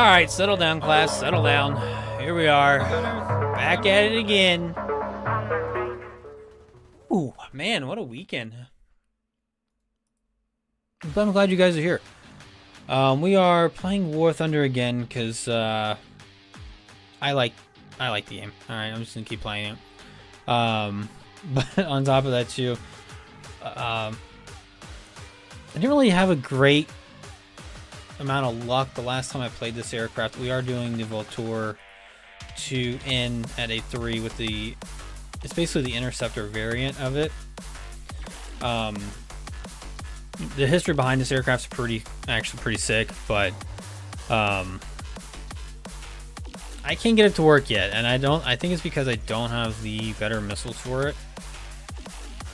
Alright, settle down, class. Settle down. Here we are. Back at it again. Ooh, man, what a weekend. I'm glad you guys are here. We are playing War Thunder again because I like the game. Alright, I'm just gonna keep playing it. But on top of that too, I didn't really have a great amount of luck the last time I played this aircraft. We are doing the Vautour 2N at a 3 with the, it's basically the interceptor variant of it. The history behind this aircraft's actually pretty sick, but I can't get it to work yet, and I think it's because I don't have the better missiles for it.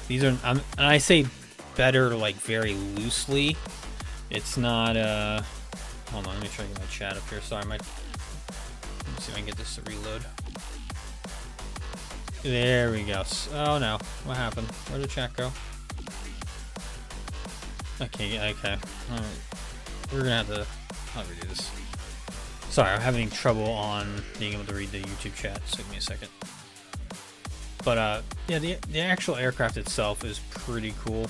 These are, and I say better like very loosely. It's not hold on, let me try to get my chat up here. Sorry, let me see if I can get this to reload. There we go. Oh no, what happened? Where did chat go? Okay. Alright. We're gonna have to, I'll redo this. Sorry, I'm having trouble on being able to read the YouTube chat, so give me a second. But yeah, the actual aircraft itself is pretty cool.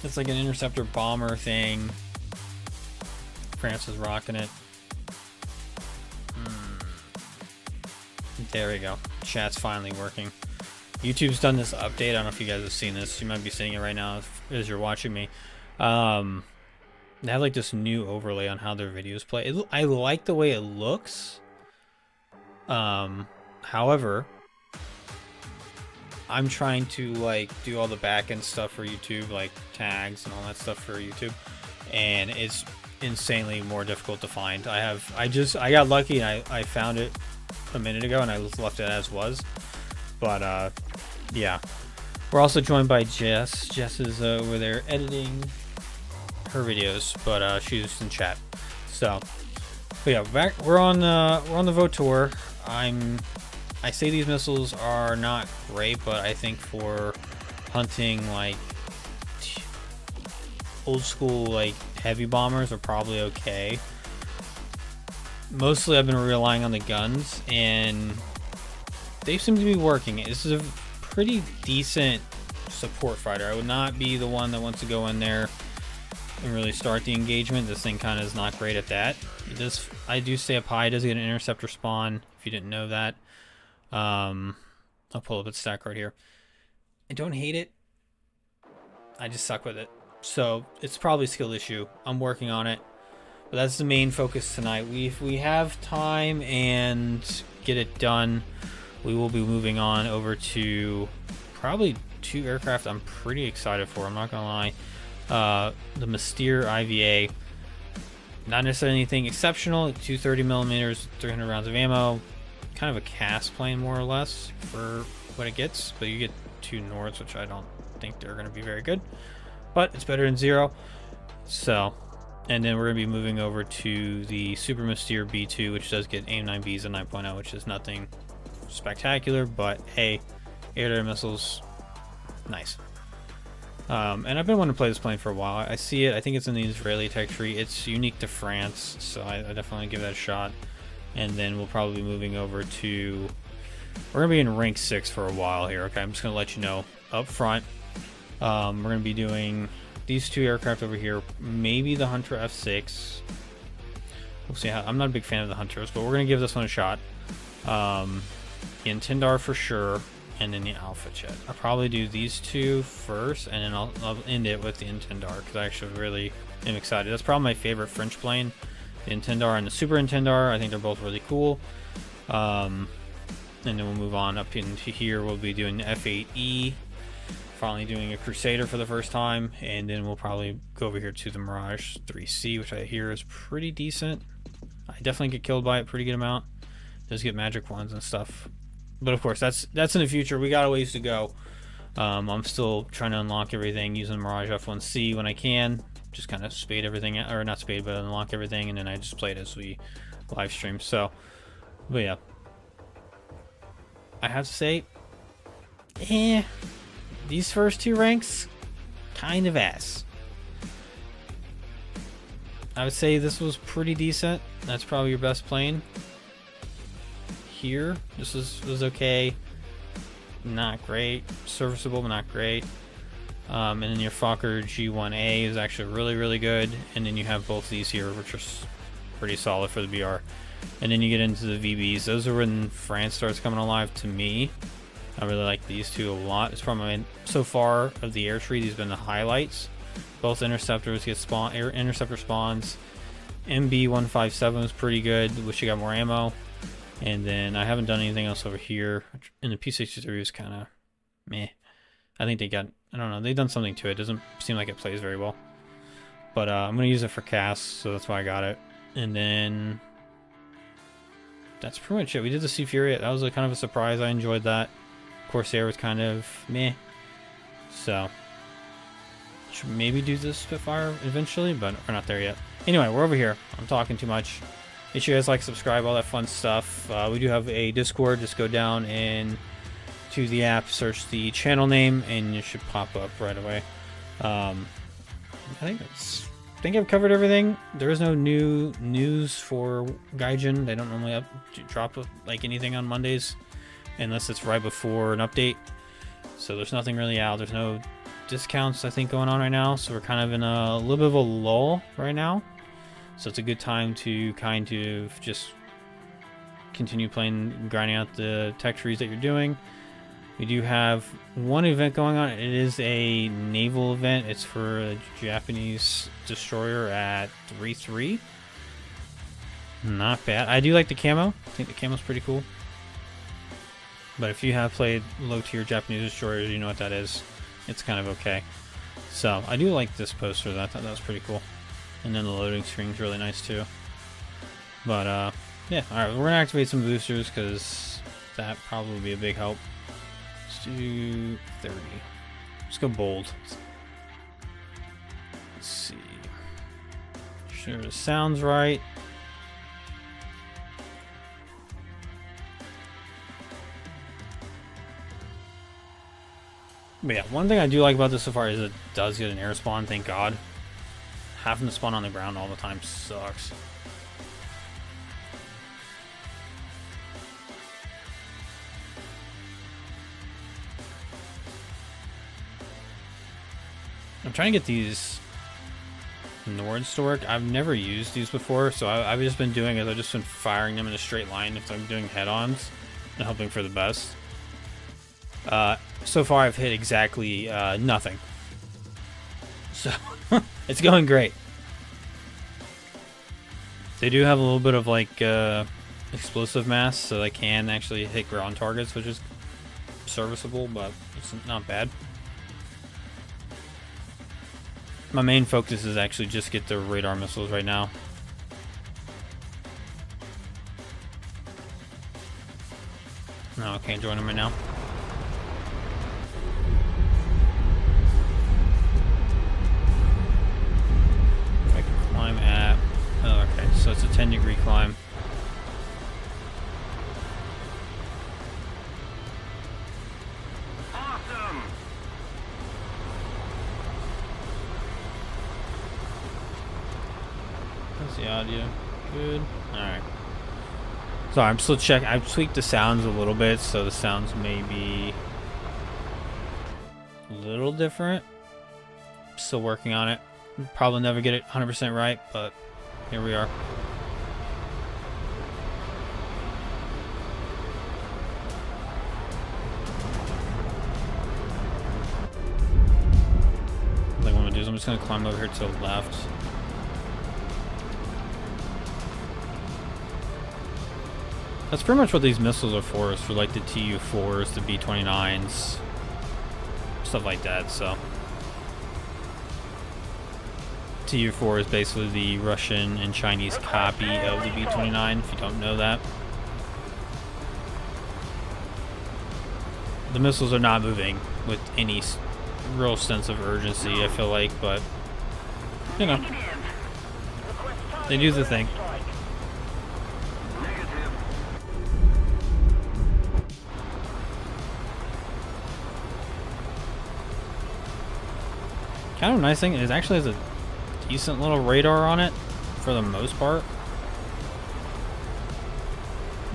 It's like an interceptor bomber thing. France is rocking it. There we go. Chat's finally working. YouTube's done this update. I don't know if you guys have seen this. You might be seeing it right now as you're watching me. They have like this new overlay on how their videos play. I like the way it looks. However, I'm trying to like do all the back end stuff for YouTube, like tags and all that stuff for YouTube, and it's insanely more difficult to find. I got lucky and I found it a minute ago and I left it as was. But yeah, we're also joined by Jess. Jess is over there editing her videos, but she's in chat. So, but yeah, we're on the Vautour. I say these missiles are not great, but I think for hunting like old school like heavy bombers are probably okay. Mostly I've been relying on the guns and they seem to be working. This is a pretty decent support fighter. I would not be the one that wants to go in there and really start the engagement. This thing kind of is not great at that. I do stay up high. It does get an interceptor spawn, if you didn't know that. I'll pull up its stack right here. I don't hate it. I just suck with it. So it's probably a skill issue. I'm working on it. But that's the main focus tonight. If we have time and get it done, we will be moving on over to probably 2 aircraft I'm pretty excited for. I'm not gonna lie. The Mystere IVA. Not necessarily anything exceptional. 230 millimeters, 300 rounds of ammo. Kind of a cast plane more or less for what it gets, but you get 2 Nords, which I don't think they're going to be very good, but it's better than 0. So, and then we're going to be moving over to the Super Mystere B2, which does get AIM-9Bs and 9.0, which is nothing spectacular, but hey, air-to-air missiles, nice. And I've been wanting to play this plane for a while. I see it. I think it's in the Israeli tech tree. It's unique to France, so I definitely give that a shot. And then we'll probably be moving over to, we're going to be in rank 6 for a while here. Okay, I'm just going to let you know up front. We're going to be doing these 2 aircraft over here, maybe the Hunter F6. We'll see how, I'm not a big fan of the Hunters, but we're going to give this one a shot. The Intendar for sure, and then the Alpha Jet. I'll probably do these 2 first, and then I'll end it with the Intendar, because I actually really am excited. That's probably my favorite French plane. The Intendar and the Super Intendar, I think they're both really cool. And then we'll move on up into here. We'll be doing the F8E, finally doing a Crusader for the first time, and then we'll probably go over here to the Mirage 3C, which I hear is pretty decent. I definitely get killed by it pretty good amount. Does get magic ones and stuff, but of course that's in the future. We got a ways to go. I'm still trying to unlock everything using the Mirage F1C when I can. Just kind of spade everything, or not spade, but unlock everything, and then I just play it as we live stream. So, but yeah, I have to say, these first 2 ranks, kind of ass. I would say this was pretty decent. That's probably your best plane. Here, this was okay. Not great. Serviceable, but not great. And then your Fokker G1A is actually really, really good. And then you have both these here, which are pretty solid for the BR. And then you get into the VBs. Those are when France starts coming alive to me. I really like these two a lot. It's probably, so far of the air tree, these have been the highlights. Both interceptors get interceptor spawns. MB157 is pretty good. Wish you got more ammo. And then I haven't done anything else over here. And the P63 is kind of meh. I think they got, I don't know, they've done something to it. Doesn't seem like it plays very well. But I'm going to use it for CAS, so that's why I got it. And then that's pretty much it. We did the Sea Fury. That was kind of a surprise. I enjoyed that. Corsair was kind of meh. So should maybe do the Spitfire eventually, but we're not there yet. Anyway, we're over here. I'm talking too much. Make sure you guys like, subscribe, all that fun stuff. We do have a Discord. Just go down and to the app, search the channel name, and it should pop up right away. I think I've covered everything. There is no new news for Gaijin. They don't normally drop like anything on Mondays unless it's right before an update. So there's nothing really out. There's no discounts, I think, going on right now. So we're kind of in a little bit of a lull right now. So it's a good time to kind of just continue playing, grinding out the tech trees that you're doing. We do have one event going on. It is a naval event. It's for a Japanese destroyer at 3-3. Not bad. I do like the camo. I think the camo's pretty cool. But if you have played low-tier Japanese destroyers, you know what that is. It's kind of okay. So I do like this poster. I thought that was pretty cool. And then the loading screen's really nice too. But yeah, alright, we're gonna activate some boosters because that probably would be a big help. Let's do 30. Let's go bold. Let's see. Sure it sounds right. But yeah, one thing I do like about this so far is it does get an air spawn, thank God. Having to spawn on the ground all the time sucks. I'm trying to get these Nords to work. I've never used these before, so I've just been doing is I've just been firing them in a straight line if I'm doing head-ons and hoping for the best. So far I've hit exactly nothing. So it's going great. They do have a little bit of like explosive mass, so they can actually hit ground targets, which is serviceable, but it's not bad. My main focus is actually just get the radar missiles right now. No, I can't join them right now. I can climb at... Oh, okay, so it's a 10-degree climb. Awesome. How's the audio? Good. Alright. Sorry, I'm still checking. I've tweaked the sounds a little bit, so the sounds may be a little different. Still working on it. Probably never get it 100% right, but here we are. What I want to do is I'm just going to climb over here to the left. That's pretty much what these missiles are for, is for like the Tu-4s, the B-29s, stuff like that, so. Tu-4 is basically the Russian and Chinese copy of the B-29, if you don't know that. The missiles are not moving with any real sense of urgency, I feel like, but, you know, they do the thing. Kind of nice thing is it actually has a decent little radar on it. for the most part.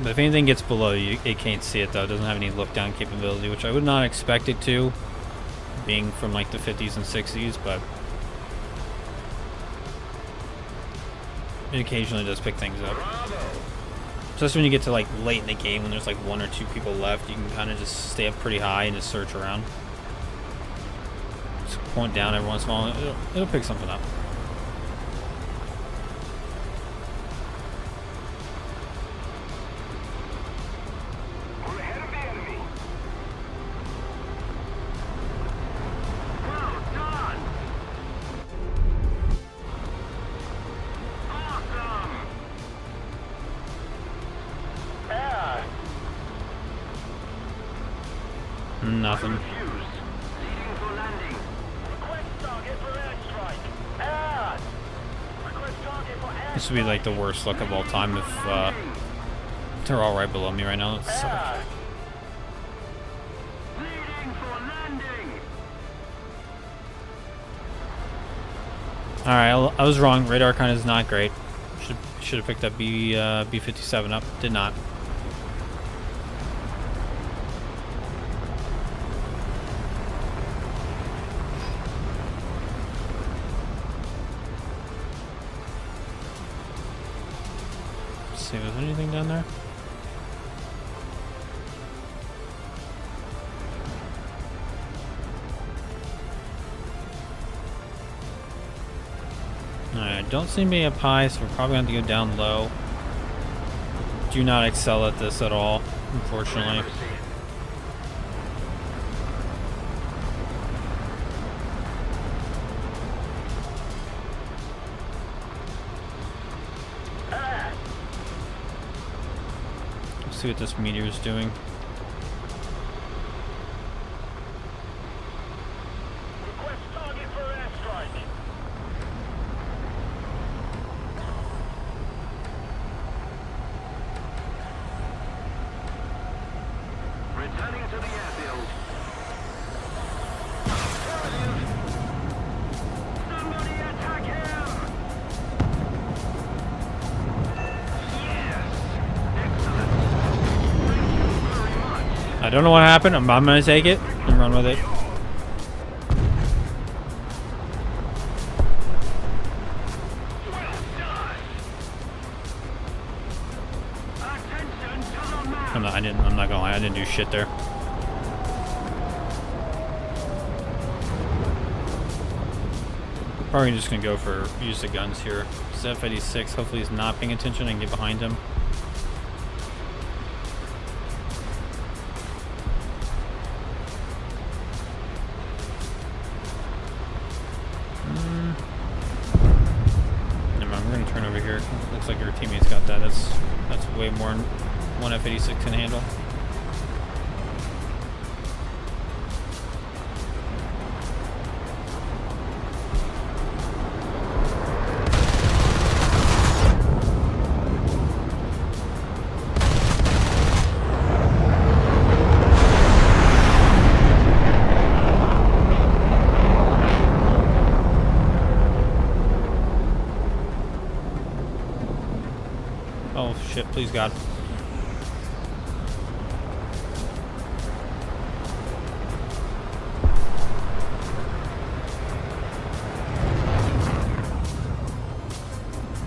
But if anything gets below you, it can't see it though. It doesn't have any look down capability, which I would not expect it to, being from like the 50s and 60s, but it occasionally does pick things up. Especially when you get to like late in the game when there's like 1 or 2 people left, you can kind of just stay up pretty high and just search around. Just point down every once in a while, it'll pick something up. Nothing. This would be like the worst luck of all time if they're all right below me right now. That sucks. Alright, I was wrong. Radar kind of is not great. Should have picked up B-57 up. Did not. See, was there anything down there? Alright, don't seem to be up high, so we're probably going to have to go down low. Do not excel at this at all, unfortunately. Let's see what this meteor is doing. I don't know what happened. I'm gonna take it and run with it. I'm not gonna lie. I didn't do shit there. Probably just gonna go for use the guns here. F-86. Hopefully he's not paying attention and get behind him. Over here. Looks like your teammate's got that. That's way more than one F-86 can handle. Oh shit, please God.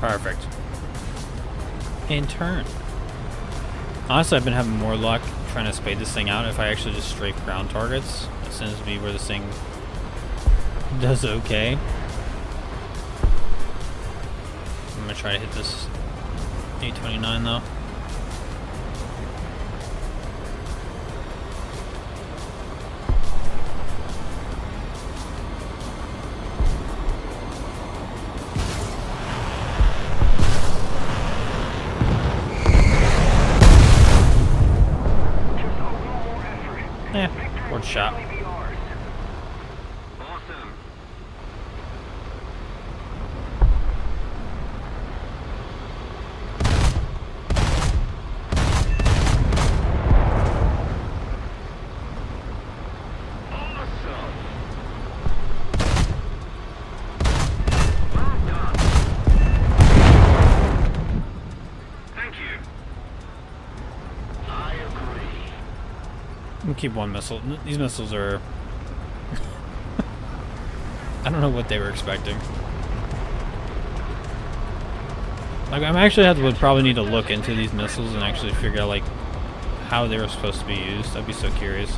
Perfect. In turn. Honestly, I've been having more luck trying to spade this thing out if I actually just strafe ground targets. That seems to be where this thing does okay. I'm gonna try to hit this 829 though. Yeah, worth a shot. keep one missile. These missiles are... I don't know what they were expecting. Like, I'm actually would probably need to look into these missiles and actually figure out, like, how they were supposed to be used. I'd be so curious.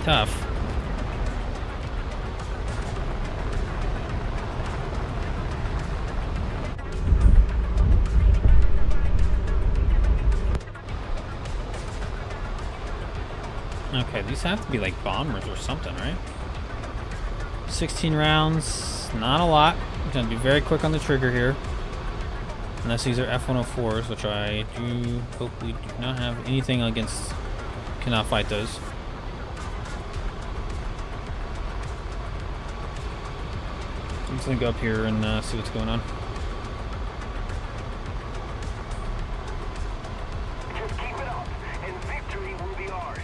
Tough. Okay, these have to be like bombers or something, right? 16 rounds, not a lot. I'm gonna be very quick on the trigger here. Unless these are F-104s, which I do hopefully do not have anything against. Cannot fight those. I'm just gonna go up here and see what's going on. Just keep it up, and victory will be ours.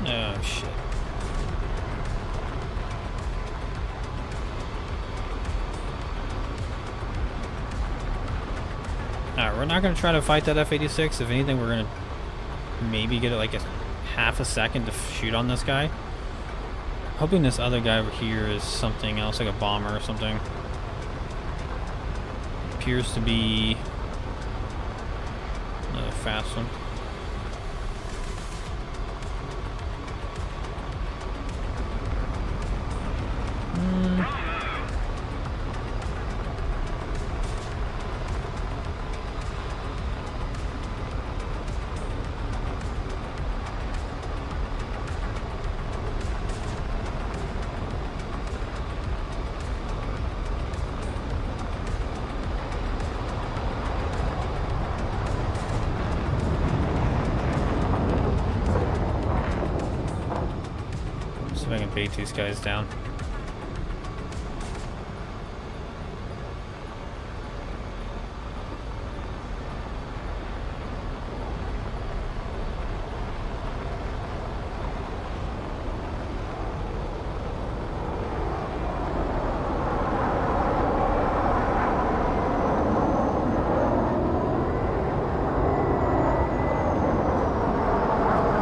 Oh shit. Alright, we're not going to try to fight that F-86. If anything, we're going to maybe get like a half a second to shoot on this guy. Hoping this other guy over here is something else, like a bomber or something. Appears to be another fast one. See if I can bait these guys down.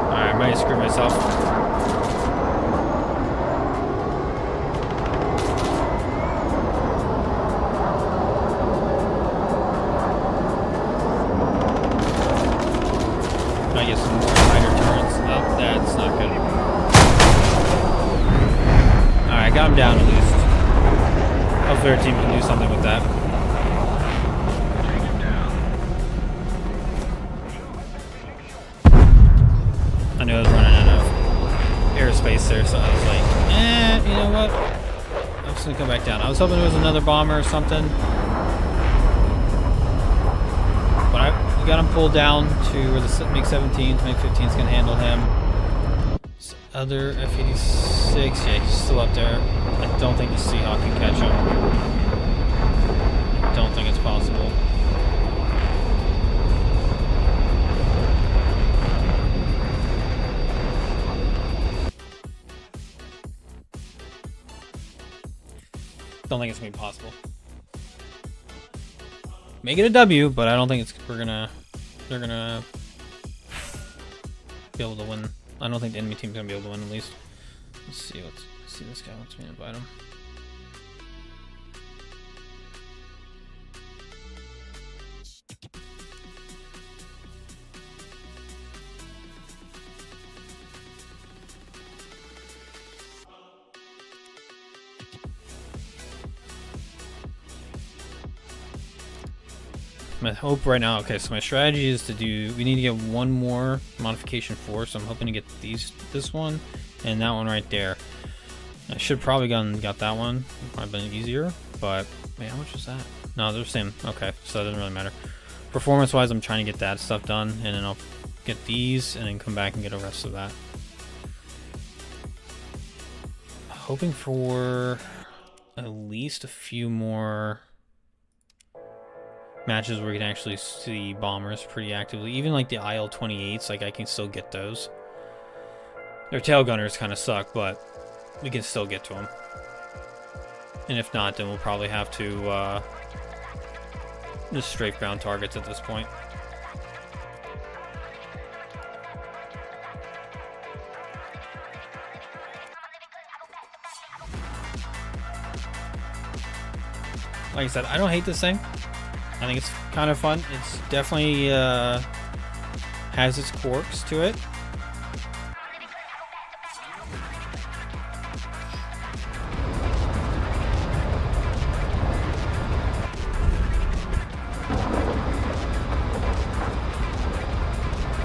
Alright, I might screw myself. I get some more fighter turrets. Oh, that's not good. Alright, got him down at least. Hopefully our team can do something with that. I knew I was running out of airspace there, so I was like, you know what? I'm just gonna come back down. I was hoping it was another bomber or something. But we got him pulled down to where the MiG-17s, MiG-15's gonna handle him. This other F-86, yeah, he's still up there. I don't think the Seahawk can catch him. I don't think it's possible. Don't think it's gonna be possible. Make it a W, but I don't think they're gonna be able to win. I don't think the enemy team's gonna be able to win at least. Let's see this guy wants me to invite him. My hope right now, okay, so my strategy is to do, we need to get one more modification 4, so I'm hoping to get this one and that one right there. I should probably got that one. Might have been easier, but wait, how much was that? No, they're the same. Okay, so it doesn't really matter. Performance-wise, I'm trying to get that stuff done, and then I'll get these, and then come back and get the rest of that. Hoping for at least a few more matches where we can actually see bombers pretty actively. Even like the IL-28s, like I can still get those. Their tail gunners kind of suck, but we can still get to them. And if not, then we'll probably have to just strafe ground targets at this point. Like I said, I don't hate this thing. I think it's kind of fun. It's definitely has its quirks to it.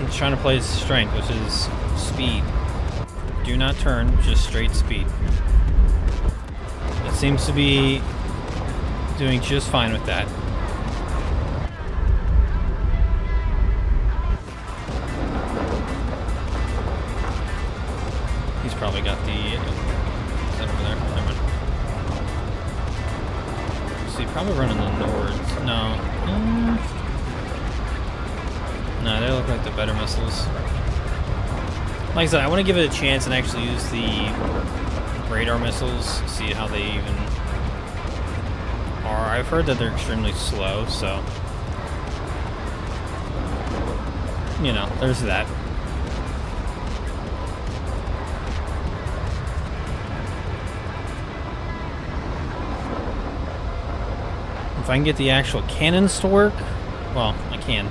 It's trying to play its strength, which is speed. Do not turn, just straight speed. It seems to be doing just fine with that. He's probably got the... Is that over there? Never mind. See, probably running the Nords. No. No, they look like the better missiles. Like I said, I want to give it a chance and actually use the radar missiles, see how they even are. I've heard that they're extremely slow, so... You know, there's that. If I can get the actual cannons to work, well, I can.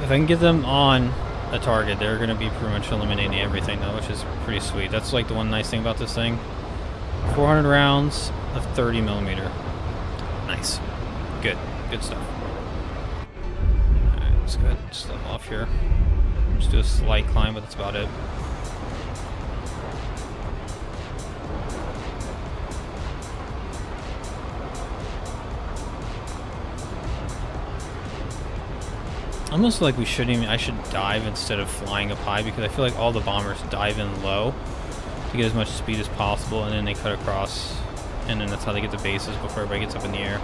If I can get them on a target, they're going to be pretty much eliminating everything, though, which is pretty sweet. That's like the one nice thing about this thing. 400 rounds of 30 millimeter. Nice. Good. Good stuff. Alright, let's go ahead and just level off here. Just do a slight climb, but that's about it. Almost like we shouldn't even, I should dive instead of flying up high, because I feel like all the bombers dive in low to get as much speed as possible, and then they cut across, and then that's how they get the bases before everybody gets up in the air.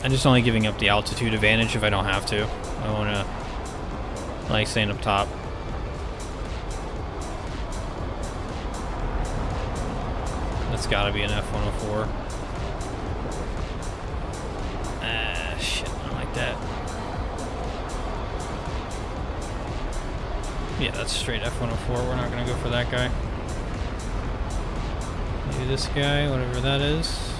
I'm just only giving up the altitude advantage if I don't have to. I want to like staying up top. That's got to be an F-104. Shit, I don't like that. Yeah, that's straight F-104. We're not going to go for that guy. Maybe this guy, whatever that is.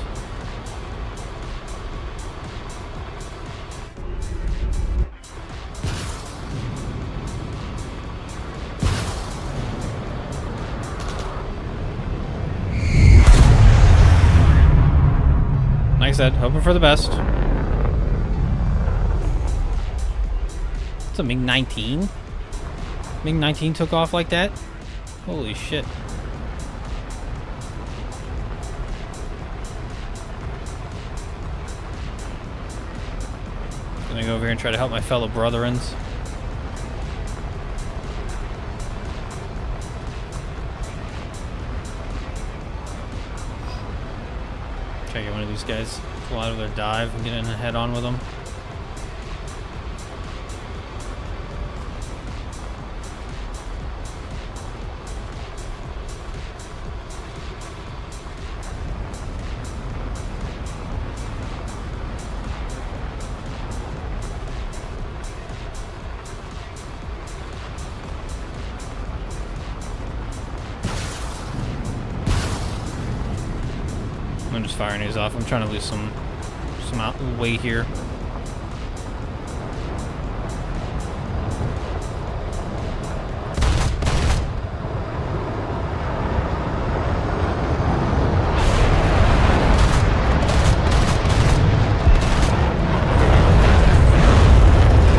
Like I said, hoping for the best. It's a MiG-19. MiG-19 took off like that? Holy shit. Gonna go over here and try to help my fellow brethrens. Try to get one of these guys pull out of their dive and get in a head-on with them. I'm just firing these off. I'm trying to lose some weight here.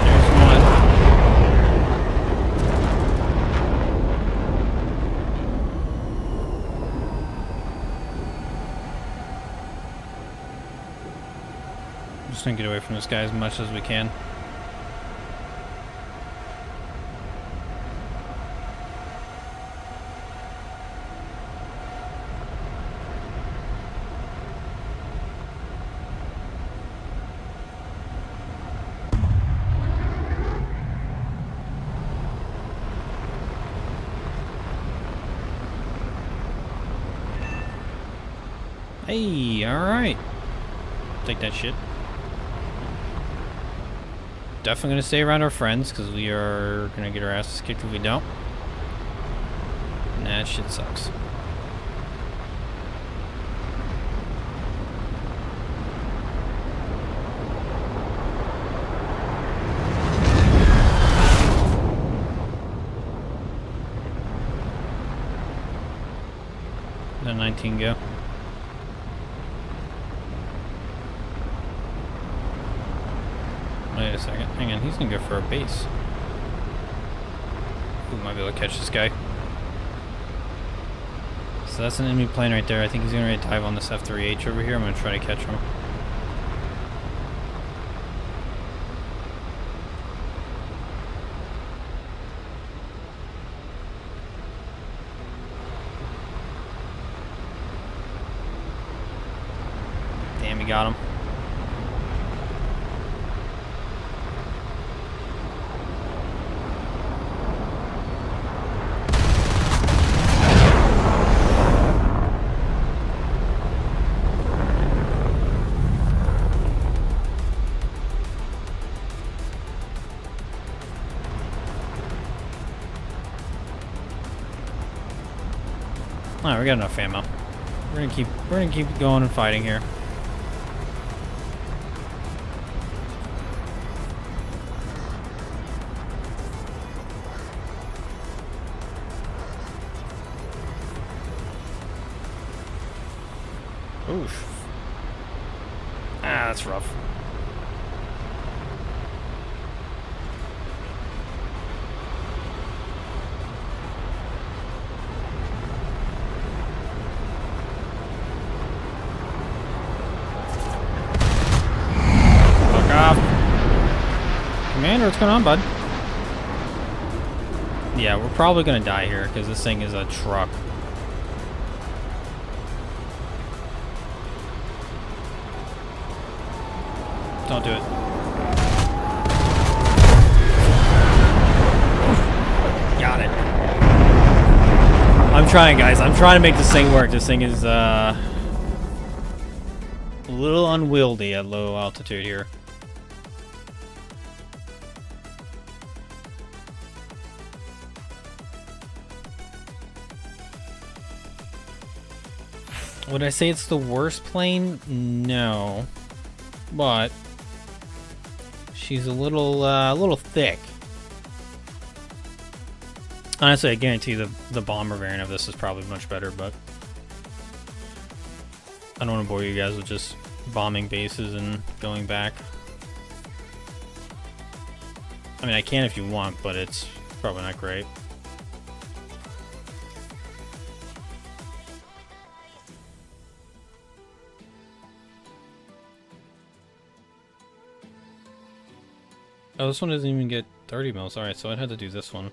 There's one. Just gonna get away from this guy as much as we can. Hey, alright. Take that shit. Definitely gonna stay around our friends, because we are gonna get our asses kicked if we don't. And that shit sucks. Let 19 go. Wait a second. Hang on. He's going to go for a base. Ooh, might be able to catch this guy. So that's an enemy plane right there. I think he's going to dive on this F3H over here. I'm going to try to catch him. Damn, he got him. Alright, we got enough ammo. We're gonna keep going and fighting here. Oof. Ah, that's rough. Commander, what's going on, bud? Yeah, we're probably gonna die here because this thing is a truck. Don't do it. Got it. I'm trying, guys. I'm trying to make this thing work. This thing is a little unwieldy at low altitude here. Would I say it's the worst plane? No, but she's a little thick. Honestly, I guarantee the bomber variant of this is probably much better, but I don't want to bore you guys with just bombing bases and going back. I mean, I can if you want, but it's probably not great. Oh, this one doesn't even get 30 mils. Alright, so I'd have to do this one.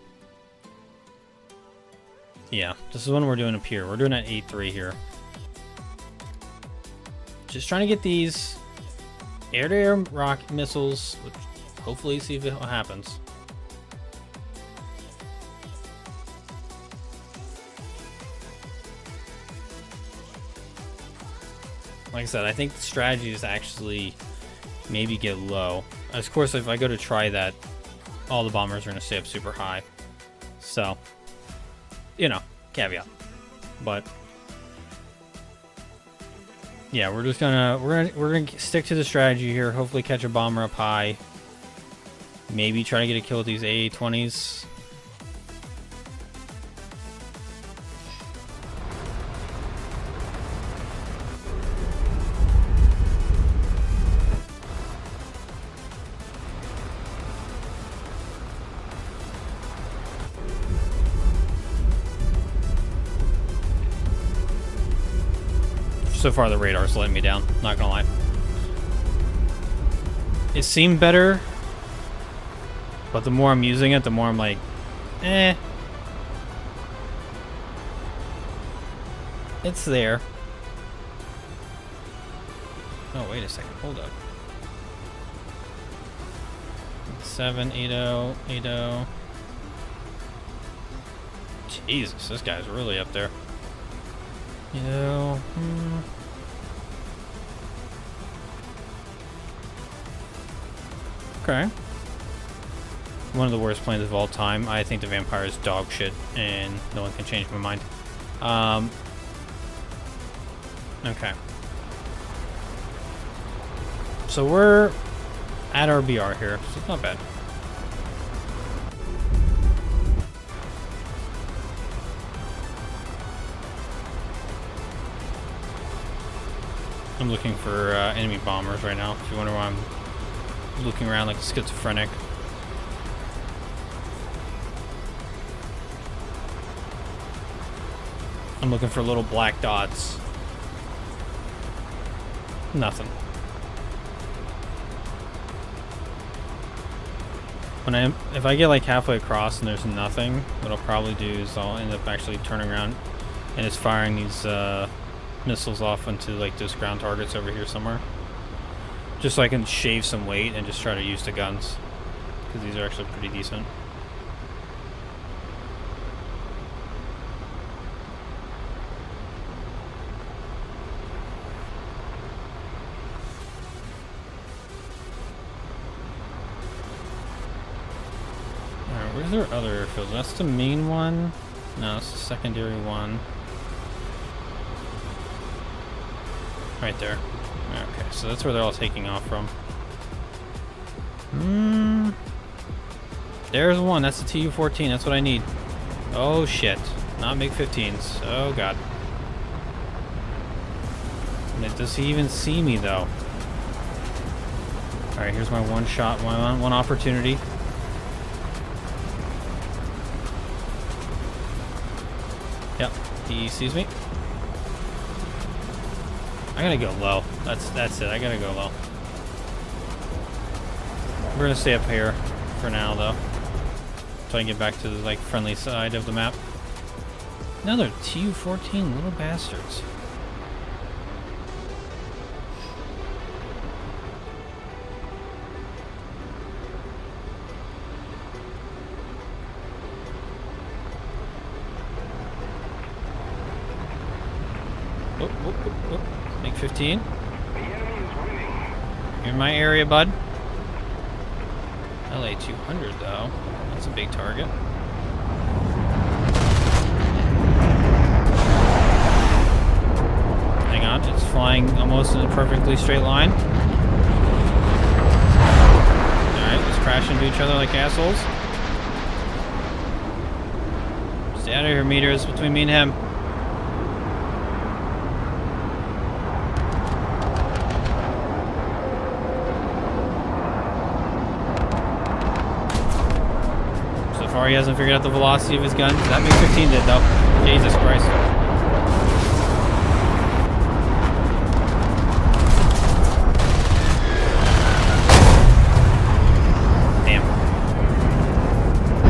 Yeah, this is one we're doing up here. We're doing at 8.3 here. Just trying to get these air-to-air rocket missiles, which hopefully see if it happens. Like I said, I think the strategy is actually maybe get low. Of course, if I go to try that, all the bombers are going to stay up super high. So, you know, caveat. But yeah, we're gonna stick to the strategy here. Hopefully, catch a bomber up high. Maybe try to get a kill with these AA-20s. So far, the radar's letting me down, not gonna lie. It seemed better, but the more I'm using it, the more I'm like, eh. It's there. Oh, wait a second. Hold up. 780, 80. Jesus, this guy's really up there. Okay. One of the worst planes of all time. I think the Vampire is dog shit, and no one can change my mind. Okay. So we're at our BR here, so it's not bad. I'm looking for enemy bombers right now, if you wonder why I'm looking around like a schizophrenic. I'm looking for little black dots. Nothing. If I get like halfway across and there's nothing, what I'll probably do is I'll end up actually turning around and just firing these missiles off into like those ground targets over here somewhere, just so I can shave some weight and just try to use the guns, because these are actually pretty decent. Where's their other airfields? That's the main one? No, it's the secondary one. Right there. Okay, so that's where they're all taking off from. There's one. That's the Tu-14. That's what I need. Oh, shit. Not MiG-15s. Oh, God. Does he even see me, though? Alright, here's my one shot, one opportunity. Yep, he sees me. I gotta go low. That's it. I gotta go low. We're gonna stay up here for now, though. Try and get back to the like friendly side of the map. Another Tu-14, little bastards. Make 15. The enemy is winning. You're in my area, bud. LA 200, though. That's a big target. Hang on, it's flying almost in a perfectly straight line. Alright, let's crash into each other like assholes. Stay out of here, meters, between me and him. He hasn't figured out the velocity of his gun. That MiG-15 did, though. Jesus Christ. Damn.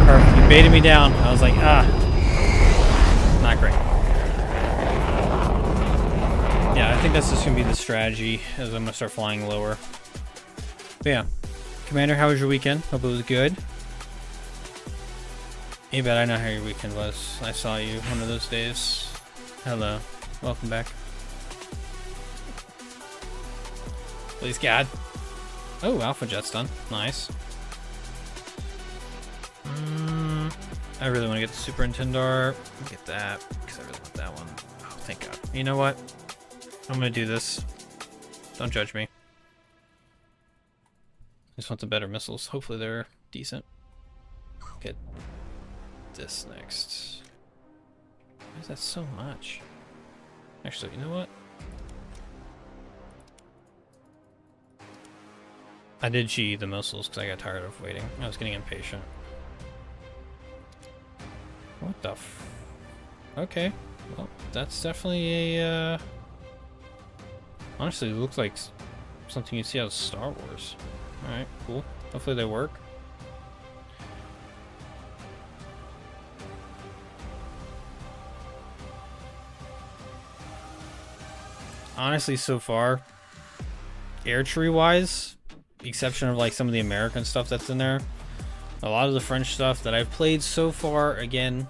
Perfect. He baited me down. I was like, not great. Yeah, I think that's just going to be the strategy as I'm going to start flying lower. But yeah. Commander, how was your weekend? Hope it was good. Hey, bet I know how your weekend was. I saw you one of those days. Hello. Welcome back. Please, God. Oh, Alpha Jet's done. Nice. I really want to get the Super Nintendo. Get that, because I really want that one. Oh, thank God. You know what? I'm going to do this. Don't judge me. I just want the better missiles. Hopefully they're decent. Get this next. Why is that so much? Actually, you know what? I did GE the missiles because I got tired of waiting. I was getting impatient. What the f... Okay. Well, that's definitely a, honestly, it looks like something you see out of Star Wars. Alright, cool. Hopefully they work. Honestly, so far, archery wise, exception of like some of the American stuff that's in there, a lot of the French stuff that I've played so far, again,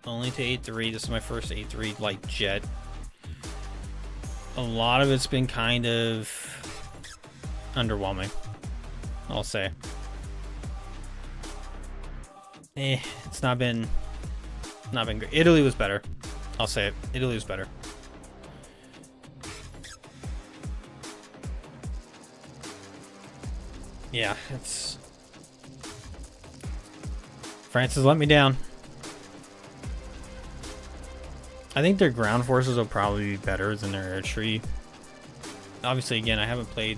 only to 8.3. This is my first 8.3 like jet. A lot of it's been kind of underwhelming, I'll say. It's not been great. Italy was better. I'll say it. Italy was better. Yeah, it's... France has let me down. I think their ground forces will probably be better than their air tree. Obviously, again, I haven't played...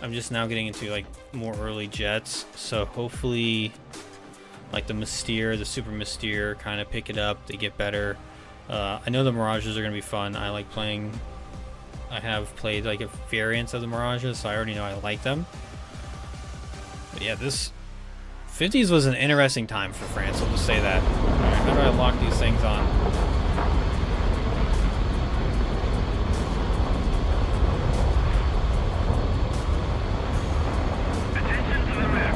I'm just now getting into, like, more early jets. So, hopefully, like, the Mystere, the Super Mystere kind of pick it up. They get better. I know the Mirages are going to be fun. I like playing... I have played, like, a variant of the Mirages, so I already know I like them. But yeah, this 50s was an interesting time for France. I'll just say that. All right, how do I lock these things on? Attention to the map.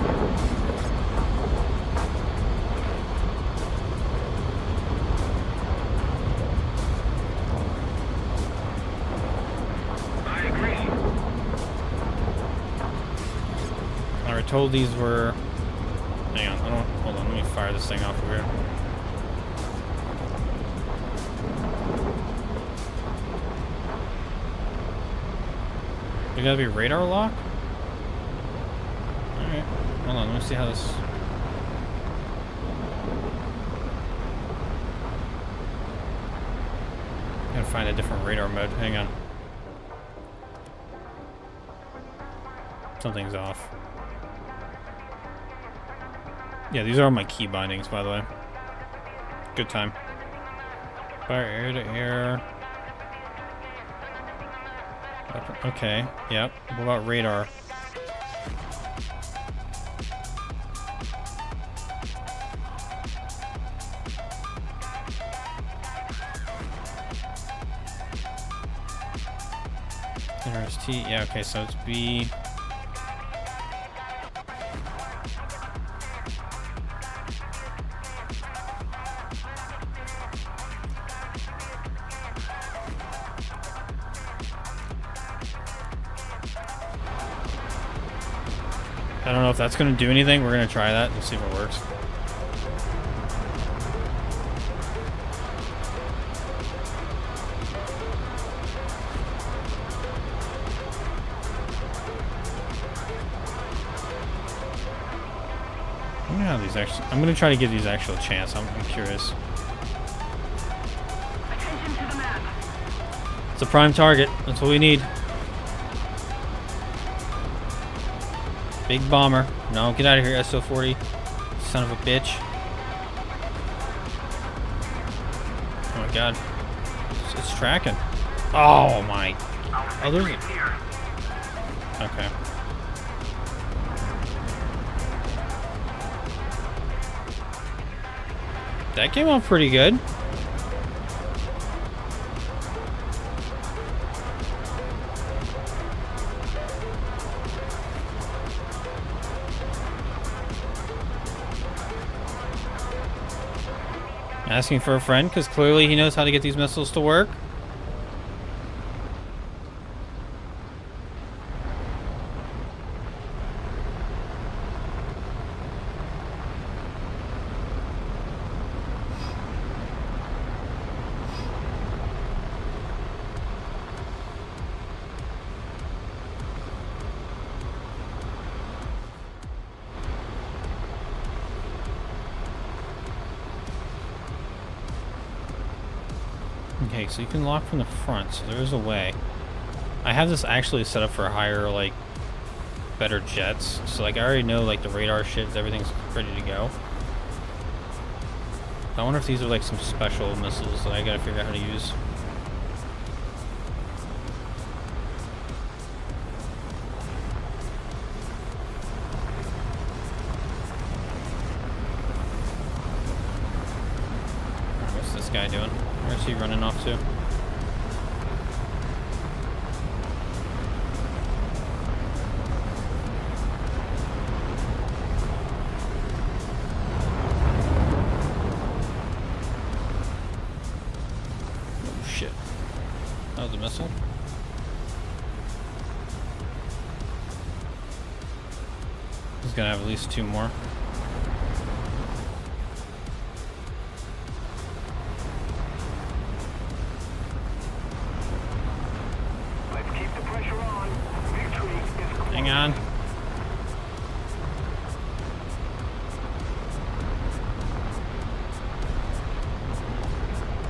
I agree. I was told these were... Hang on, hold on, let me fire this thing off over here. We gotta be radar lock? Alright, hold on, let me see how this... Gotta find a different radar mode, hang on. Something's off. Yeah, these are all my key bindings, by the way. Good time. Fire air to air. Okay, yep. What about radar? NRST, yeah, okay, so it's B. I don't know if that's going to do anything. We're going to try that and see if it works. I wonder how these actually... I'm going to try to give these actual chance. I'm curious. Attention to the map. It's a prime target. That's what we need. Big bomber. No, get out of here, SO-40. Son of a bitch. Oh my god. It's tracking. Oh my. Oh, there's a... Okay. That came out pretty good. Asking for a friend because clearly he knows how to get these missiles to work. Okay, so you can lock from the front, so there's a way. I have this actually set up for higher, like, better jets. So, like, I already know, like, the radar shit, everything's ready to go. I wonder if these are, like, some special missiles that I gotta figure out how to use. Where's he running off to? Oh shit. That was a missile. He's gonna have at least 2 more. Let's keep the pressure on. Victory is close. Hang on.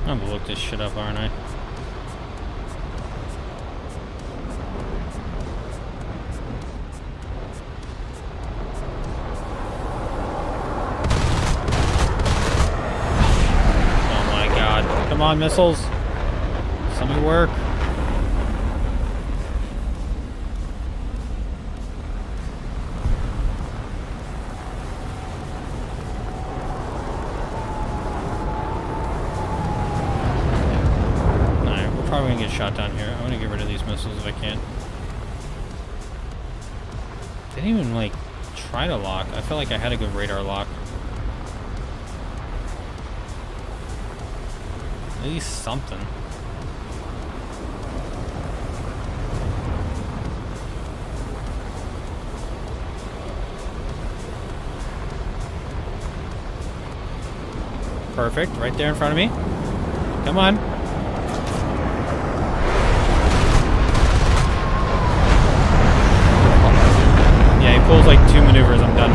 I'm gonna look this shit up, aren't I? Oh my god. Come on, missiles. Somebody work. Probably gonna get shot down here. I'm gonna get rid of these missiles if I can. They didn't even like try to lock. I felt like I had a good radar lock. At least something. Perfect. Right there in front of me. Come on. Pulls like 2 maneuvers, I'm done.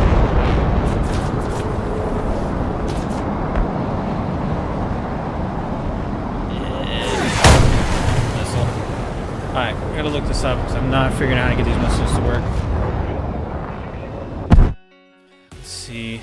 Missile. Alright, we gotta look this up because I'm not figuring out how to get these missiles to work. Let's see.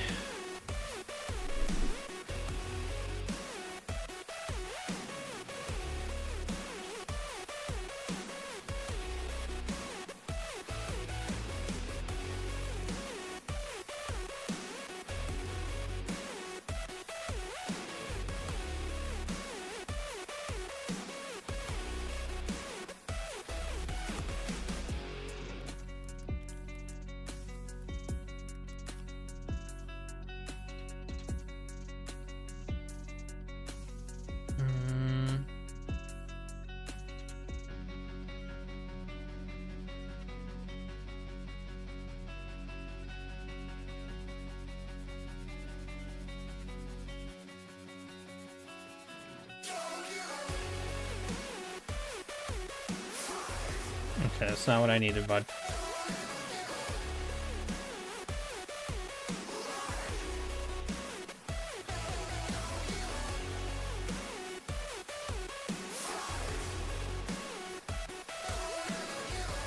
Okay, that's not what I needed, bud.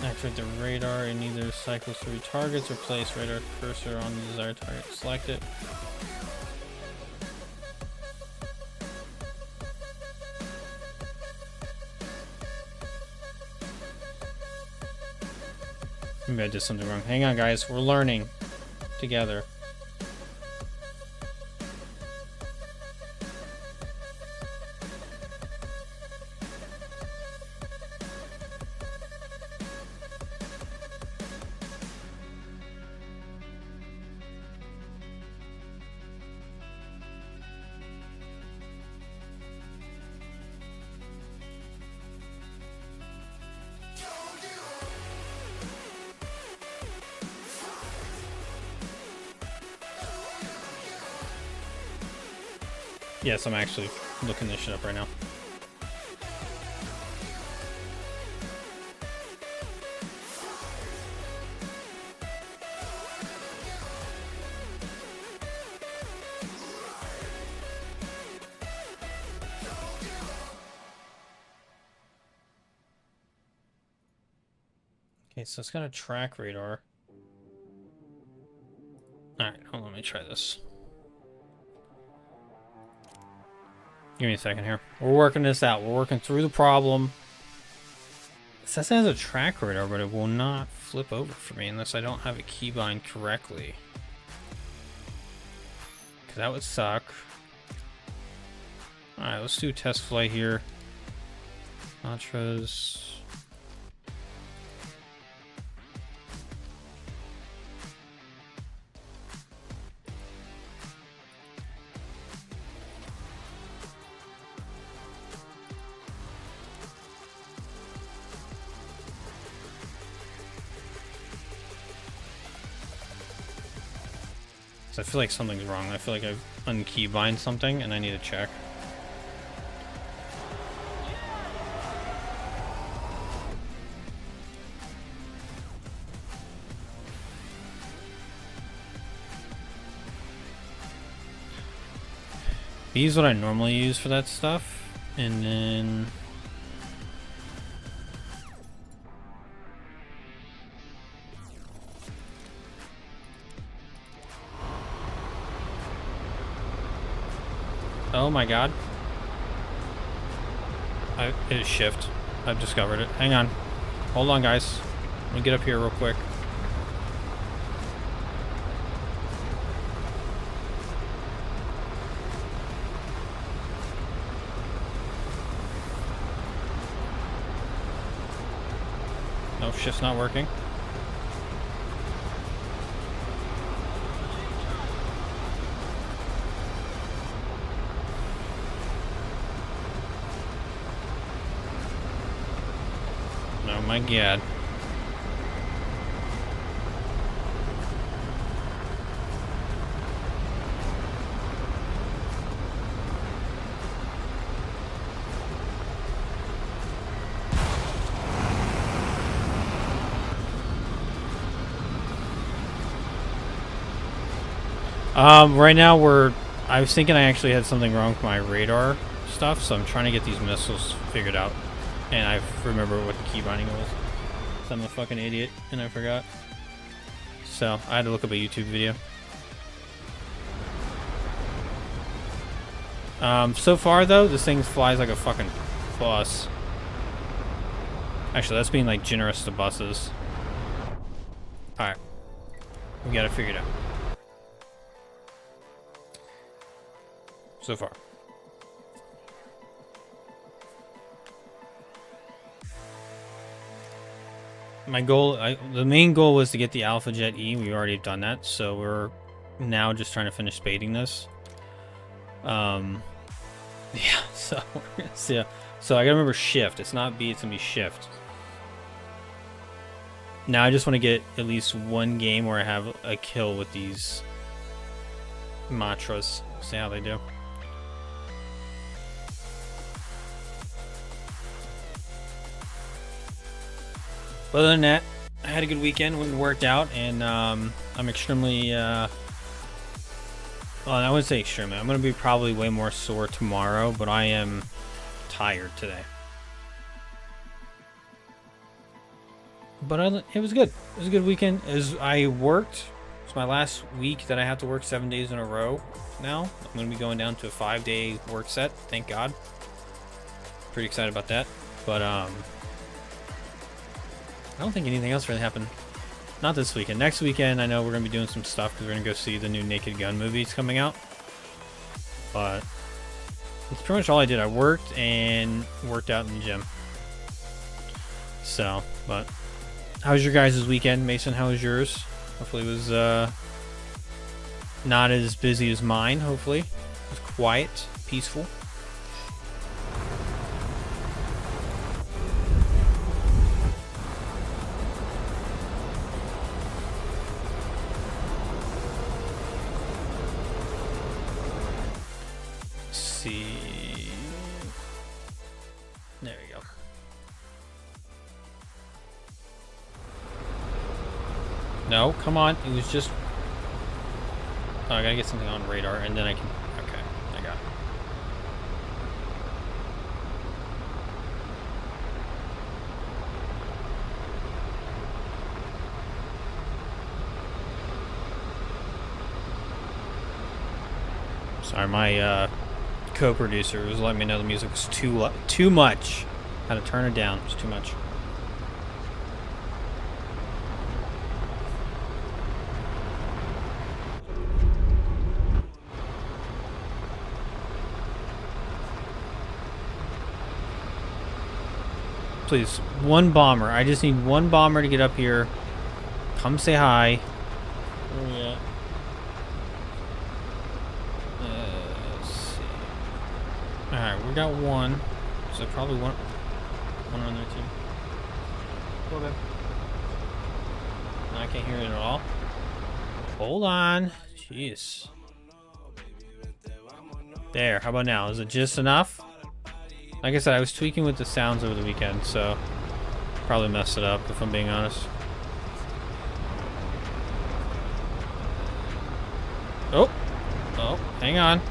Activate the radar in either cycles 3 targets or place radar cursor on the desired target. Select it. Maybe I did something wrong. Hang on, guys. We're learning together. Yes, I'm actually looking this shit up right now. Okay, so it's got a track radar. Alright, hold on, let me try this. Give me a second here. We're working this out. We're working through the problem. It says it has a track radar, but it will not flip over for me unless I don't have it keybind correctly. Because that would suck. Alright, let's do test flight here. Matras. I feel like something's wrong. I feel like I've unkeybind something and I need to check. B is what I normally use for that stuff. And then oh my god. It is shift. I've discovered it. Hang on. Hold on, guys. Let me get up here real quick. No, shift's not working. Oh my god. Right now I was thinking I actually had something wrong with my radar stuff, so I'm trying to get these missiles figured out. And I remember what the key binding was. So I'm a fucking idiot, and I forgot. So I had to look up a YouTube video. So far though, this thing flies like a fucking bus. Actually, that's being like generous to buses. Alright. We gotta figure it out. So far. My goal, the main goal was to get the Alpha Jet E. We've already done that, so we're now just trying to finish spading this. Yeah, so yeah. So I gotta remember shift. It's not B, it's gonna be shift. Now I just want to get at least one game where I have a kill with these Matras. See how they do. But other than that, I had a good weekend when it worked out, and I'm extremely, well, I wouldn't say extremely. I'm going to be probably way more sore tomorrow, but I am tired today. But it was good. It was a good weekend. As I worked, it's my last week that I have to work 7 days in a row now. I'm going to be going down to a 5-day work set, thank God. Pretty excited about that. But, I don't think anything else really happened. Not this weekend. Next weekend, I know we're going to be doing some stuff because we're going to go see the new Naked Gun movies coming out. But that's pretty much all I did. I worked and worked out in the gym. So, but how was your guys' weekend? Mason, how was yours? Hopefully it was not as busy as mine, hopefully. It was quiet, peaceful. See, there we go. No, come on, it was just, oh, I gotta get something on radar and then I can, okay, I got it. Sorry, my co-producer was letting me know the music was too much. Had to turn it down. It was too much. Please, one bomber. I just need one bomber to get up here. Come say hi. Where are we at? Let's see. Alright, we got one. So probably one on their team. Go back. I can't hear it at all. Hold on. Jeez. There, how about now? Is it just enough? Like I said, I was tweaking with the sounds over the weekend, so probably messed it up if I'm being honest. Oh, hang on.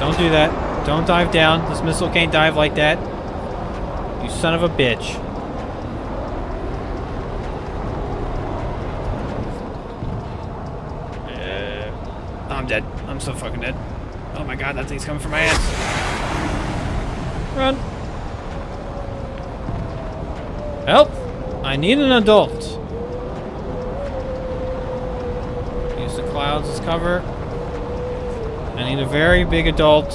Don't do that. Don't dive down. This missile can't dive like that. You son of a bitch. I'm dead. I'm so fucking dead. Oh my god, that thing's coming for my ass. Run. Help! I need an adult. Use the clouds as cover. I need a very big adult.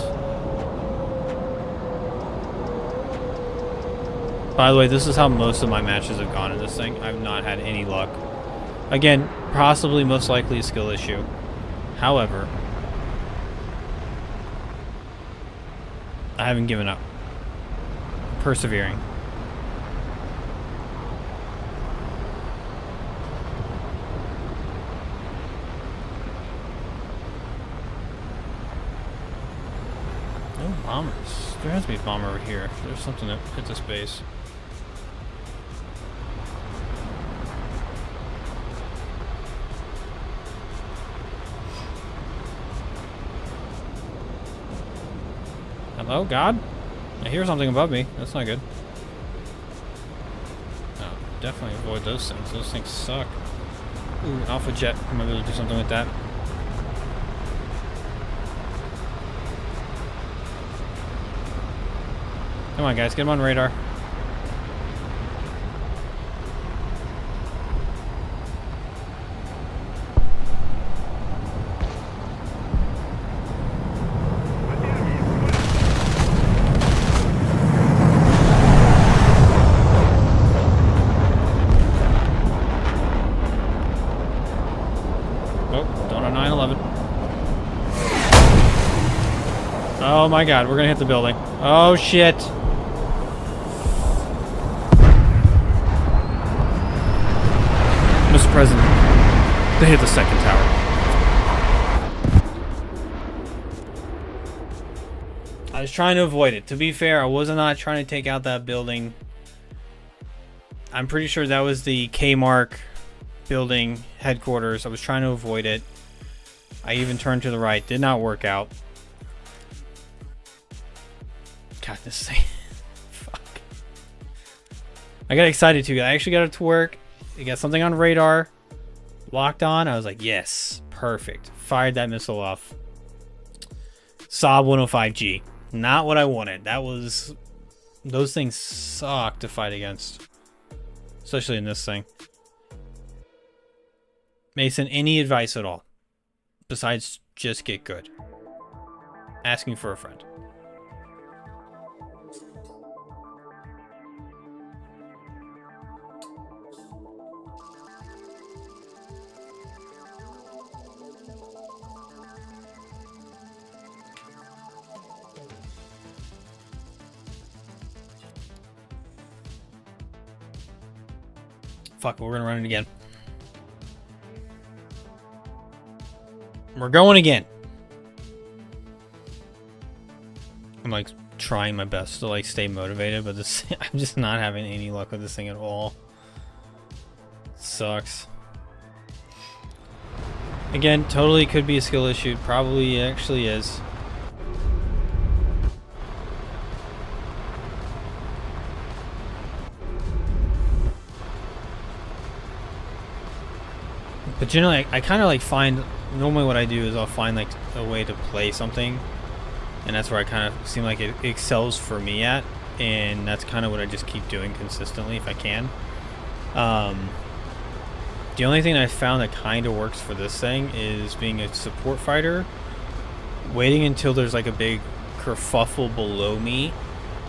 By the way, this is how most of my matches have gone in this thing. I've not had any luck. Again, possibly most likely a skill issue. However, I haven't given up. Persevering. No bombers. There has to be a bomber over here. There's something that hit this base. Hello, God? I hear something above me. That's not good. No, definitely avoid those things. Those things suck. Ooh, Alpha Jet. I might be able to do something with that. Come on, guys. Get them on radar. Oh my god, we're gonna hit the building. Oh shit. Mr. President, they hit the second tower. I was trying to avoid it. To be fair, I was not trying to take out that building. I'm pretty sure that was the K-Mark building headquarters. I was trying to avoid it. I even turned to the right. Did not work out. God, this thing. Fuck. I got excited too. I actually got it to work. I got something on radar. Locked on. I was like, yes. Perfect. Fired that missile off. Saab 105G. Not what I wanted. That was... Those things suck to fight against. Especially in this thing. Mason, any advice at all? Besides just get good. Asking for a friend. Fuck, we're gonna run it again. We're going again. I'm like trying my best to like stay motivated, but this I'm just not having any luck with this thing at all. Sucks. Again, totally could be a skill issue. Probably actually is. But generally, I kind of like find, normally what I do is I'll find like a way to play something, and that's where I kind of seem like it excels for me at, and that's kind of what I just keep doing consistently if I can. The only thing I found that kind of works for this thing is being a support fighter, waiting until there's like a big kerfuffle below me,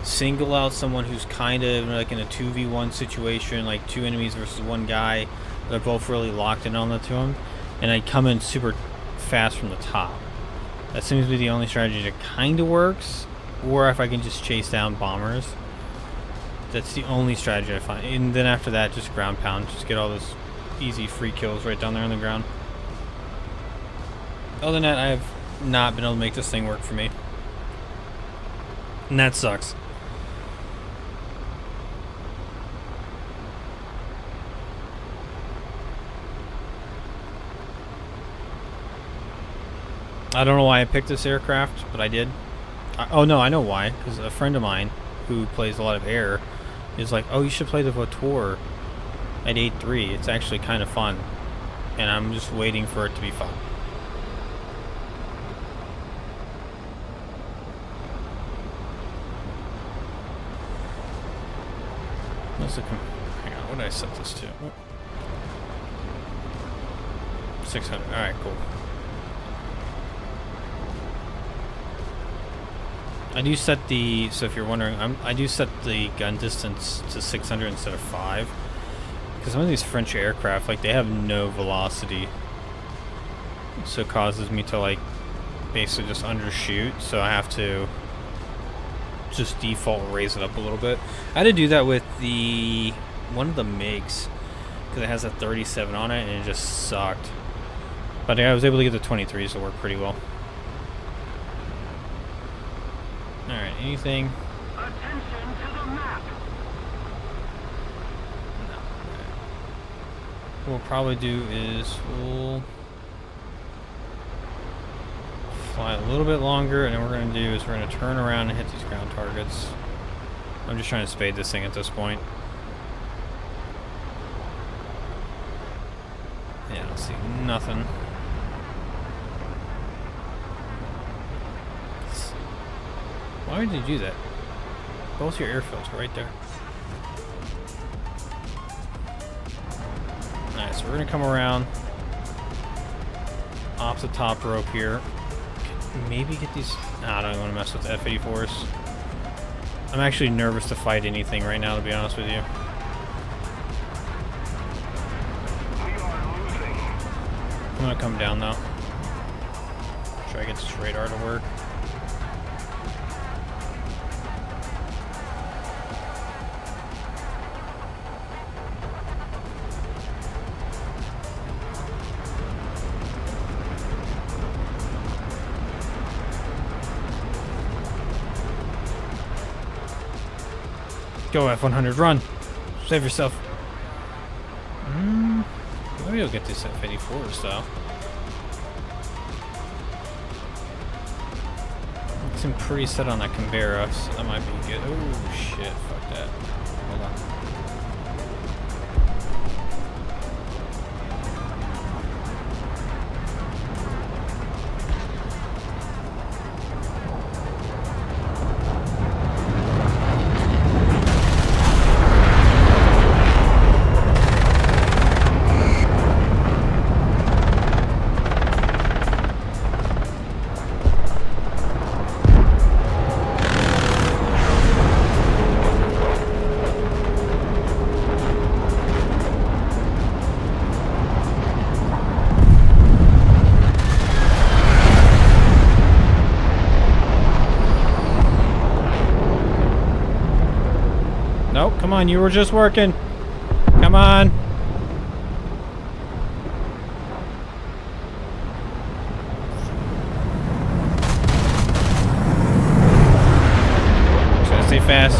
single out someone who's kind of like in a 2v1 situation, like 2 enemies versus 1 guy. They're both really locked in on the to him, and I come in super fast from the top. That seems to be the only strategy that kind of works. Or if I can just chase down bombers. That's the only strategy I find. And then after that, just ground pound. Just get all those easy free kills right down there on the ground. Other than that, I have not been able to make this thing work for me. And that sucks. I don't know why I picked this aircraft, but I did. Oh no, I know why. Because a friend of mine who plays a lot of air is like, oh, you should play the Vautour at 8.3. It's actually kind of fun. And I'm just waiting for it to be fun. Hang on, what did I set this to? 600. Alright, cool. I do set the, so if you're wondering, I do set the gun distance to 600 instead of 5. Because some of these French aircraft, like, they have no velocity. So it causes me to, like, basically just undershoot. So I have to just default raise it up a little bit. I had to do that with the, one of the MiGs. Because it has a 37 on it and it just sucked. But I was able to get the 23s to work pretty well. Alright, anything? Attention to the map. No. What we'll probably do is we'll fly a little bit longer, and then what we're going to do is we're going to turn around and hit these ground targets. I'm just trying to spade this thing at this point. Yeah, I don't see nothing. Why would you do that? Both your airfields are right there. Alright, so we're going to come around off the top rope here. Maybe get these... I don't want to mess with the F-84s. I'm actually nervous to fight anything right now, to be honest with you. We are losing. I'm going to come down, though. Try to get this radar to work. Go F-100, run! Save yourself. Maybe I'll get this F-84s though. I seem pretty set on that Canberra, so that might be good. Oh shit, fuck that. Hold on. Nope, come on, you were just working. Come on. Just gotta stay fast.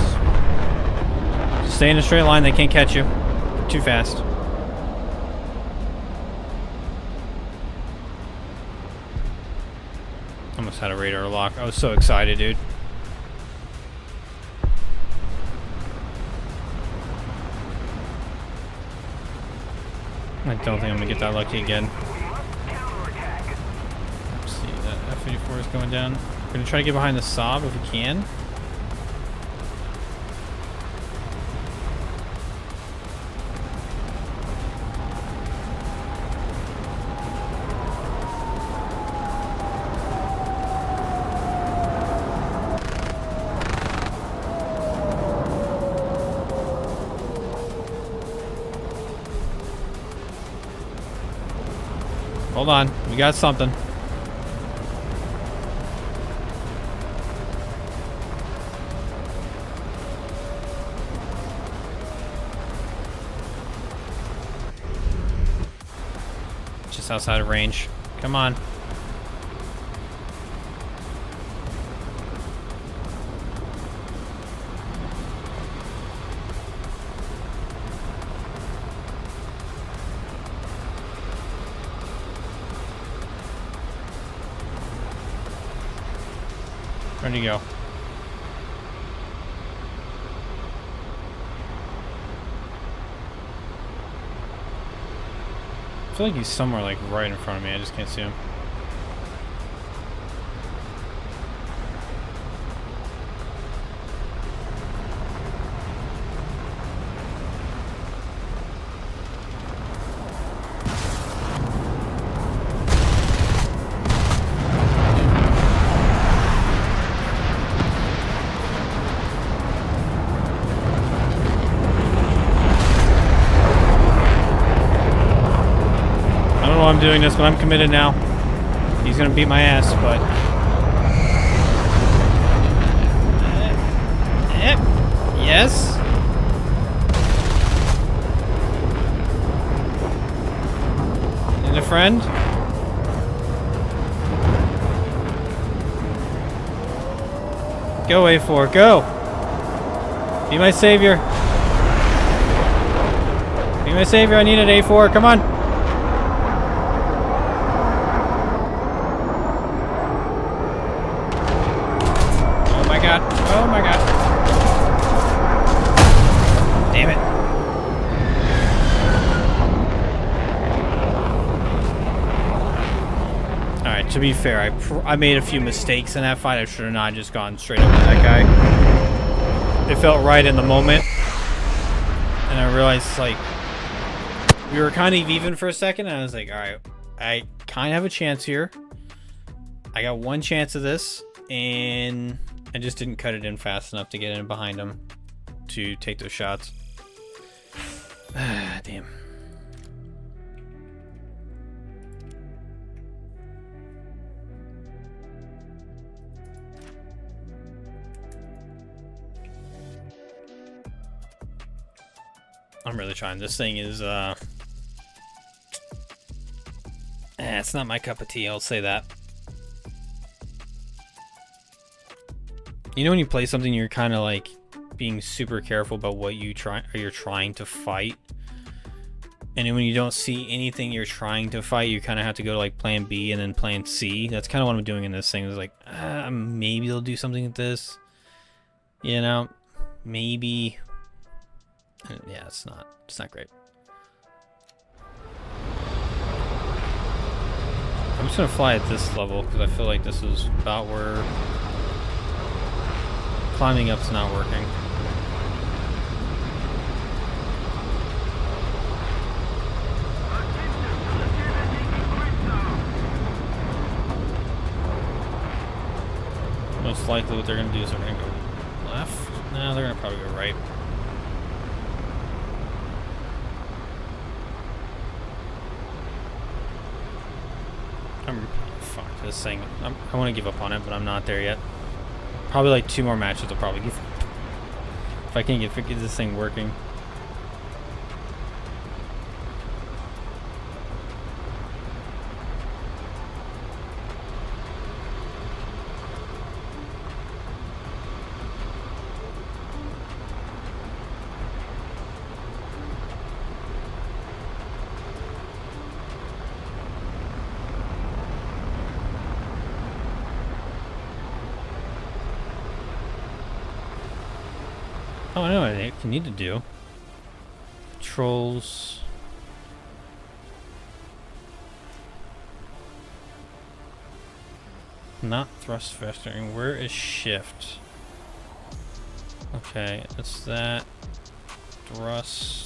Just stay in a straight line, they can't catch you. Too fast. Almost had a radar lock. I was so excited, dude. I don't think I'm gonna get that lucky again. Let's see, that F-84 is going down. We're gonna try to get behind the Saab if we can. Hold on. We got something. Just outside of range. Come on. Where'd he go? I feel like he's somewhere like right in front of me. I just can't see him. I'm doing this, but I'm committed now. He's gonna beat my ass, but yes. And a friend. Go A4, go. Be my savior. Be my savior. I need an A4. Come on. Oh my god. Damn it. Alright, to be fair, I made a few mistakes in that fight. I should have not just gone straight up to that guy. It felt right in the moment. And I realized, like, we were kind of even for a second. And I was like, alright, I kind of have a chance here. I got one chance of this. And I just didn't cut it in fast enough to get in behind him to take those shots. Damn. I'm really trying. This thing is, it's not my cup of tea, I'll say that. You know when you play something, you're kind of like being super careful about what you're trying to fight, and then when you don't see anything you're trying to fight, you kind of have to go to like plan B and then plan C. That's kind of what I'm doing in this thing. Is like, maybe they'll do something with this, you know, maybe. Yeah, it's not great. I'm just gonna fly at this level because I feel like this is about where. Climbing up's not working. Most likely what they're going to do is they're going to go left. No, they're going to probably go right. Fuck this thing. I want to give up on it, but I'm not there yet. Probably like 2 more matches I'll probably give up. If I can't get this thing working. Oh, I know what I need to do. Controls. Not thrust vectoring. Where is shift? Okay, it's that. Thrust.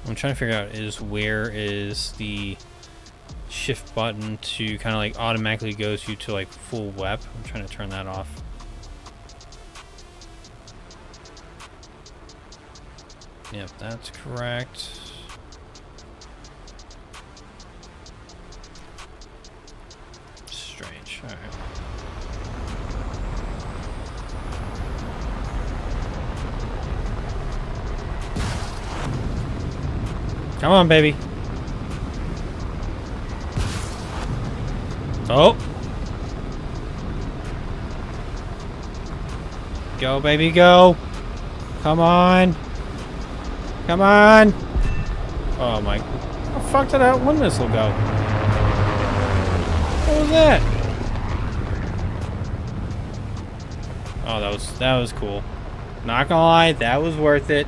I'm trying to figure out where is the shift button to kind of like automatically goes you to like full web. I'm trying to turn that off. Yep, that's correct. Strange. All right. Come on, baby. Oh. Go, baby, go. Come on. Come on. Oh, my. How the fuck did that one missile go? What was that? Oh, that was cool. Not gonna lie, that was worth it.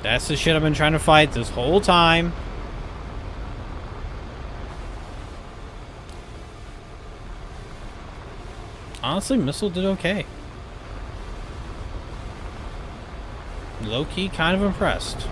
That's the shit I've been trying to fight this whole time. Honestly, missile did okay. Low-key, kind of impressed.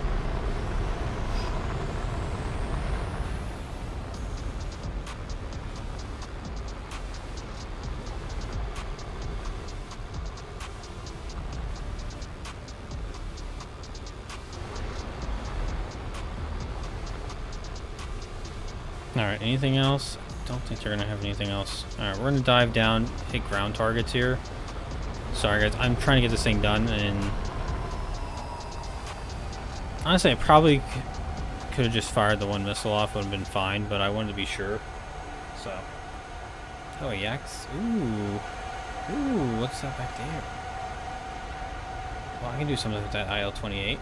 Alright, anything else? Don't think they're gonna have anything else. Alright, we're gonna dive down, hit ground targets here. Sorry guys, I'm trying to get this thing done, and honestly I probably could have just fired the one missile off, would have been fine, but I wanted to be sure. So oh, yaks. Ooh, what's that back there? Well, I can do something with that IL-28.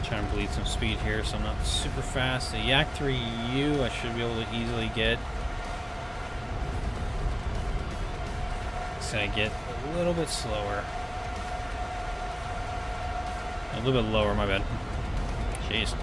Trying to bleed some speed here so I'm not super fast. The Yak 3U I should be able to easily get. So I get a little bit slower. A little bit lower, my bad. Jeez.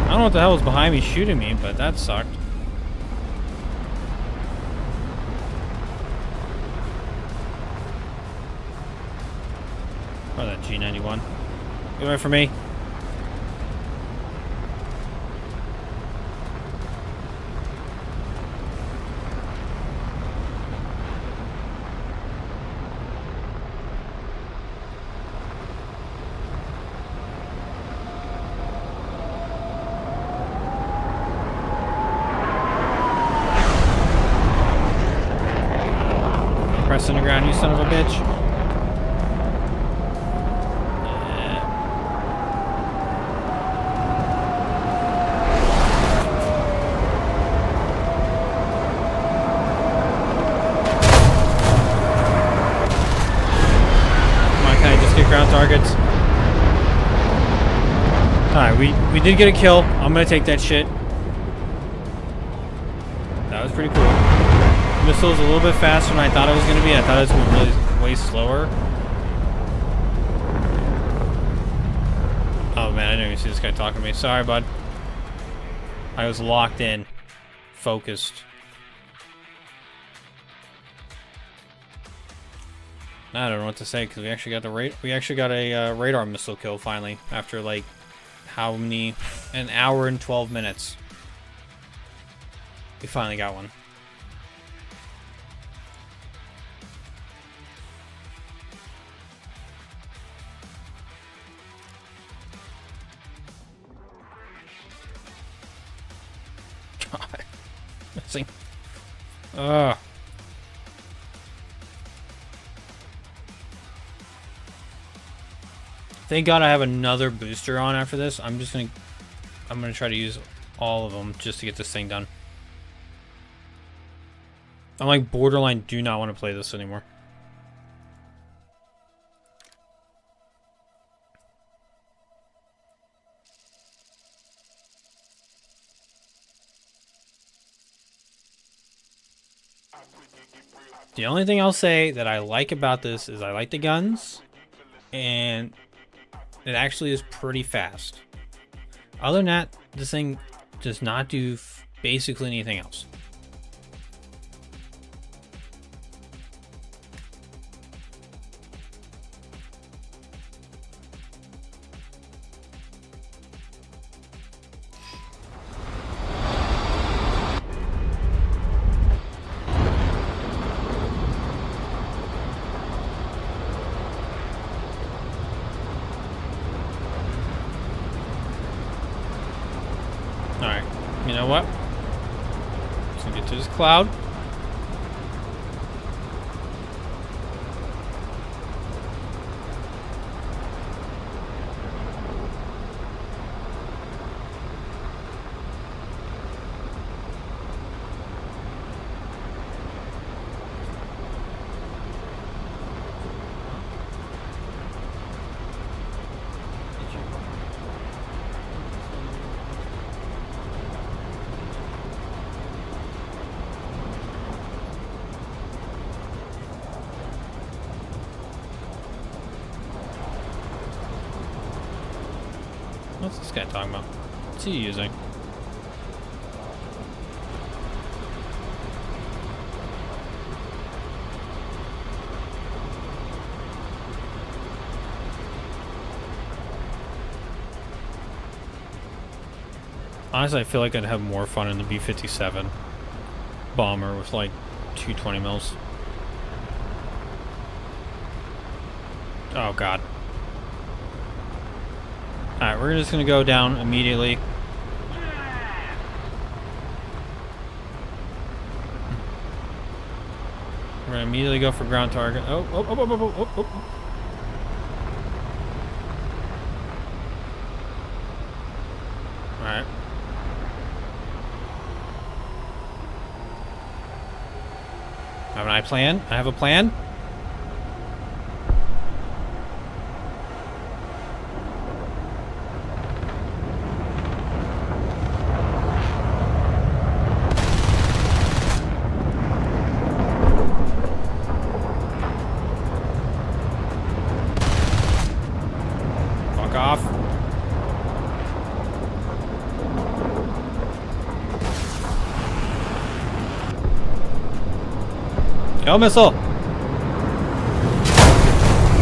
I don't know what the hell was behind me shooting me, but that sucked. Oh, that G91. Get away from me. Press on the ground, you son of a bitch. Yeah. Come on, can I just get ground targets? Alright, we did get a kill. I'm gonna take that shit. That was pretty cool. Missile's a little bit faster than I thought it was going to be. I thought it was going to be really way slower. Oh man, I didn't even see this guy talking to me. Sorry, bud. I was locked in. Focused. I don't know what to say because we actually got a radar missile kill finally after like how many, an hour and 12 minutes. We finally got one. God, missing. Ugh. Thank God I have another booster on after this. I'm gonna try to use all of them just to get this thing done. I'm like borderline do not want to play this anymore. The only thing I'll say that I like about this is I like the guns, and it actually is pretty fast. Other than that, this thing does not do basically anything else. Alright, you know what? Let's get to this cloud. What's this guy talking about? What's he using? Honestly, I feel like I'd have more fun in the B-57 bomber with like 220 mils. Oh god. Alright, we're just gonna go down immediately. We're gonna immediately go for ground target. Oh. Alright. I have a plan. Fuck off. Go missile.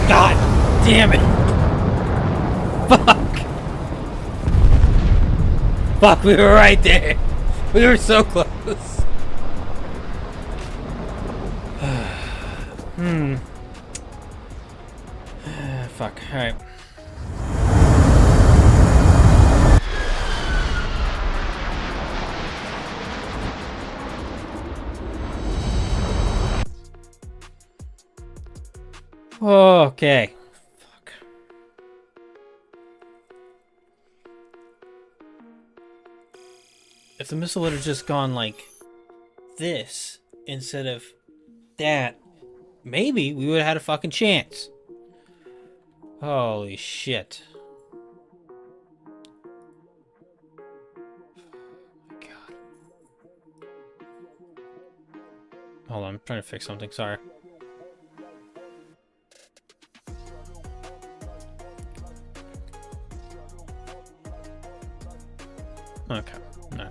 God damn it. Fuck. Fuck, we were right there. We were so close. Fuck, alright. Okay. Fuck. If the missile would have just gone like this instead of that, maybe we would have had a fucking chance. Holy shit. God. Hold on, I'm trying to fix something, sorry. Okay, no.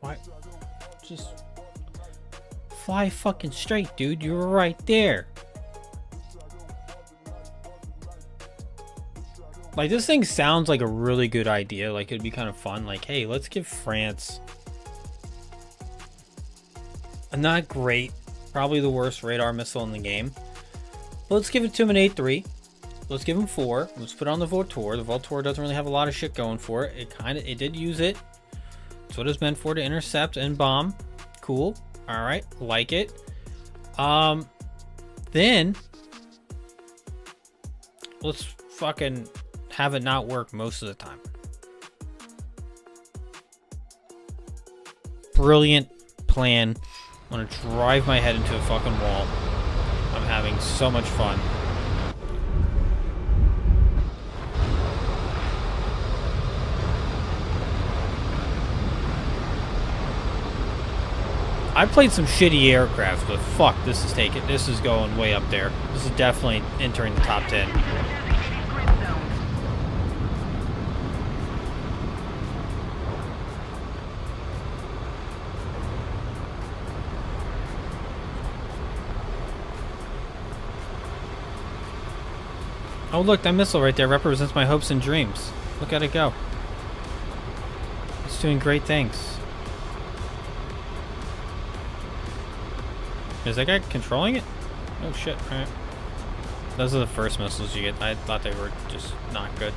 Why? Just fly fucking straight, dude. You were right there. Like, this thing sounds like a really good idea. Like, it'd be kind of fun. Like, hey, let's give France a not great, probably the worst radar missile in the game. But let's give it to him an 8-3. Let's give him 4. Let's put it on the Vautour. The Vautour doesn't really have a lot of shit going for it. It did use it. That's what it's meant for, to intercept and bomb. Cool. All right, like it. Then let's fucking have it not work most of the time. Brilliant plan. I'm gonna drive my head into a fucking wall. I'm having so much fun. I played some shitty aircraft, but fuck, this is going way up there. This is definitely entering the top 10. Oh look, that missile right there represents my hopes and dreams. Look at it go. It's doing great things. Is that guy controlling it? Oh shit, alright. Those are the first missiles you get. I thought they were just not good.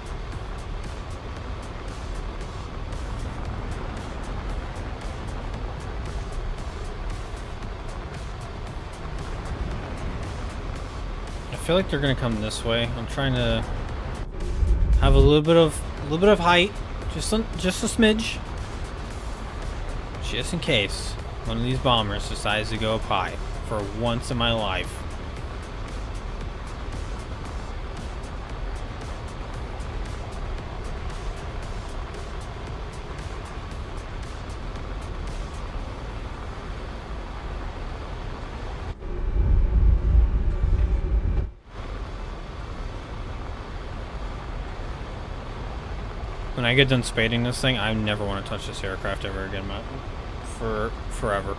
I feel like they're gonna come this way. I'm trying to have a little bit of height, just a smidge, just in case one of these bombers decides to go up high for once in my life. When I get done spading this thing, I never want to touch this aircraft ever again, for forever.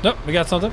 Nope, we got something.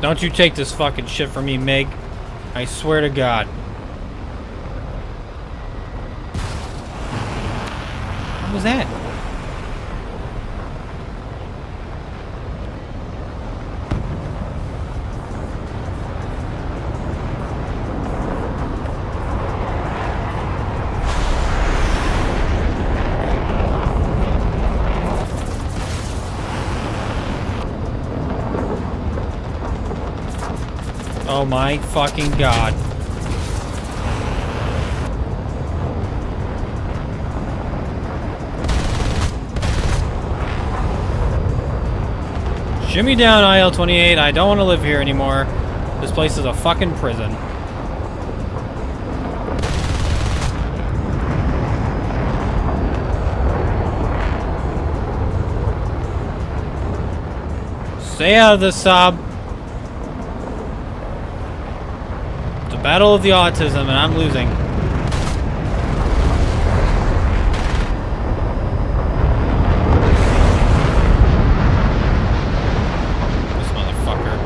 Don't you take this fucking shit from me, Meg. I swear to God. What was that? Oh my fucking God. Shimmy down, IL-28. I don't want to live here anymore. This place is a fucking prison. Stay out of the sub. Battle of the autism, and I'm losing. This motherfucker.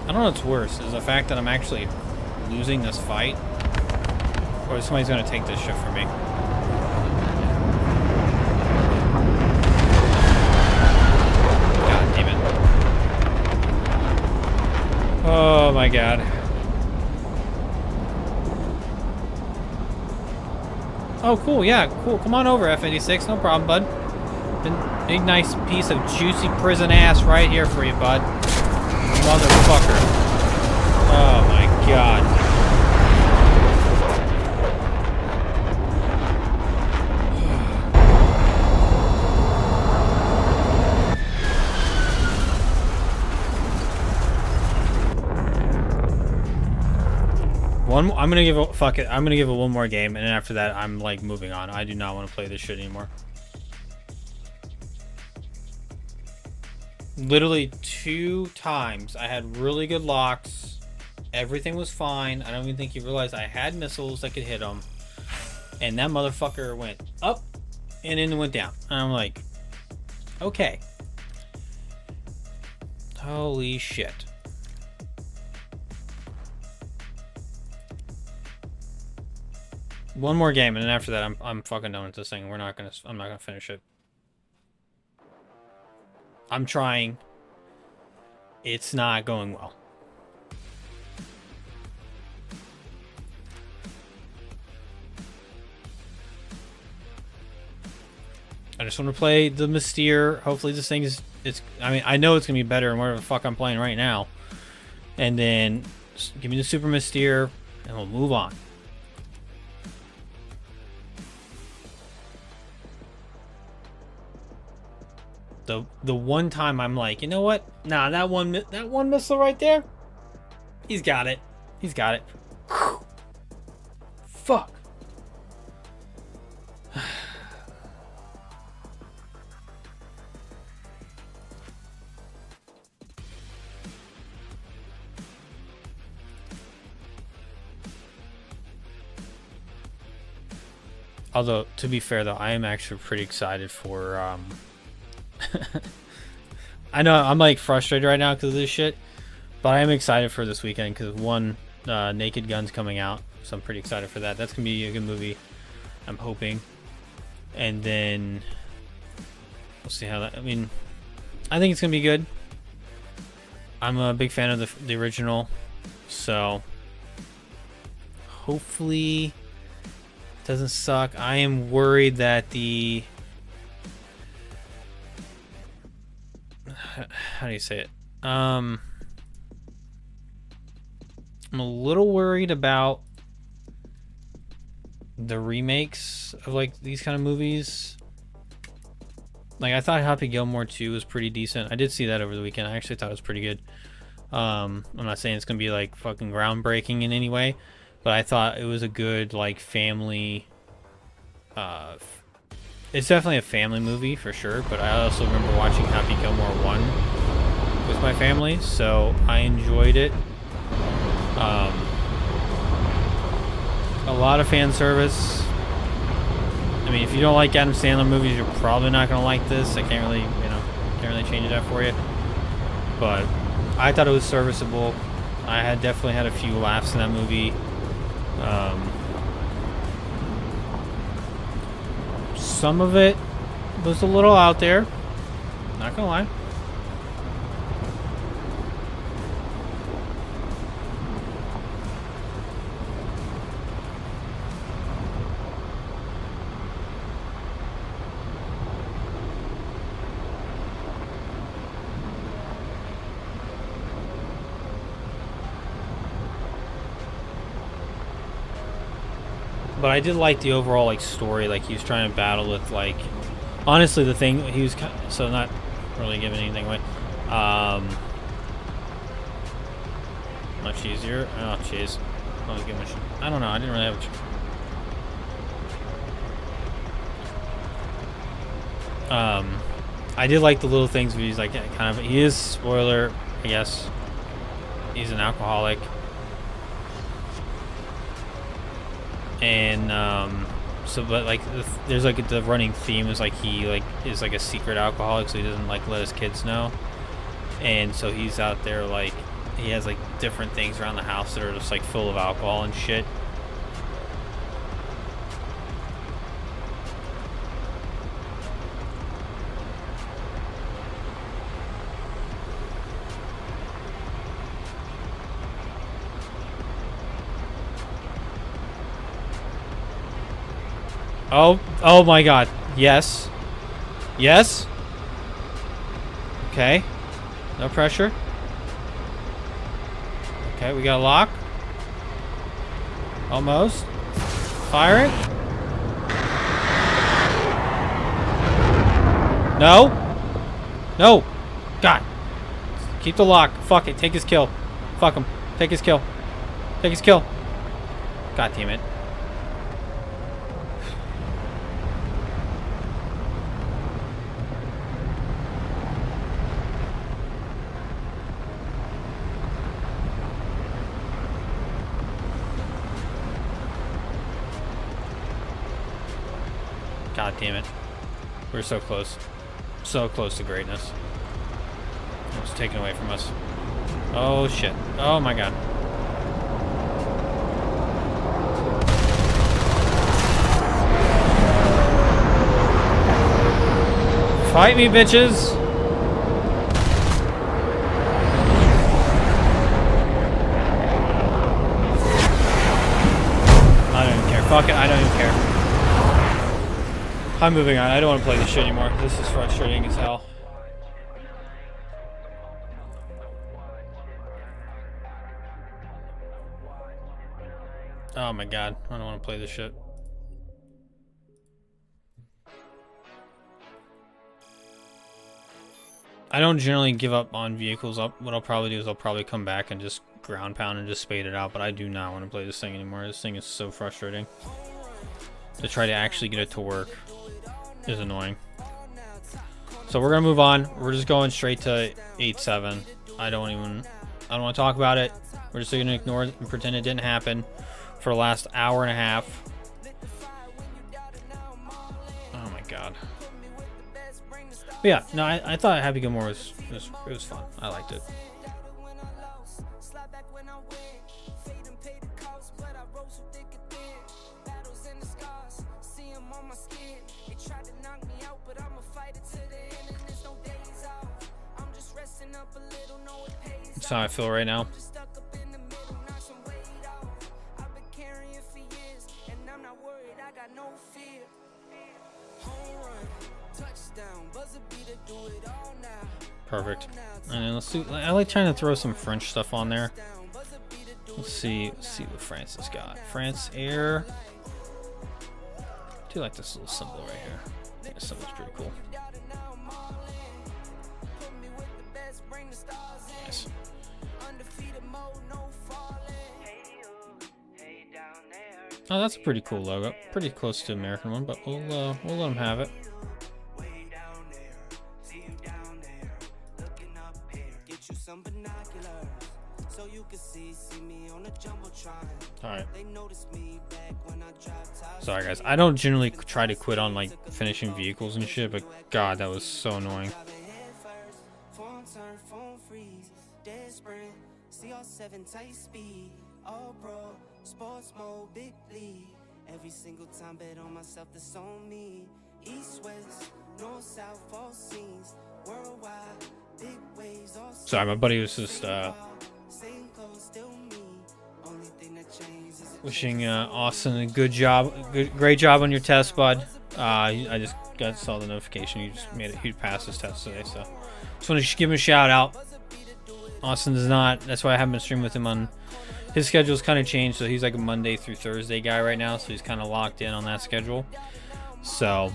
I don't know what's worse, is the fact that I'm actually losing this fight, or somebody's gonna take this shit from me. Oh my God. Oh, cool. Yeah, cool. Come on over, F-86. No problem, bud. Big, nice piece of juicy prison ass right here for you, bud. Motherfucker. Oh, my God. I'm gonna give it. Fuck it. I'm gonna give it one more game, and then after that, I'm like moving on. I do not want to play this shit anymore. Literally 2 times I had really good locks. Everything was fine. I don't even think he realized I had missiles that could hit him, and that motherfucker went up, and then it went down. And I'm like, okay. Holy shit. One more game, and then after that, I'm fucking done with this thing. I'm not gonna finish it. I'm trying. It's not going well. I just want to play the Mystere. Hopefully this thing is... I mean, I know it's gonna be better than whatever the fuck I'm playing right now. And then give me the Super Mystere, and we'll move on. The one time I'm like, you know what? Nah, that one missile right there, he's got it. He's got it. Fuck. Although, to be fair though, I am actually pretty excited for I know I'm like frustrated right now because of this shit, but I am excited for this weekend because one, Naked Gun's coming out, so I'm pretty excited for that. That's gonna be a good movie, I'm hoping. And then we'll see how that... I mean, I think it's gonna be good. I'm a big fan of the original, so hopefully it doesn't suck. I am worried that the... How do you say it? I'm a little worried about the remakes of like these kind of movies. Like, I thought Happy Gilmore 2 was pretty decent. I did see that over the weekend. I actually thought it was pretty good. I'm not saying it's gonna be like fucking groundbreaking in any way, but I thought it was a good like family it's definitely a family movie for sure, but I also remember watching Happy Gilmore 1 with my family, so I enjoyed it. A lot of fan service. I mean, if you don't like Adam Sandler movies, you're probably not gonna like this. I can't really change that for you. But I thought it was serviceable. I had definitely had a few laughs in that movie. Some of it was a little out there, not gonna lie. But I did like the overall like story. Like, he was trying to battle with like, honestly, the thing he was so not really giving anything away. Much easier. Oh jeez. I don't know. I didn't really have. I did like the little things where he's like kind of. He is, spoiler, I guess. He's an alcoholic. And so, but like there's like the running theme is like he like is like a secret alcoholic, so he doesn't like let his kids know. And so he's out there like he has like different things around the house that are just like full of alcohol and shit. Oh my god. Yes. Yes. Okay. No pressure. Okay, we got a lock. Almost. Fire it. No. No. God. Keep the lock. Fuck it. Take his kill. Fuck him. Take his kill. Take his kill. God damn it. God damn it. We're so close. So close to greatness. It was taken away from us. Oh shit. Oh my god. Fight me, bitches! I don't even care. Fuck it, I don't even care. I'm moving on. I don't want to play this shit anymore. This is frustrating as hell. Oh my god. I don't want to play this shit. I don't generally give up on vehicles. What I'll probably do is I'll probably come back and just ground pound and just spade it out, but I do not want to play this thing anymore. This thing is so frustrating. To try to actually get it to work is annoying. So we're gonna move on. We're just going straight to 8-7. I don't want to talk about it. We're just gonna ignore it and pretend it didn't happen for the last hour and a half. Oh my god. But yeah, no, I thought Happy Gilmore was fun. I liked it. That's how I feel right now. Perfect. And then let's do. I like trying to throw some French stuff on there. Let's see what France has got. France Air. I do like this little symbol right here. I think this symbol's pretty cool. Nice. Oh, that's a pretty cool logo. Pretty close to the American one, but we'll let them have it. Alright. Sorry guys, I don't generally try to quit on like finishing vehicles and shit, but god, that was so annoying. Every single time bet on myself, that's on me. East, west, north, south, all scenes, worldwide, big waves, all. Sorry, my buddy was just wishing Austin a good job, great job on your test, bud. I just saw the notification. You just made it. He passed his test today, so just want to give him a shout out. Austin does not. That's why I haven't been streaming with him on. His schedule's kind of changed, so he's like a Monday through Thursday guy right now, so he's kind of locked in on that schedule. So,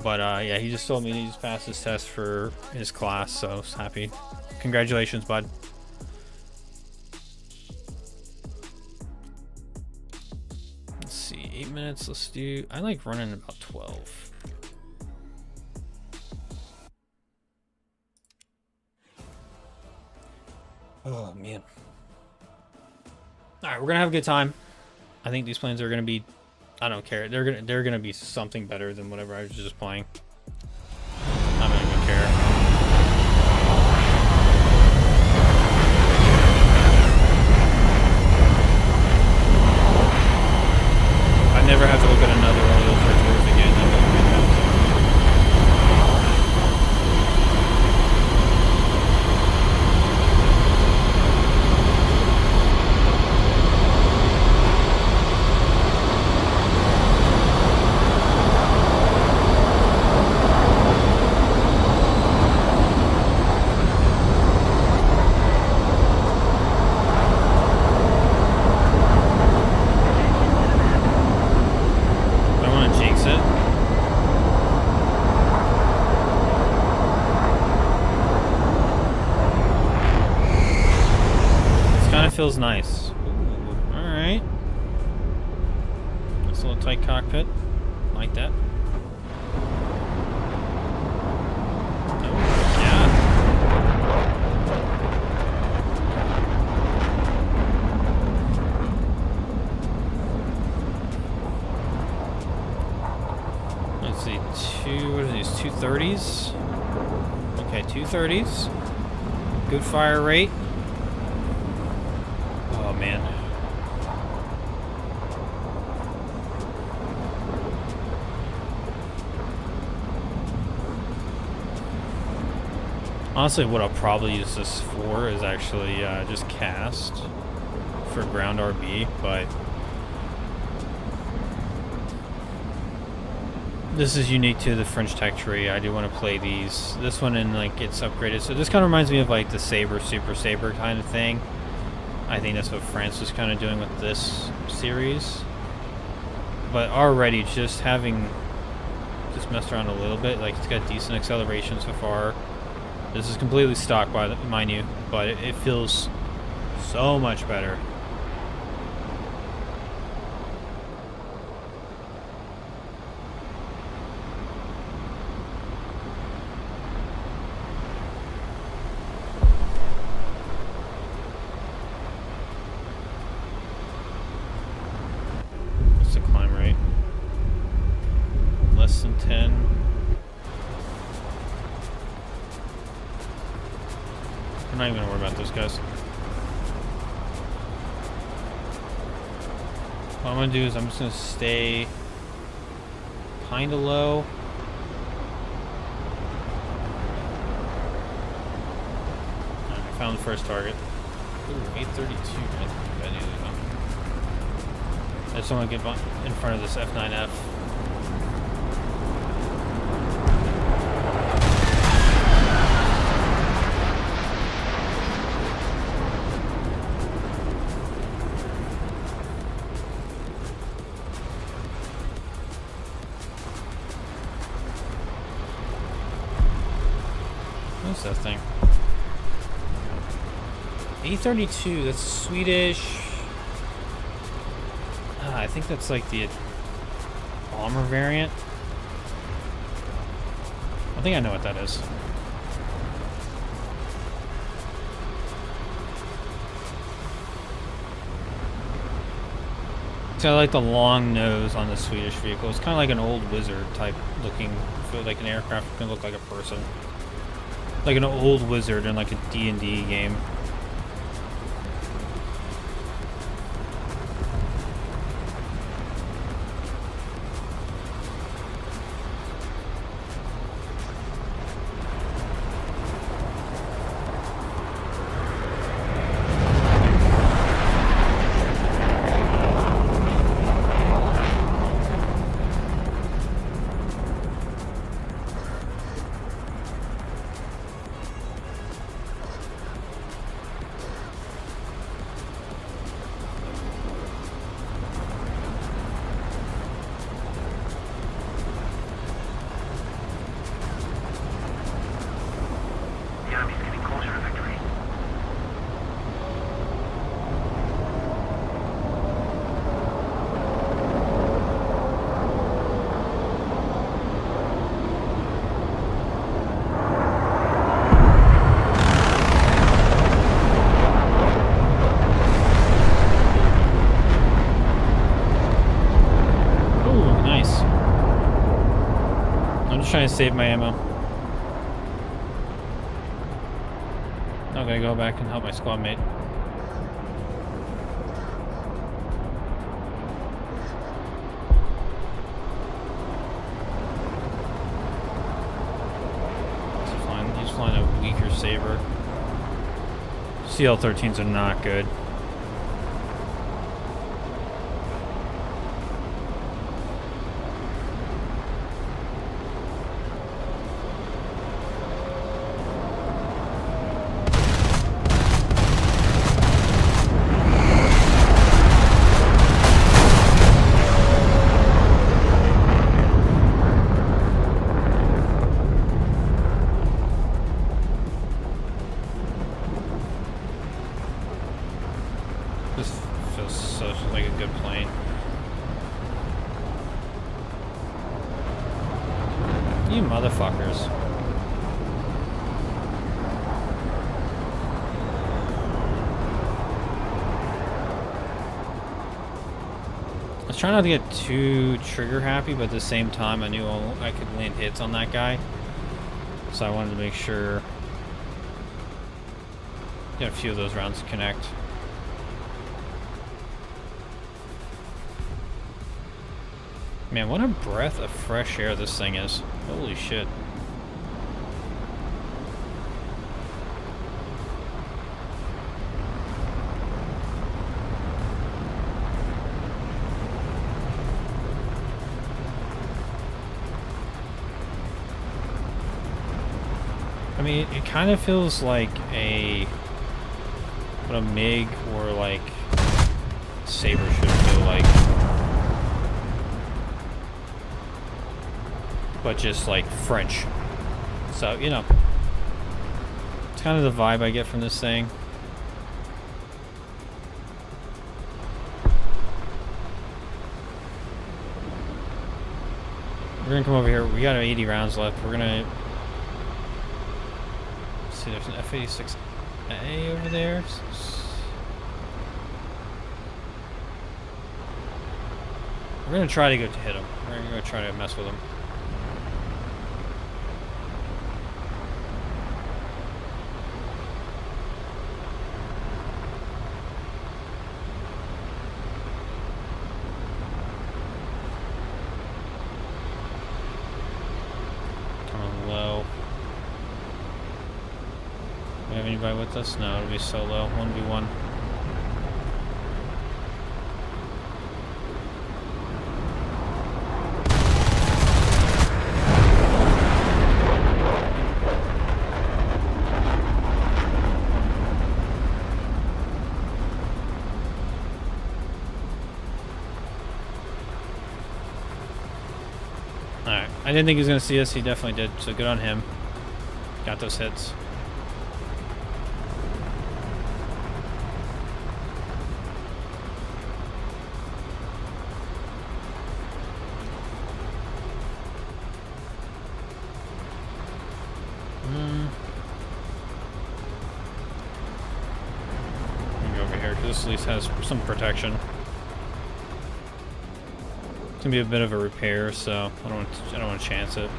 but yeah, he just told me he just passed his test for his class, so I was happy. Congratulations, bud. Let's see, 8 minutes. Let's do. I like running about 12. Oh man. All right, we're gonna have a good time. I think these planes are gonna be. I don't care. They're gonna be something better than whatever I was just playing. I don't even care. I never have to look at another one of those virtuals again. feels nice. Ooh, all right. Nice little tight cockpit. Like that. Oh, yeah. Let's see. What are these? 230s? Okay, 230s. Good fire rate. Oh, man. Honestly, what I'll probably use this for is actually just cast for ground RB, but this is unique to the French Tech tree. I do want to play this one and like gets upgraded. So this kind of reminds me of like the Sabre, Super Sabre kind of thing. I think that's what France was kind of doing with this series. But already just messed around a little bit. Like it's got decent acceleration so far. This is completely stock, mind you, but it feels so much better. What's the climb rate? Less than 10. I'm not even gonna worry about those guys. What I'm gonna do is I'm just gonna stay kinda low. Alright, I found the first target. Ooh, 832. I think I need to I just don't want to get in front of this F9F. What's that thing? 832, that's Swedish. I think that's like the bomber variant. I think I know what that is. So I like the long nose on the Swedish vehicle. It's kind of like an old Wizard type looking, like an aircraft can look like a person. Like an old Wizard in like a D&D game. Trying to save my ammo. I'm gonna go back and help my squad mate. He's flying a weaker Sabre. CL-13s are not good. feels such like a good plane. You motherfuckers. I was trying not to get too trigger happy, but at the same time I knew I could land hits on that guy. So I wanted to make sure get a few of those rounds to connect. Man, what a breath of fresh air this thing is. Holy shit. I mean, it kind of feels like what a MiG or like Saber should feel like. But just like French. So, you know, it's kind of the vibe I get from this thing. We're gonna come over here. We got 80 rounds left. We're gonna see. There's an F-86A over there. We're gonna try to go to hit him. We're gonna go try to mess with him. Anybody with us? No, it'll be solo. 1v1. Alright. I didn't think he was going to see us. He definitely did. So good on him. Got those hits. This at least has some protection. It's gonna be a bit of a repair, so I don't want to chance it.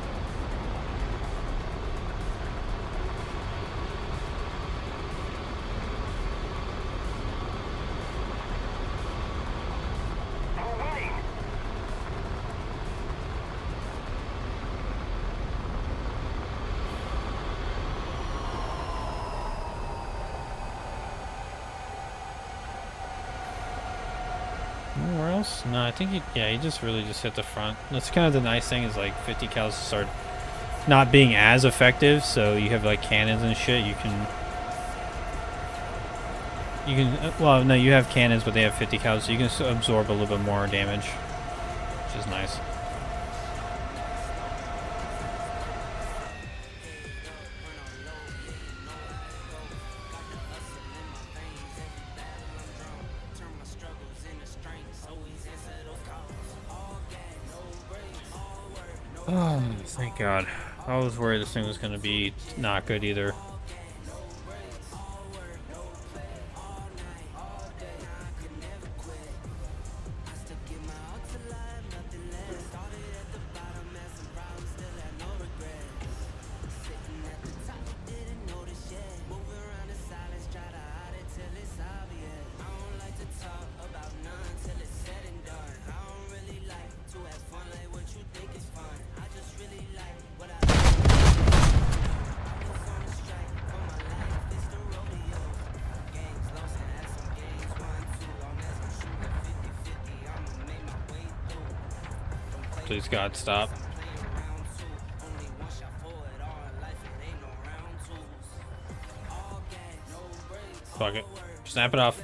Anywhere else? No, I think he just really just hit the front. That's kind of the nice thing is like 50 cals start not being as effective, so you have like cannons and shit. You can well, no, you have cannons, but they have 50 cals, so you can absorb a little bit more damage, which is nice. Oh, thank God. I was worried this thing was going to be not good either. Please, God, stop. Fuck it. Snap it off.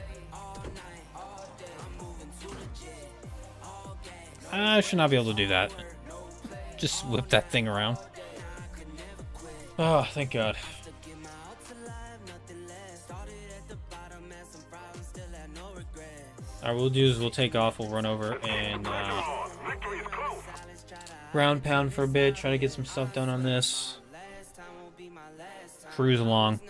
I should not be able to do that. Just whip that thing around. Oh, thank God. All we'll do is we'll take off, we'll run over and Victory is close. ground pound for a bit, try to get some stuff done on this. Cruise along.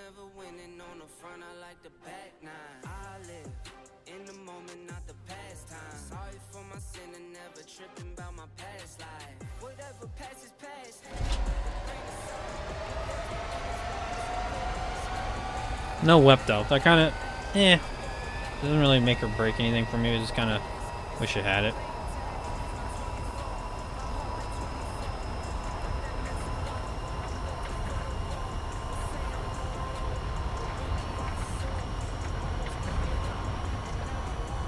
No wep though. That kind of, doesn't really make or break anything for me. I just kind of wish I had it.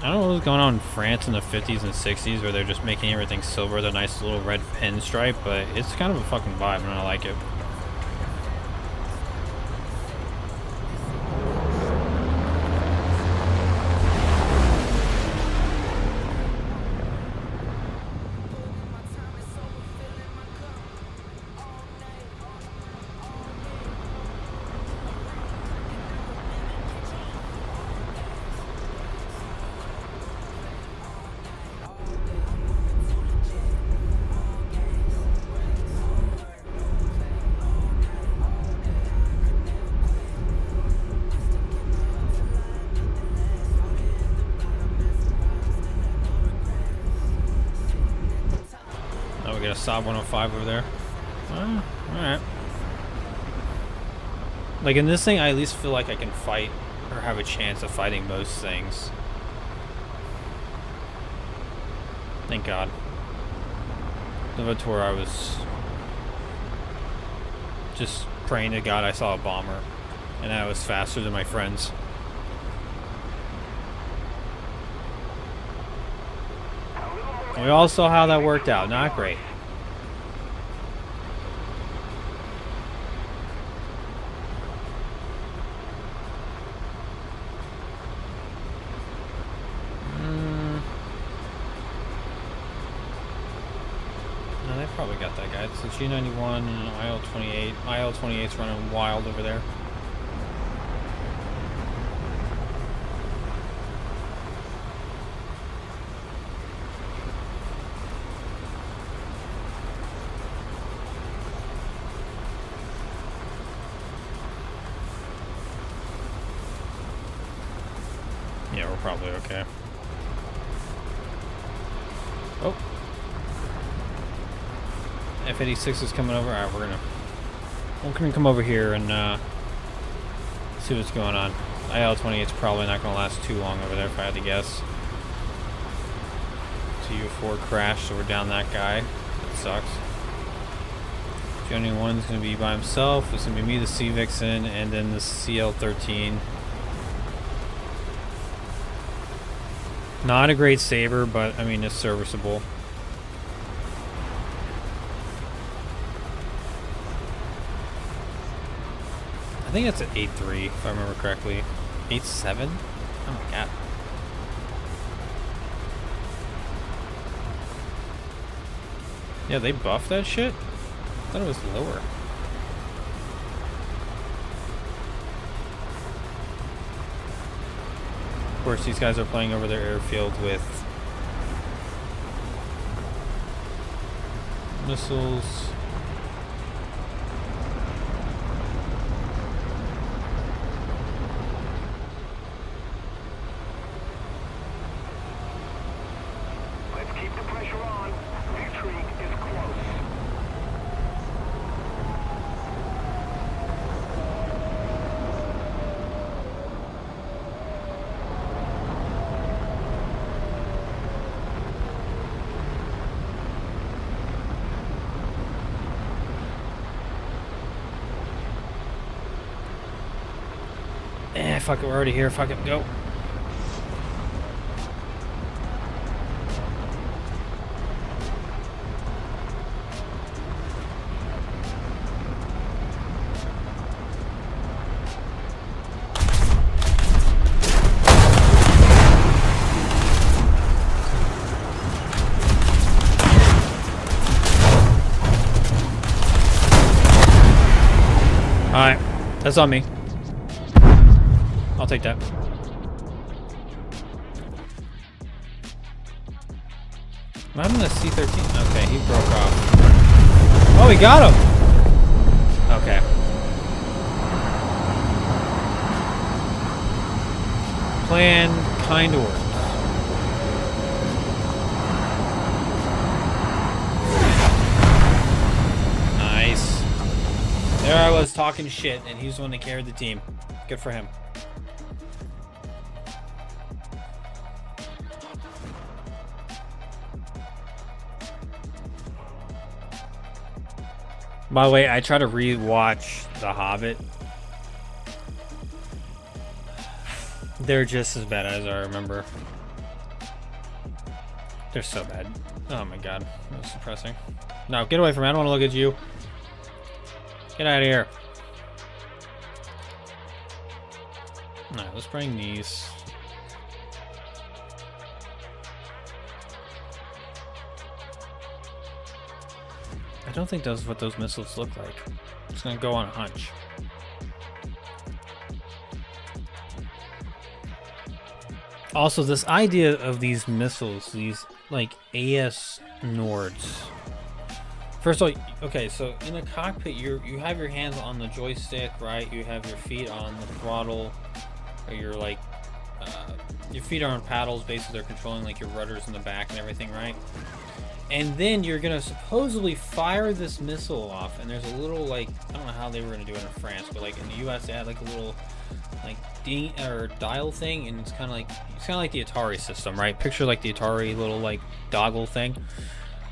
I don't know what was going on in France in the 50s and 60s where they're just making everything silver with a nice little red pinstripe, but it's kind of a fucking vibe and I like it. Oh, we got a Saab 105 over there. Alright. Like in this thing, I at least feel like I can fight or have a chance of fighting most things. Thank God. The Votor, I was just praying to God I saw a bomber and I was faster than my friends. We all saw how that worked out. Not great. No, they probably got that guy. It's a G91 and IL-28. IL-28's running wild over there. Yeah, we're probably okay. Oh. F-86 is coming over. Alright, we're gonna come over here and see what's going on. IL-28's probably not gonna last too long over there if I had to guess. Tu-4 crashed, so we're down that guy. That sucks. G91's gonna be by himself. It's gonna be me, the C-Vixen, and then the CL-13. Not a great saber, but I mean it's serviceable. I think it's an 8.3 if I remember correctly. 8.7? Oh my god. Yeah, they buffed that shit? I thought it was lower. Of course, these guys are playing over their airfield with missiles. Let's keep the pressure on. Victory is close. Fuck it, we're already here. Fuck it, go. Alright, that's on me. I'll take that. What happened to C-13? Okay, he broke off. Oh, we got him! Okay. Plan kinda works. Nice. There I was talking shit, and he was the one that carried the team. Good for him. By the way, I try to re-watch The Hobbit. They're just as bad as I remember. They're so bad. Oh my god, that's depressing. No, get away from me. I don't want to look at you. Get out of here. Alright, let's bring these. I don't think that's what those missiles look like. I'm just gonna go on a hunch. Also, this idea of these missiles, these like AS Nords. First of all, okay, so in a cockpit, you have your hands on the joystick, right? You have your feet on the throttle, or your like your feet are on paddles. Basically, they're controlling like your rudders in the back and everything, right? And then you're gonna supposedly fire this missile off, and there's a little like, I don't know how they were gonna do it in France, but like in the US they had like a little like dial thing, and it's kind of like the Atari system, right? Picture like the Atari little like doggle thing,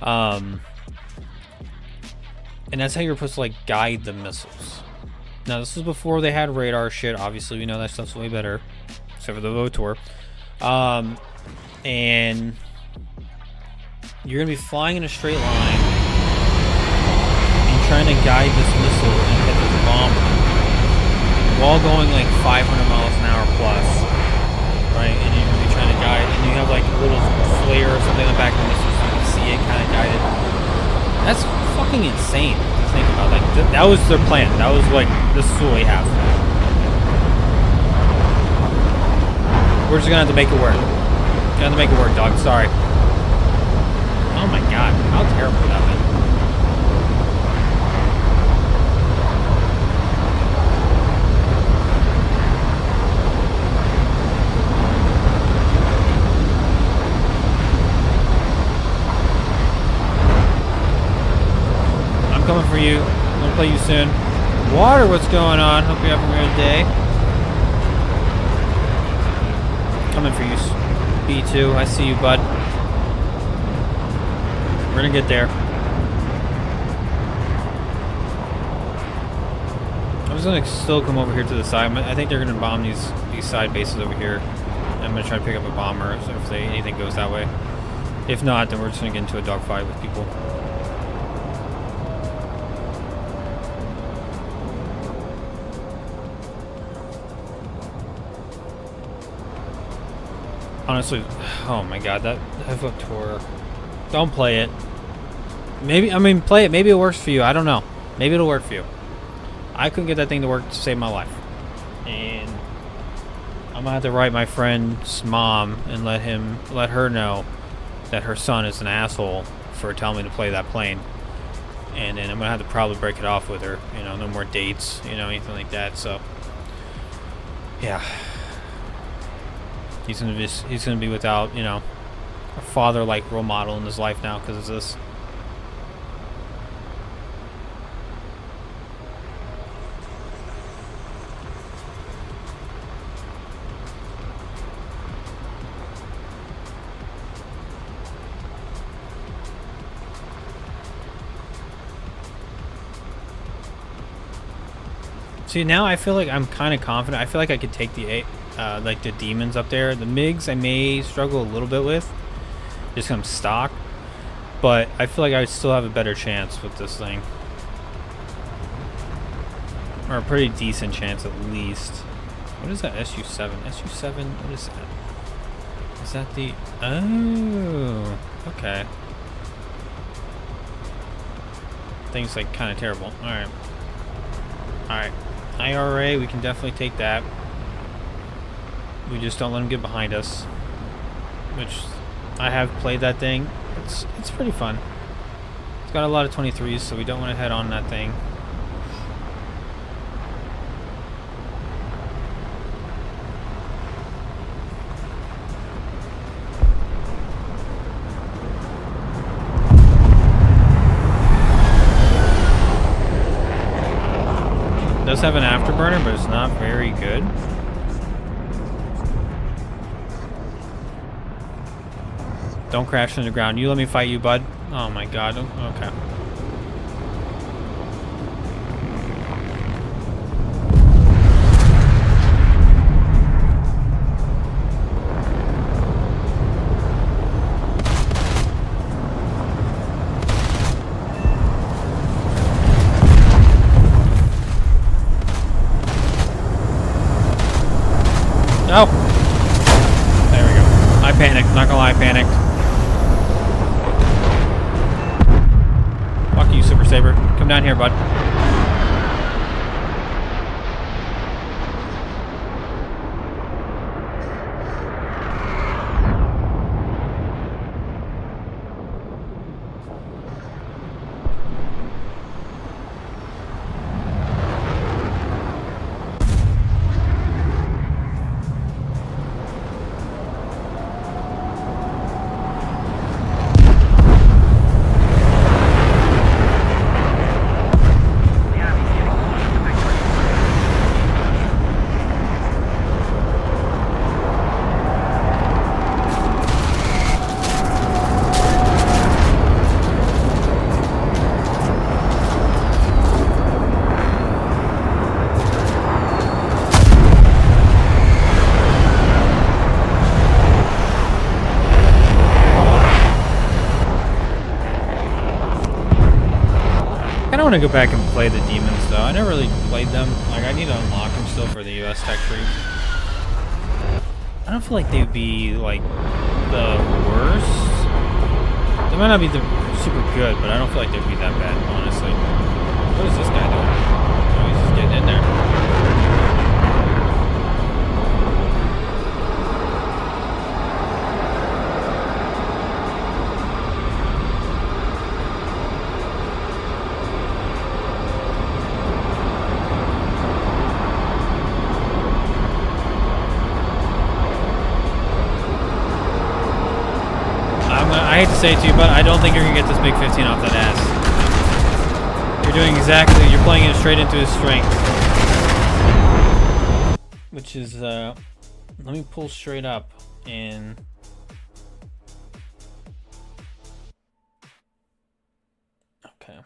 and that's how you're supposed to like guide the missiles. Now this is before they had radar shit. Obviously we know that stuff's way better, except for the Votor. And you're gonna be flying in a straight line and trying to guide this missile and hit this bomber while going like 500 miles an hour plus, right? And you're gonna be trying to guide, and you have like a little flare or something in the back of the missile, so you can see it kind of guided. That's fucking insane to think about. Like that was their plan. That was like, this is what we have. We're just gonna have to make it work. Gonna have to make it work, dog. Sorry. Oh my god, how terrible would that have been? I'm coming for you. I'm gonna play you soon. Water, what's going on? Hope you're having a good day. Coming for you, B2. I see you, bud. We're gonna get there. I'm just gonna still come over here to the side. I think they're gonna bomb these side bases over here. I'm gonna try to pick up a bomber, so if anything goes that way. If not, then we're just gonna get into a dogfight with people. Honestly, oh my god, that Votor. Don't play it. Maybe, I mean, play it. Maybe it works for you. I don't know. Maybe it'll work for you. I couldn't get that thing to work to save my life. And I'm gonna have to write my friend's mom and let her know that her son is an asshole for telling me to play that plane. And then I'm gonna have to probably break it off with her. You know, no more dates, you know, anything like that. So, yeah. He's gonna be without, you know, a father-like role model in his life now because of this. See, now I feel like I'm kind of confident. I feel like I could take the like the demons up there. The MiGs I may struggle a little bit with, just 'cause I'm stock, but I feel like I would still have a better chance with this thing, or a pretty decent chance at least. What is that SU-7? SU-7? What is that? Is that the? Oh, okay. Thing's like kind of terrible. All right, all right. IRA, we can definitely take that. We just don't let them get behind us, which I have played that thing. it's pretty fun. It's got a lot of 23s, so we don't want to head on that thing. It does have an afterburner, but it's not very good. Don't crash into the ground. You let me fight you, bud. Oh my god. Okay. Oh! There we go. I panicked. Not gonna lie, I panicked. Fuck you, Super Saber. Come down here, bud. I want to go back and play the demons though. I never really played them. Like, I need to unlock them still for the US Tech Tree. I don't feel like they would be like the worst. They might not be the super good, but I don't feel like they'd be that bad, honestly. What is this guy doing? Oh, he's just getting in there. I hate to say it to you, but I don't think you're going to get this big 15 off that ass. You're playing it straight into his strength. Which is, let me pull straight up and... Okay.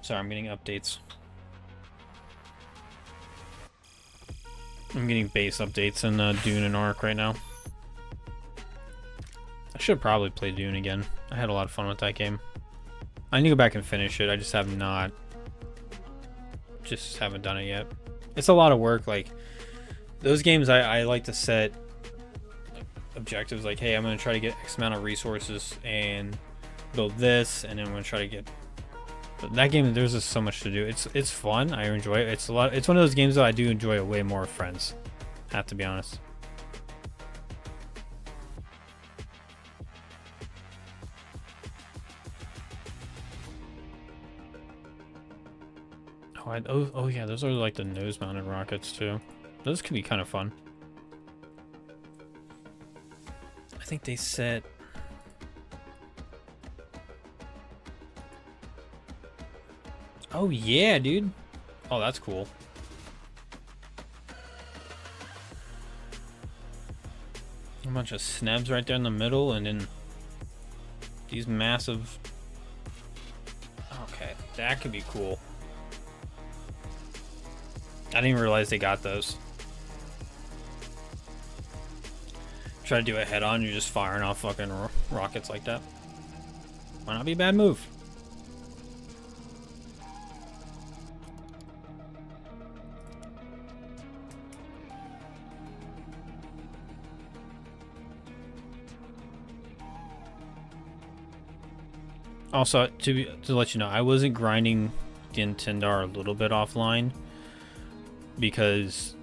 Sorry, I'm getting updates. I'm getting base updates in Dune and Ark right now. I should probably play Dune again. I had a lot of fun with that game. I need to go back and finish it. I just have not. Just haven't done it yet. It's a lot of work. Like, those games, I like to set objectives like, hey, I'm going to try to get X amount of resources and build this, and then I'm going to try to get... But that game, there's just so much to do. It's fun. I enjoy it. It's one of those games that I do enjoy it way more with friends. I have to be honest. Oh yeah, those are like the nose-mounted rockets too. Those could be kind of fun. I think they set... Oh yeah, dude. Oh, that's cool. A bunch of snebs right there in the middle, and then these massive... Okay, that could be cool. I didn't even realize they got those. Try to do it head on, you're just firing off fucking rockets like that. Might not be a bad move. Also, to let you know, I wasn't grinding Gintendar a little bit offline because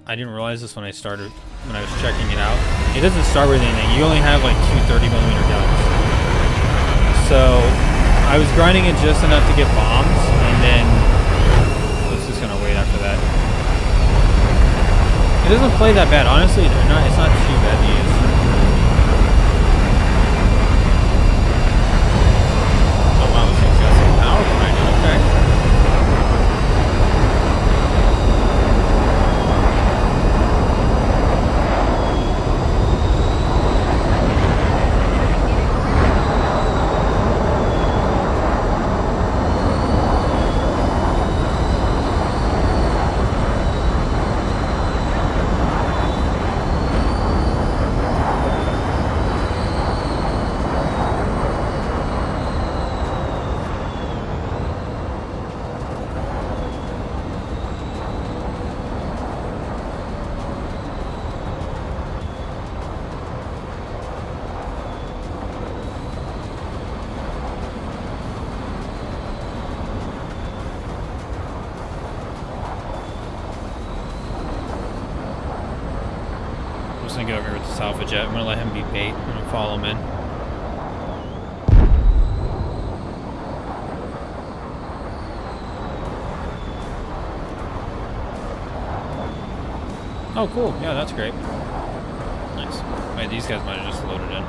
I didn't realize this when I was checking it out. It doesn't start with anything. You only have like 2 30mm guns. So I was grinding it just enough to get bombs, and then I was just gonna wait after that. It doesn't play that bad, honestly. It's not too bad to use. Oh wow, this thing's got some power behind it. Okay. I'm just gonna go over here with the Salva Jet. I'm gonna let him be bait. I'm gonna follow him in. Oh, cool. Yeah, that's great. Nice. Wait, these guys might have just loaded in.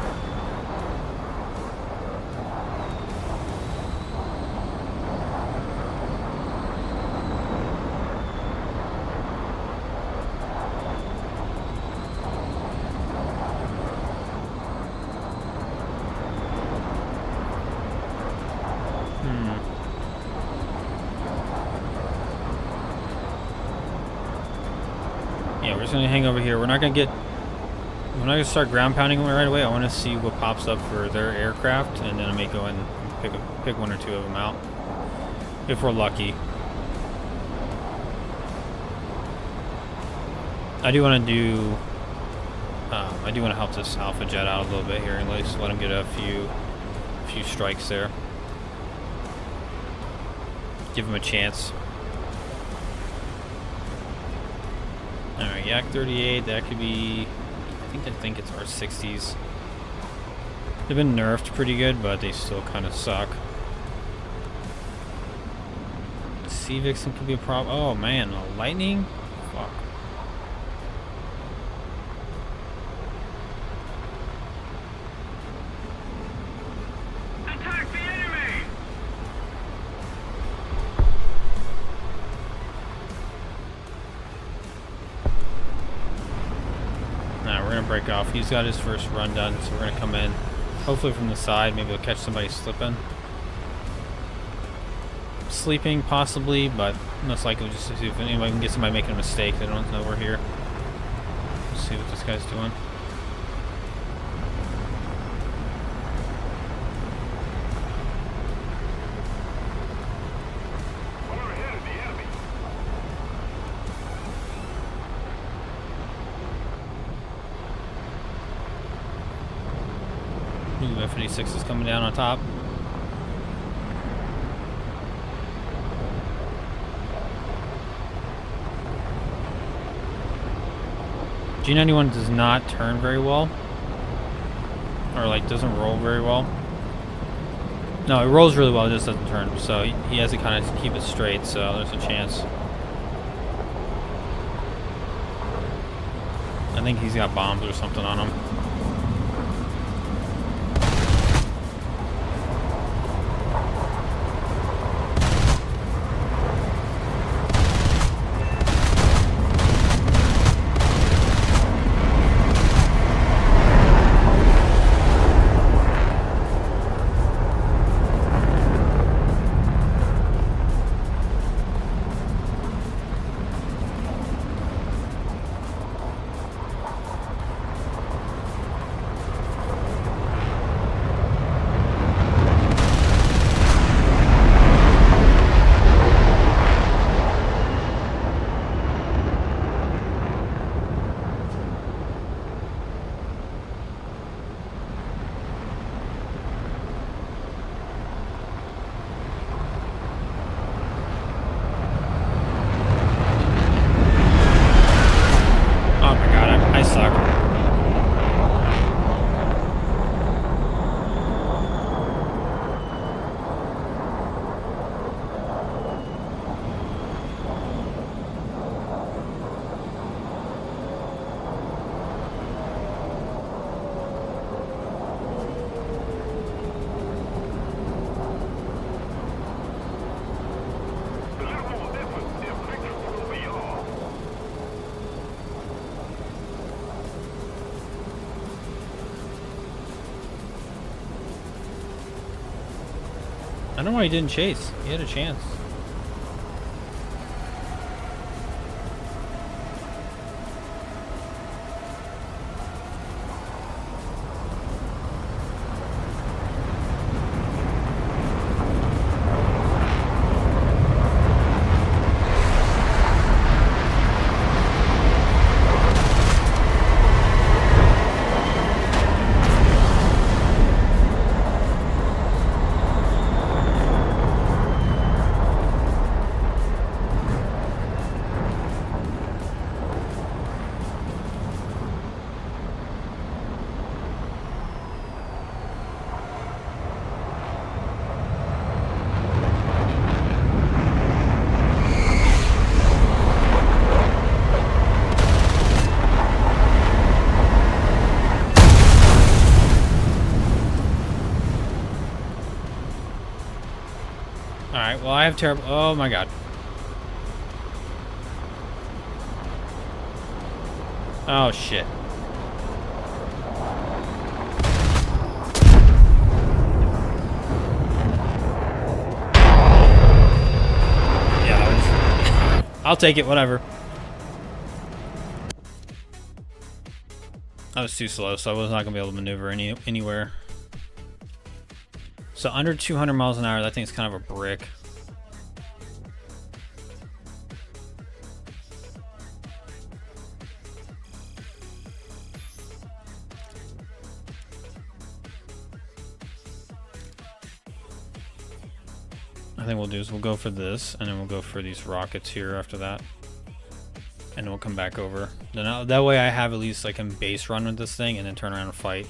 Yeah, we're just gonna hang over here. We're not gonna start ground pounding right away. I want to see what pops up for their aircraft, and then I may go and pick 1 or 2 of them out if we're lucky. I do want to help this Alpha Jet out a little bit here, and at least let him get a few strikes there. Give him a chance. Alright, Yak 38, that could be... I think it's R60s. They've been nerfed pretty good, but they still kind of suck. C-Vixen could be a problem. Oh man, a Lightning? Fuck. Attack the enemy! Nah, we're gonna break off. He's got his first run done, so we're gonna come in. Hopefully from the side, maybe we'll catch somebody slipping. Sleeping, possibly, but most likely we'll just see if anybody can get somebody making a mistake. They don't know we're here. Let's see what this guy's doing. We're ahead of the enemy. Ooh, F-86 is coming down on top. G91 does not turn very well. Or like doesn't roll very well. No, it rolls really well, it just doesn't turn. So he has to kind of keep it straight, so there's a chance. I think he's got bombs or something on him. I suck. A little more effort, and victory will be ours. I don't know why he didn't chase. He had a chance. Alright, well I have terrible... Oh my god. Oh shit. Yeah, that was... I'll take it, whatever. I was too slow, so I was not going to be able to maneuver anywhere. So under 200 miles an hour, that thing's kind of a brick. I think we'll do is we'll go for this, and then we'll go for these rockets here after that. And then we'll come back over. Then that way I have at least like a base run with this thing, and then turn around and fight.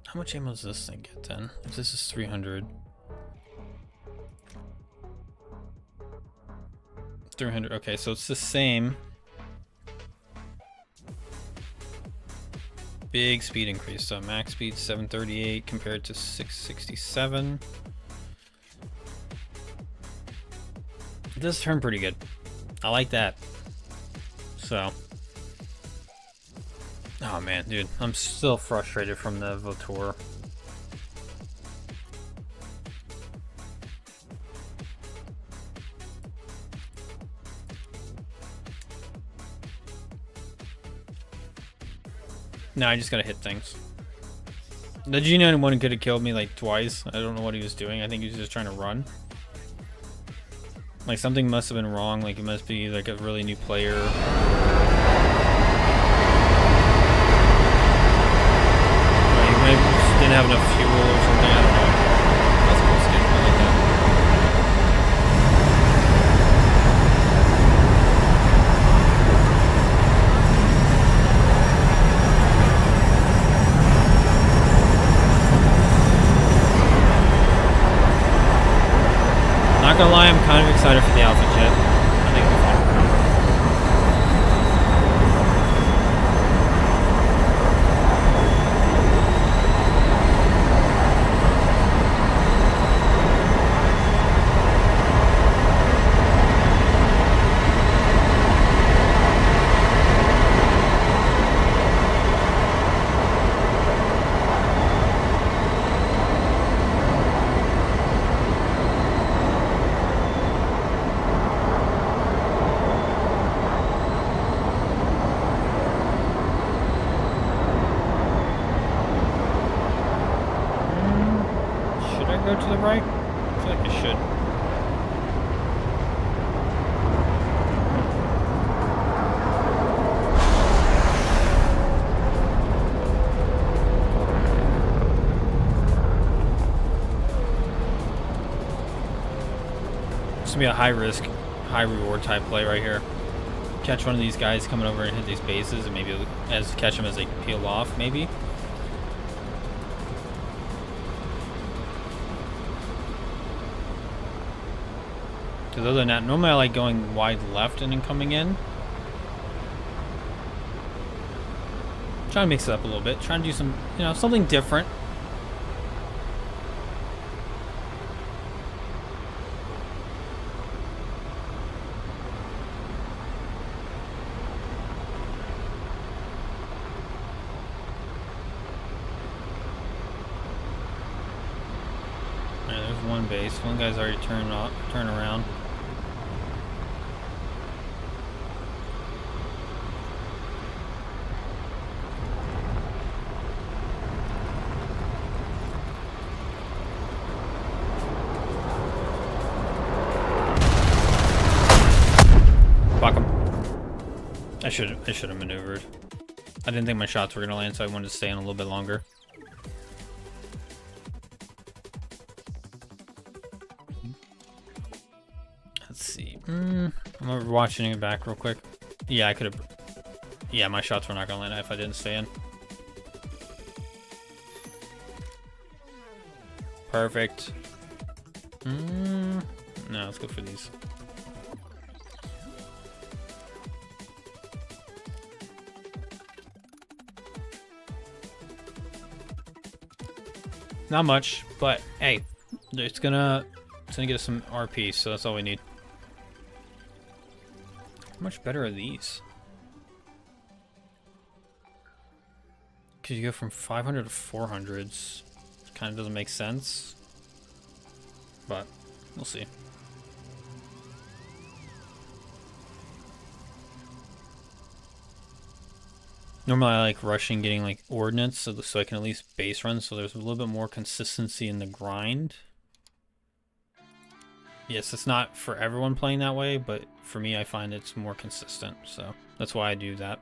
How much ammo does this thing get then? If this is 300. 300, okay, so it's the same. Big speed increase, so max speed 738 compared to 667. It does turn pretty good. I like that. So. Oh man, dude, I'm still frustrated from the Votor. No, I just gotta hit things. The G91 could have killed me like twice. I don't know what he was doing. I think he was just trying to run. Like something must have been wrong. Like it must be like a really new player. Maybe just didn't have enough fuel or something, I don't know. That's a cool skin, I like that. Not gonna lie, I'm kind of excited for the Alpha Jet. I think it'll be fun. Go to the right? I feel like I should. It's gonna be a high risk, high reward type play right here. Catch one of these guys coming over and hit these bases, and maybe catch them as they peel off, maybe. Because other than that, normally I like going wide left and then coming in. Trying to mix it up a little bit. Trying to do some, you know, something different. Alright, there's one base. One guy's already turned around. Fuck him. I should have maneuvered. I didn't think my shots were gonna land, so I wanted to stay in a little bit longer. Let's see. I'm watching it back real quick. Yeah, I could have. Yeah, my shots were not gonna land if I didn't stay in. Perfect. No, let's go for these. Not much, but hey, it's gonna get us some RP, so that's all we need. How much better are these? Because you go from 500 to 400s. Kind of doesn't make sense, but we'll see. Normally I like rushing, getting like ordnance so I can at least base run, so there's a little bit more consistency in the grind. Yes, it's not for everyone playing that way, but for me I find it's more consistent, so that's why I do that.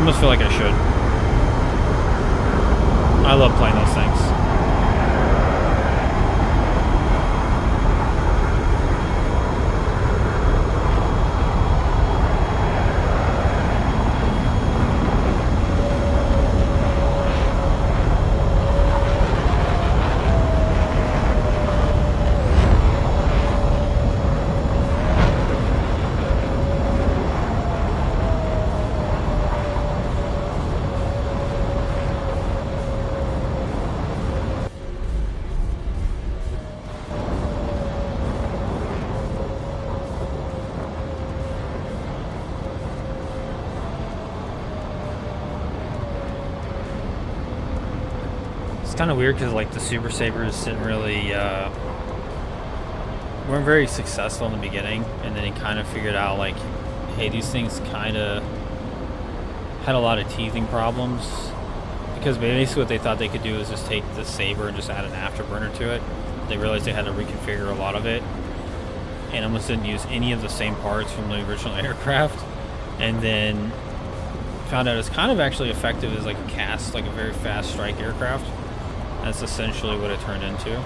I feel like I should. I love playing those things. Kind of weird because like the Super Sabres didn't really weren't very successful in the beginning, and then he kind of figured out like, hey, these things kind of had a lot of teething problems, because basically what they thought they could do is just take the Sabre and just add an afterburner to it. They realized they had to reconfigure a lot of it and almost didn't use any of the same parts from the original aircraft, and then found out it's kind of actually effective as like a cast, like a very fast strike aircraft. That's essentially what it turned into.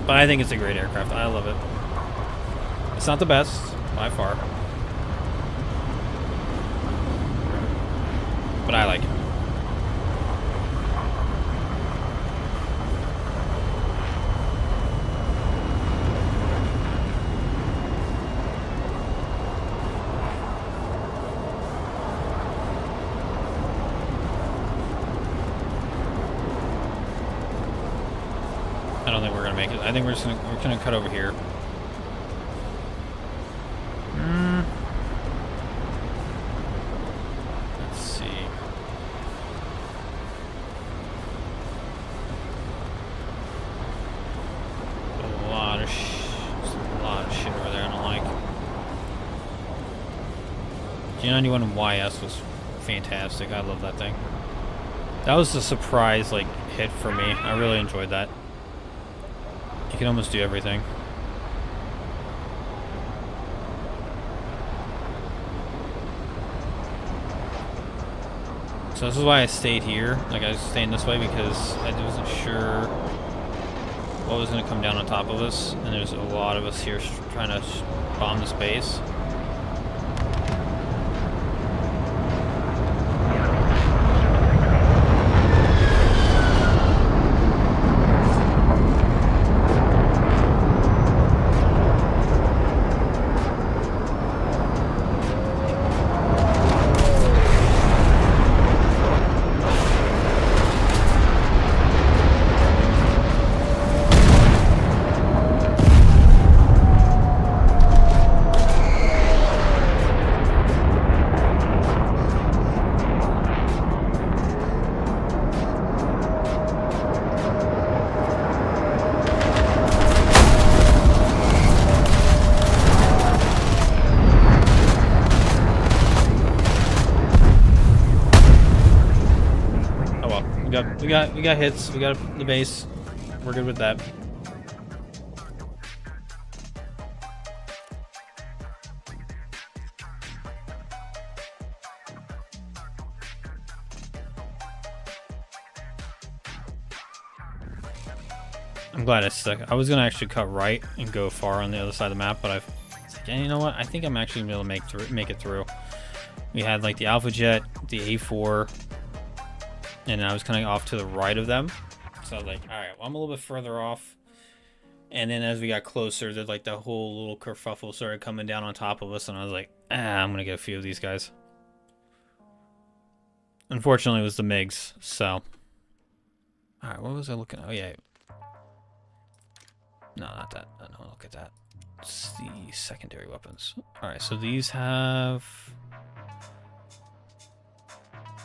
But I think it's a great aircraft. I love it. It's not the best, by far. But I like it. I don't think we're gonna make it. I think we're gonna cut over here. G91YS was fantastic. I love that thing. That was a surprise like hit for me. I really enjoyed that. You can almost do everything. So this is why I stayed here. Like, I was staying this way because I wasn't sure what was going to come down on top of us. And there's a lot of us here trying to bomb this base. We got hits. We got the base. We're good with that. I'm glad I stuck. I was gonna actually cut right and go far on the other side of the map, but I've like, yeah, you know what? I think I'm actually gonna be able to make it through. We had like the Alpha Jet, the A4. And I was kind of off to the right of them. So I was like, alright, well, I'm a little bit further off. And then as we got closer, the whole little kerfuffle started coming down on top of us. And I was like, I'm going to get a few of these guys. Unfortunately, it was the MiGs. So. Alright, what was I looking at? Oh, yeah. No, not that. No, look at that. It's the secondary weapons. Alright, so these have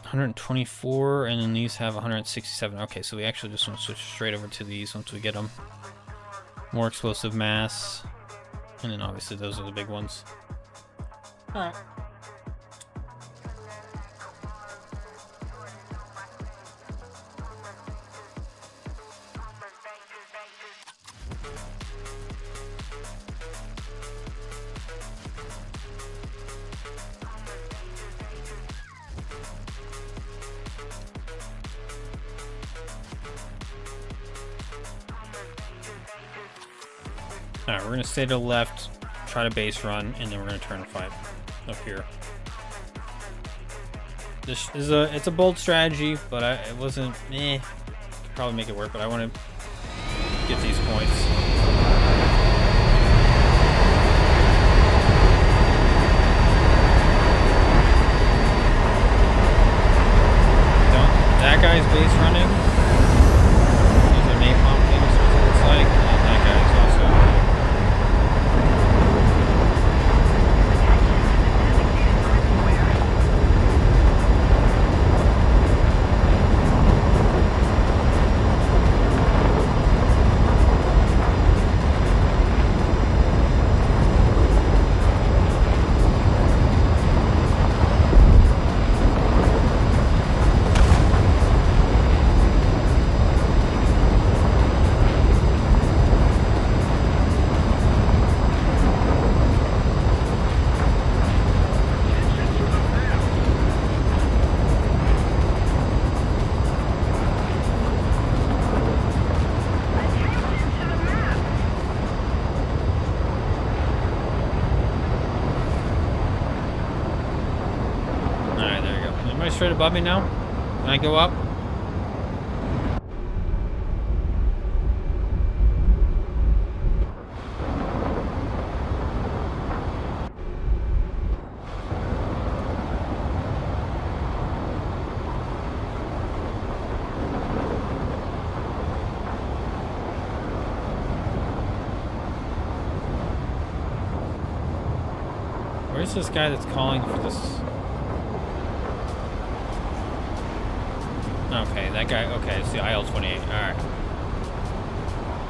124, and then these have 167. Okay, so we actually just want to switch straight over to these once we get them. More explosive mass, and then obviously those are the big ones. Alright. Alright, we're going to stay to the left, try to base run, and then we're going to turn and fight up here. This is it's a bold strategy, but it wasn't, could probably make it work, but I want to get these points. That guy's base running. These are napalm things, what it looks like, and that guy's also. Straight above me now? Can I go up? Where's this guy that's calling for this? Okay, that guy, okay, it's the IL-28, alright.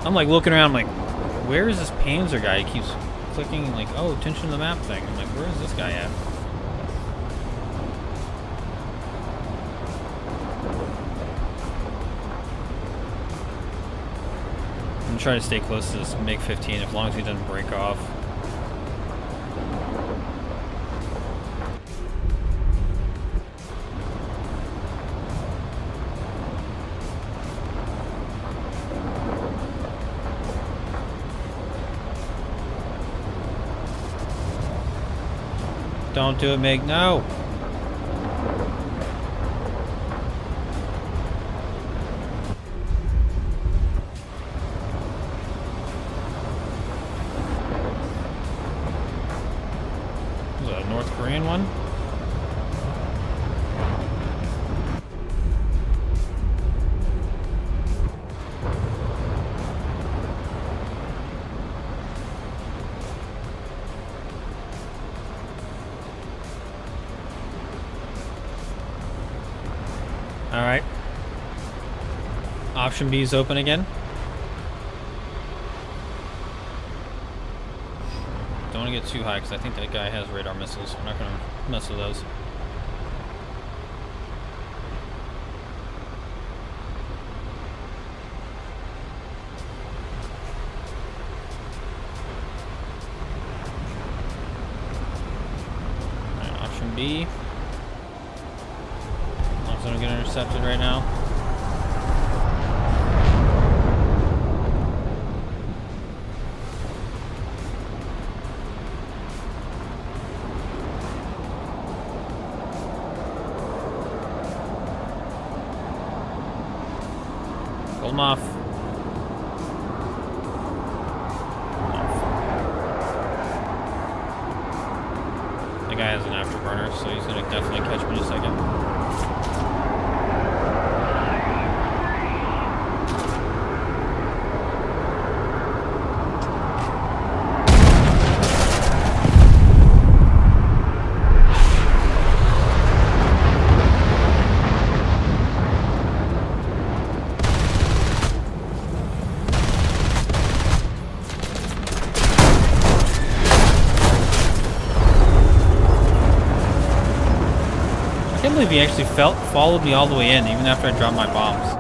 I'm like looking around, I'm like, where is this Panzer guy? He keeps clicking like, oh, attention to the map thing. I'm like, where is this guy at? I'm trying to stay close to this MiG-15 as long as he doesn't break off. Don't do it, Mig. No! Was that a North Korean one? Alright. Option B is open again. Don't want to get too high because I think that guy has radar missiles. We're not going to mess with those. Alright, option B. I'm gonna get intercepted right now. Hold him off. The guy has an afterburner, so he's gonna definitely catch me in a second. I can't believe he actually followed me all the way in, even after I dropped my bombs.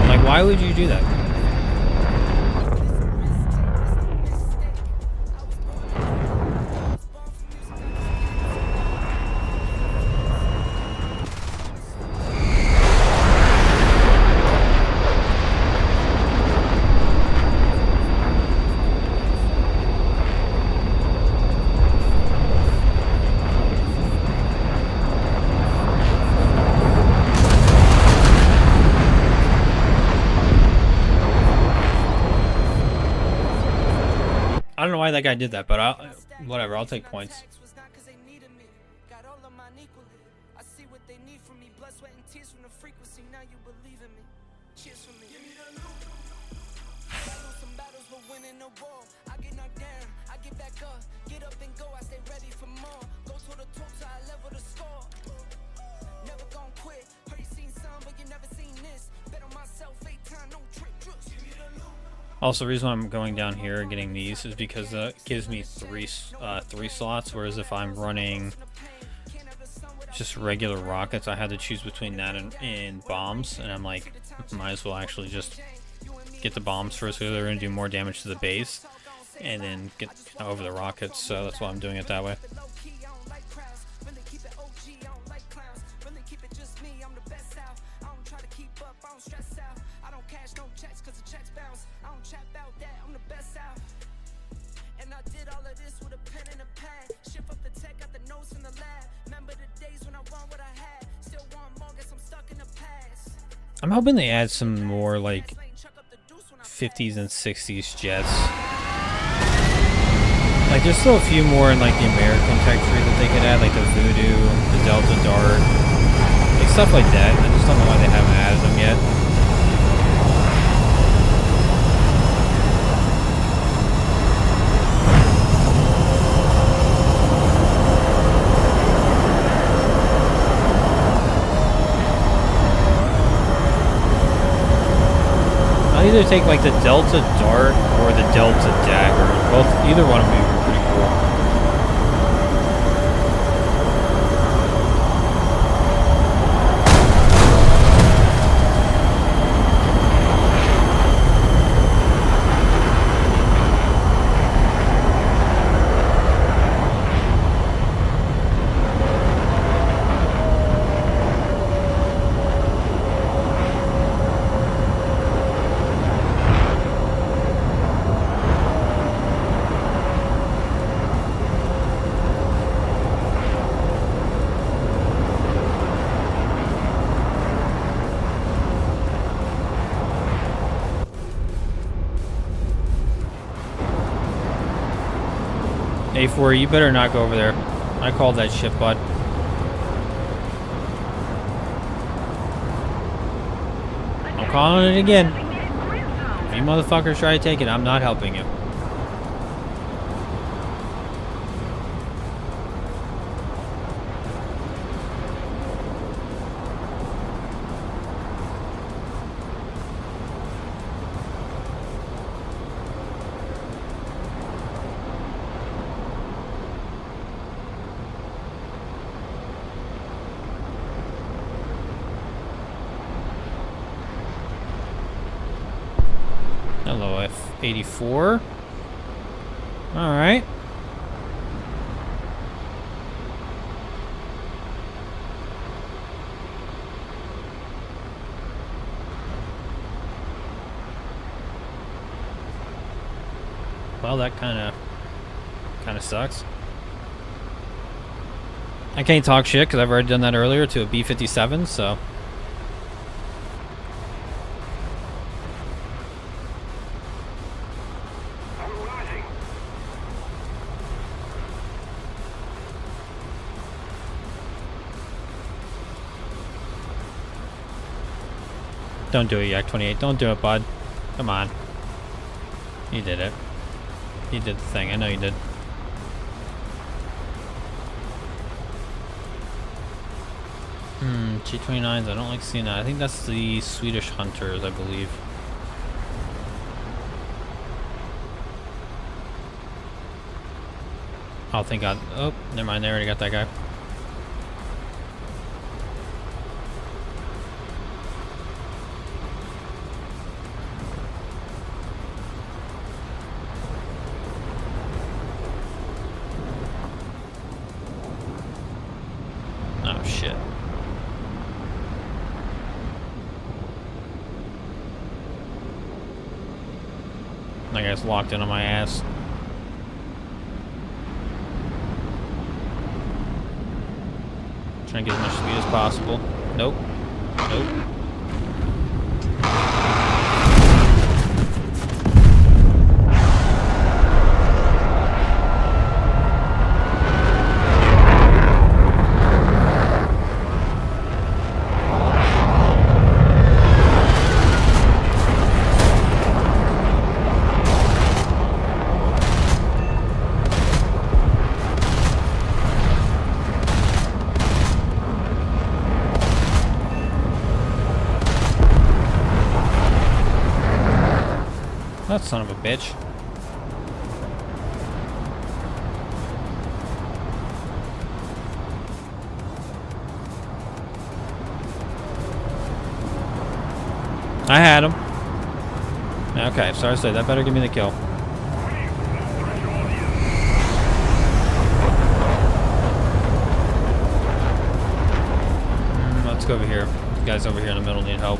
Like, why would you do that? I don't know why that guy did that, but whatever, I'll take points. Also, the reason why I'm going down here and getting these is because it gives me three slots, whereas if I'm running just regular rockets, I had to choose between that and bombs, and I'm like, might as well actually just get the bombs first because they're going to do more damage to the base, and then get over the rockets, so that's why I'm doing it that way. I'm hoping they add some more like 50s and 60s jets. Like there's still a few more in like the American tech tree that they could add, like the Voodoo, the Delta Dart, like stuff like that. I just don't know why they haven't added them yet. Either take like the Delta Dart or the Delta Dagger. Either one of them would be pretty cool. A4, you better not go over there. I called that shit, bud. I'm calling it again. If you motherfuckers try to take it, I'm not helping you. Hello, F-84. Alright. Well, that kind of sucks. I can't talk shit because I've already done that earlier to a B-57, so... Don't do it, Yak-28. Don't do it, bud. Come on. You did it. You did the thing. I know you did. G-29s. I don't like seeing that. I think that's the Swedish Hunters, I believe. Oh, thank God. Oh, never mind. They already got that guy. Oh, shit. That guy's locked in on my ass. Trying to get as much speed as possible. Nope. Nope. That son of a bitch. I had him. Okay, sorry to say, that better give me the kill. Let's go over here. The guys over here in the middle need help.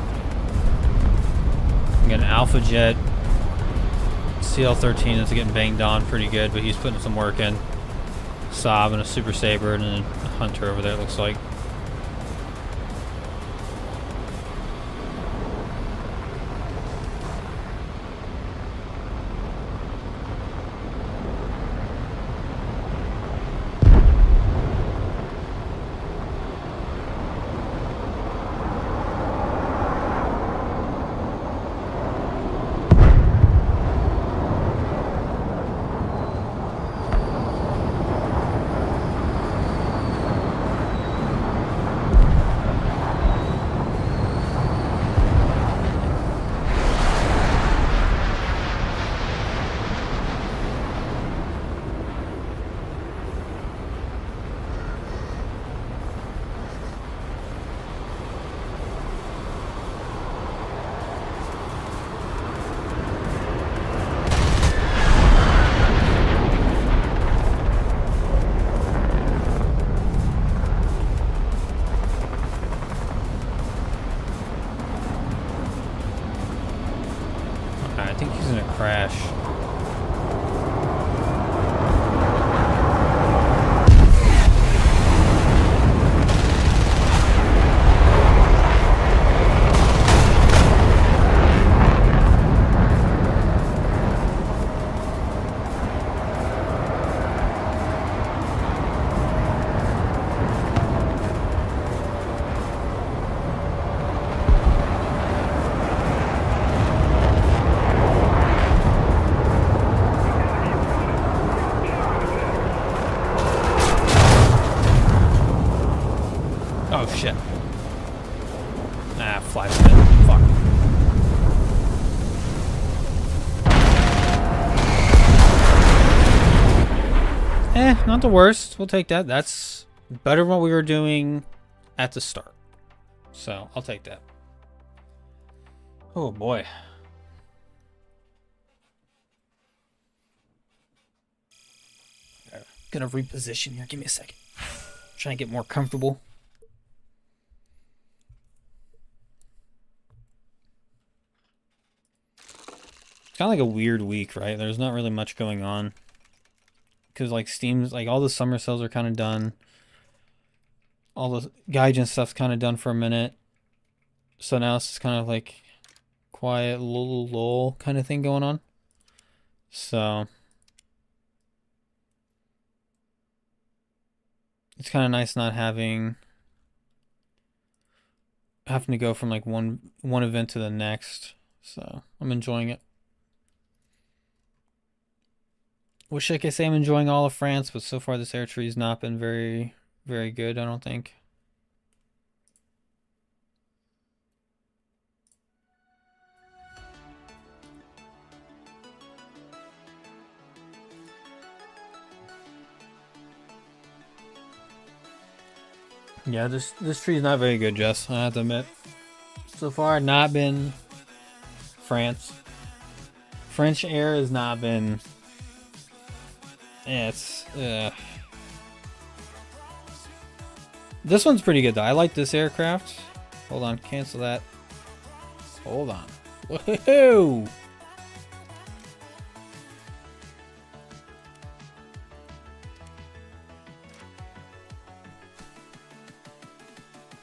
We got an Alpha Jet. CL-13 is getting banged on pretty good, but he's putting some work in. Saab and a Super Saber and a Hunter over there, it looks like. not the worst. We'll take that. That's better than what we were doing at the start. So, I'll take that. Oh, boy. Gonna reposition here. Give me a second. Trying to get more comfortable. It's kind of like a weird week, right? There's not really much going on. Because, like, Steam's, like, all the summer sales are kind of done. All the Gaijin stuff's kind of done for a minute. So now it's just kind of like quiet, lull kind of thing going on. So it's kind of nice not having to go from like one event to the next. So I'm enjoying it. Wish I could say I'm enjoying all of France, but so far this air tree has not been very, very good, I don't think. Yeah, this tree is not very good, Jess. I have to admit. So far, not been France. French air has not been. Yeah, it's. This one's pretty good though. I like this aircraft. Hold on, cancel that. Hold on. Woohoo!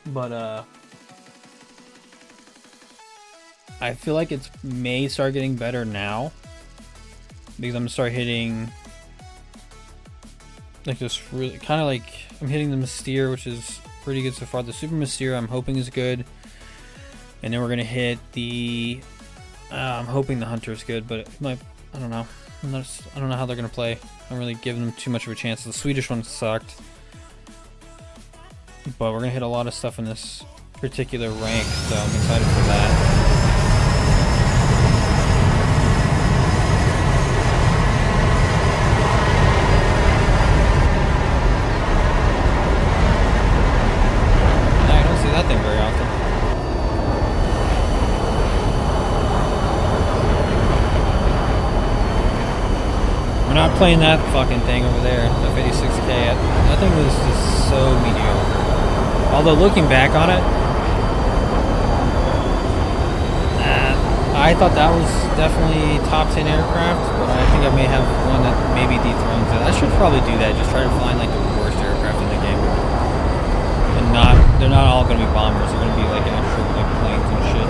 But I feel like it may start getting better now because I'm gonna start hitting like this really kind of like I'm hitting the Mystere, which is pretty good so far. The Super Mystere I'm hoping is good, and then we're gonna hit the I'm hoping the Hunter is good, but it might, I don't know. I don't know how they're gonna play. I'm really giving them too much of a chance. The Swedish one sucked. But we're going to hit a lot of stuff in this particular rank, so I'm excited for that. I don't see that thing very often. We're not playing that fucking thing over there, the 56K. That thing was just so mediocre. Although looking back on it, I thought that was definitely top 10 aircraft, but I think I may have one that maybe dethrones it. I should probably do that, just try to find like the worst aircraft in the game. And they're not all going to be bombers, they're going to be like actual like planes and shit.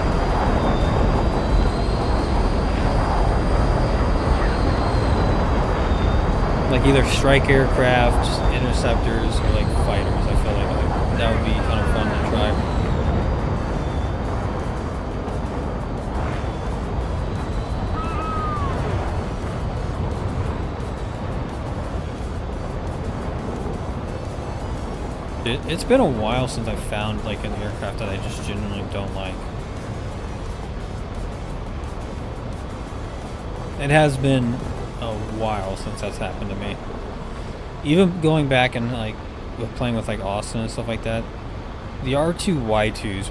Like either strike aircraft, interceptors, or like fighters. I feel like that would be kind of fun to try. It's been a while since I found like an aircraft that I just genuinely don't like. It has been a while since that's happened to me. Even going back and like playing with like Austin and stuff like that, the R2Y2s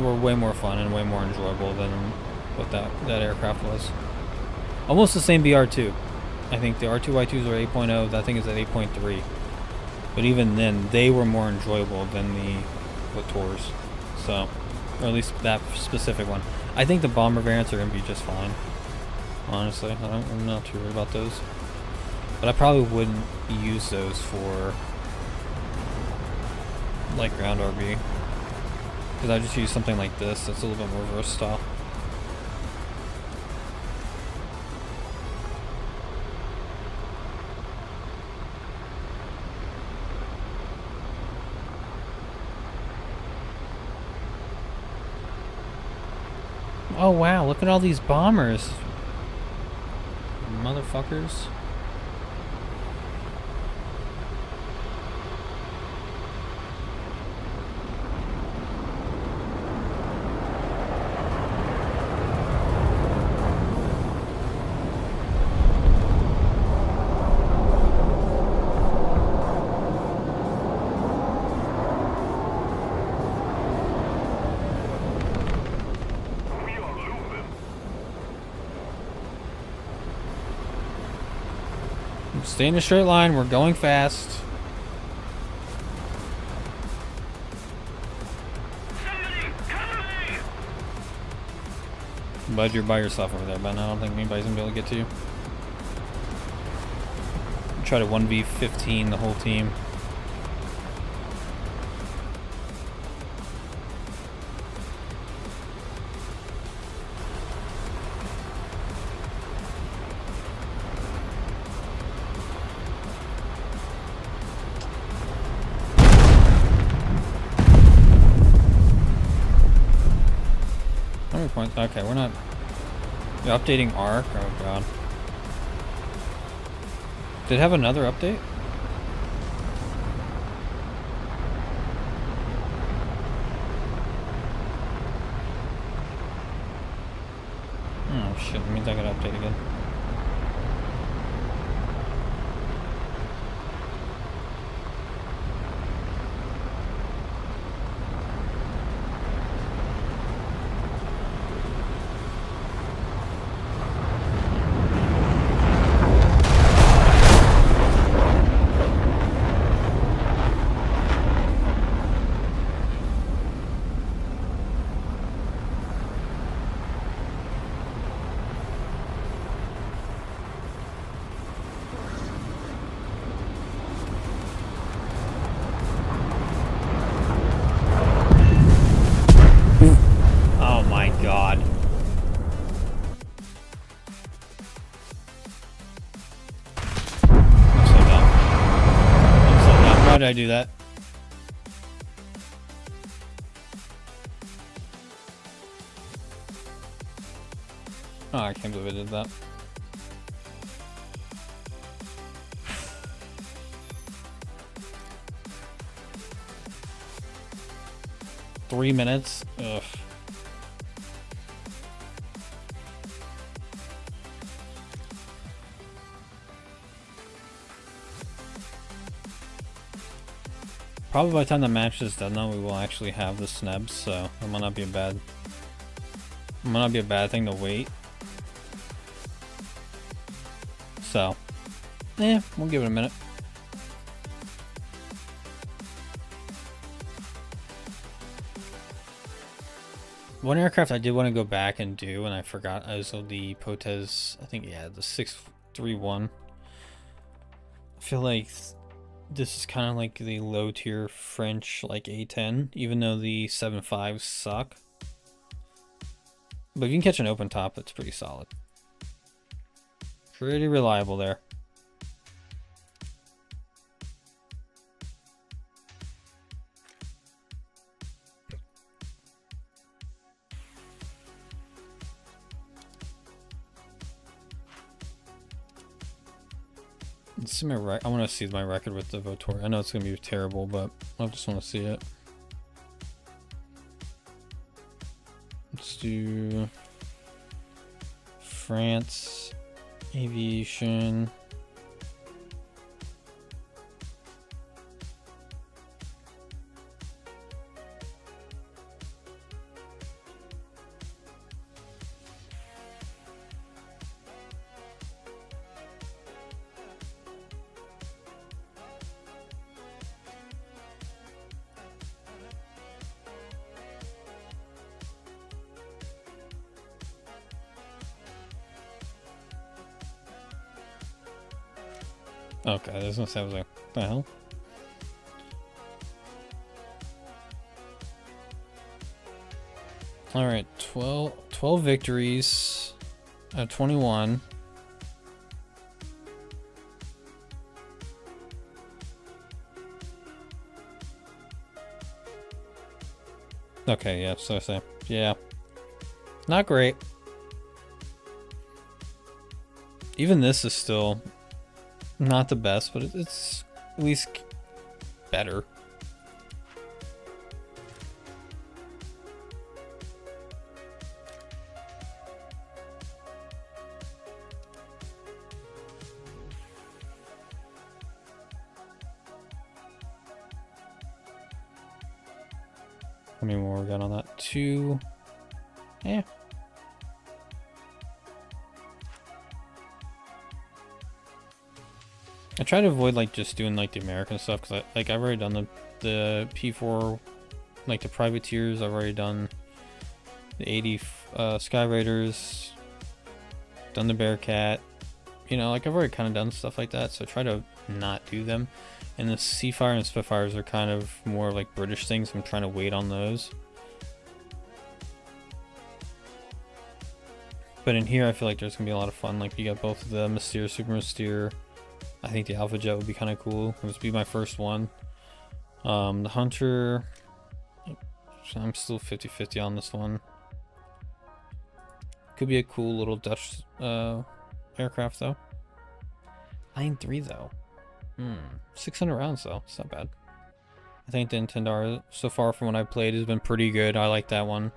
were way more fun and way more enjoyable than what that aircraft was. Almost the same BR2. I think the R2Y2s are 8.0, that thing is at 8.3. But even then, they were more enjoyable than the Tours. So, or at least that specific one. I think the bomber variants are going to be just fine. Honestly, I'm not too worried about those. But I probably wouldn't use those for like ground RB. Because I just use something like this that's a little bit more versatile. Oh wow, look at all these bombers. Motherfuckers. Stay in a straight line. We're going fast. Bud, you're by yourself over there, Ben. I don't think anybody's gonna be able to get to you. Try to 1v15 the whole team. How many points? Okay, we're not... You're updating ARC? Oh god. Did it have another update? Oh shit, it means I gotta update again. Oh my god. I'm so dumb. I'm so dumb. Why did I do that? Oh, I can't believe I did that. Three minutes? Ugh. Probably by the time the match is done though, we will actually have the snubs, so it might not be a bad thing to wait. So, we'll give it a minute. One aircraft I did want to go back and do, and I forgot, also the Potez, I think, yeah, the 631. I feel like this is kind of like the low tier French, like A10, even though the 7.5s suck. But if you can catch an open top, it's pretty solid. Pretty reliable there. Let's see my I want to see my record with the Votor. I know it's gonna be terrible, but I just want to see it. Let's do France Aviation. Okay, I was gonna say, I was like, what the hell? Alright, 12 victories out of 21. Okay, yeah, so I say, yeah. Not great. Even this is still not the best, but it's at least better. How many more we got on that? 2. Yeah. I try to avoid like just doing like the American stuff because I've already done the P4, like the privateers. I've already done the 80 Sky Raiders, done the Bearcat. You know, like I've already kind of done stuff like that, so I try to not do them. And the Seafire and Spitfires are kind of more like British things. I'm trying to wait on those. But in here, I feel like there's gonna be a lot of fun. Like you got both of the Mystere, Super Mystere. I think the Alpha Jet would be kind of cool. This would be my first one. The Hunter, I'm still 50-50 on this one. Could be a cool little Dutch aircraft though. Line 3 though. 600 rounds though. It's not bad. I think the Intendar so far from what I've played has been pretty good. I like that one.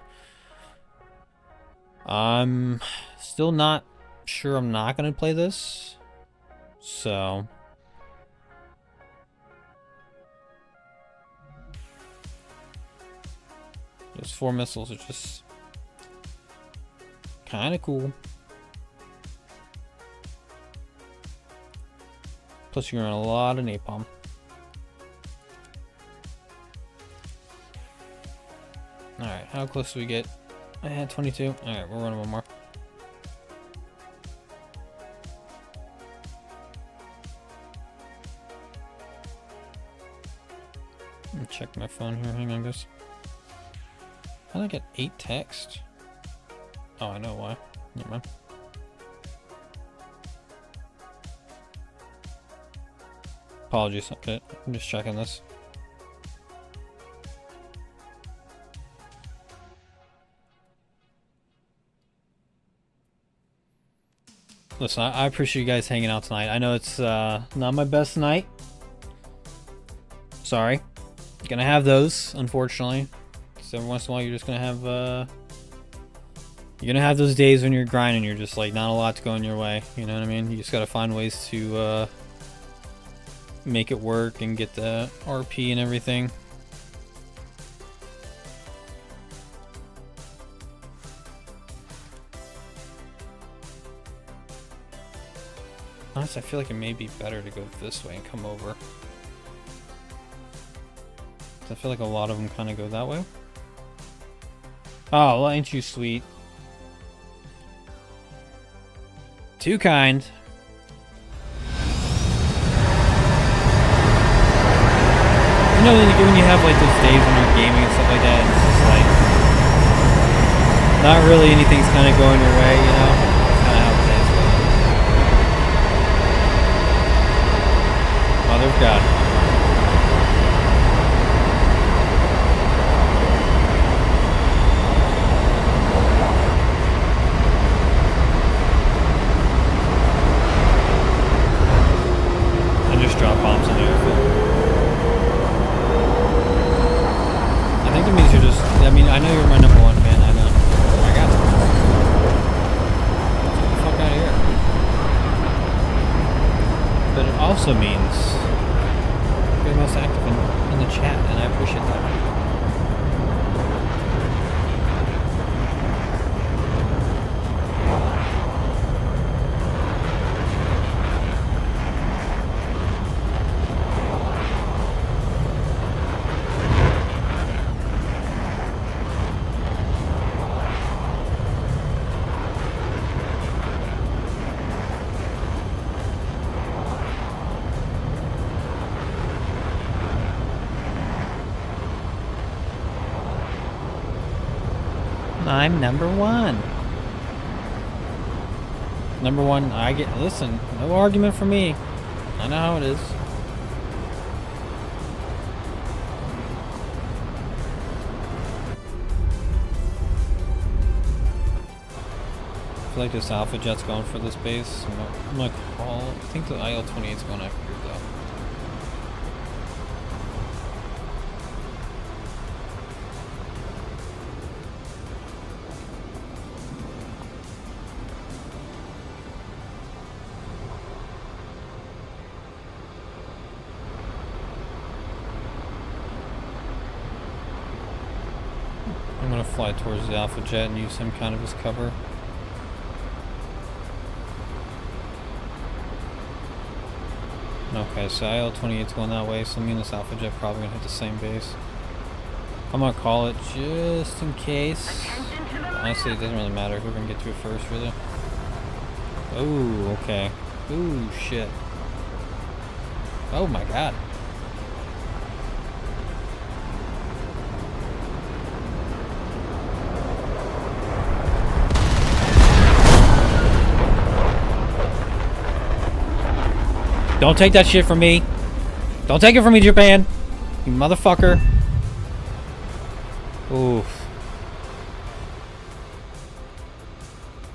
I'm still not sure I'm not going to play this. So those 4 missiles are just kind of cool. Plus you're on a lot of napalm. Alright, how close do we get? I had 22. Alright, we're running one more. Let me check my phone here. Hang on, guys. How did I get 8 text? Oh, I know why. Never mind. Apologies. Okay, I'm just checking this. Listen, I appreciate you guys hanging out tonight. I know it's not my best night. Sorry. Gonna have those, unfortunately. So every once in a while you're just gonna have you're gonna have those days when you're grinding, you're just like not a lot's going your way, you know what I mean? You just gotta find ways to make it work and get the RP and everything. Honestly, I feel like it may be better to go this way and come over. I feel like a lot of them kind of go that way. Oh, well, ain't you sweet. Too kind. You know, when you have like those days when you're gaming and stuff like that, it's just like not really anything's kind of going your way, you know? That's kind of how the days go. Mother of God. Just drop bombs in the airfield. I think that means you're just, I mean, I know you're my number 1 fan, I know. I got it. Get the fuck out of here. But it also means you're the most active in the chat, and I appreciate that. I'm number 1. Number 1, I get, listen, no argument for me. I know how it is. I feel like this Alpha Jet's going for this base. I'm gonna call, I think the IL-28's going after here though. I'm gonna fly towards the Alpha Jet and use him kind of as cover. Okay, so IL-28's going that way, so me and this Alpha Jet probably gonna hit the same base. I'm gonna call it just in case. Honestly, it doesn't really matter who can get to it first, really. Oh, okay. Ooh, shit. Oh my god. Don't take that shit from me. Don't take it from me, Japan. You motherfucker. Oof.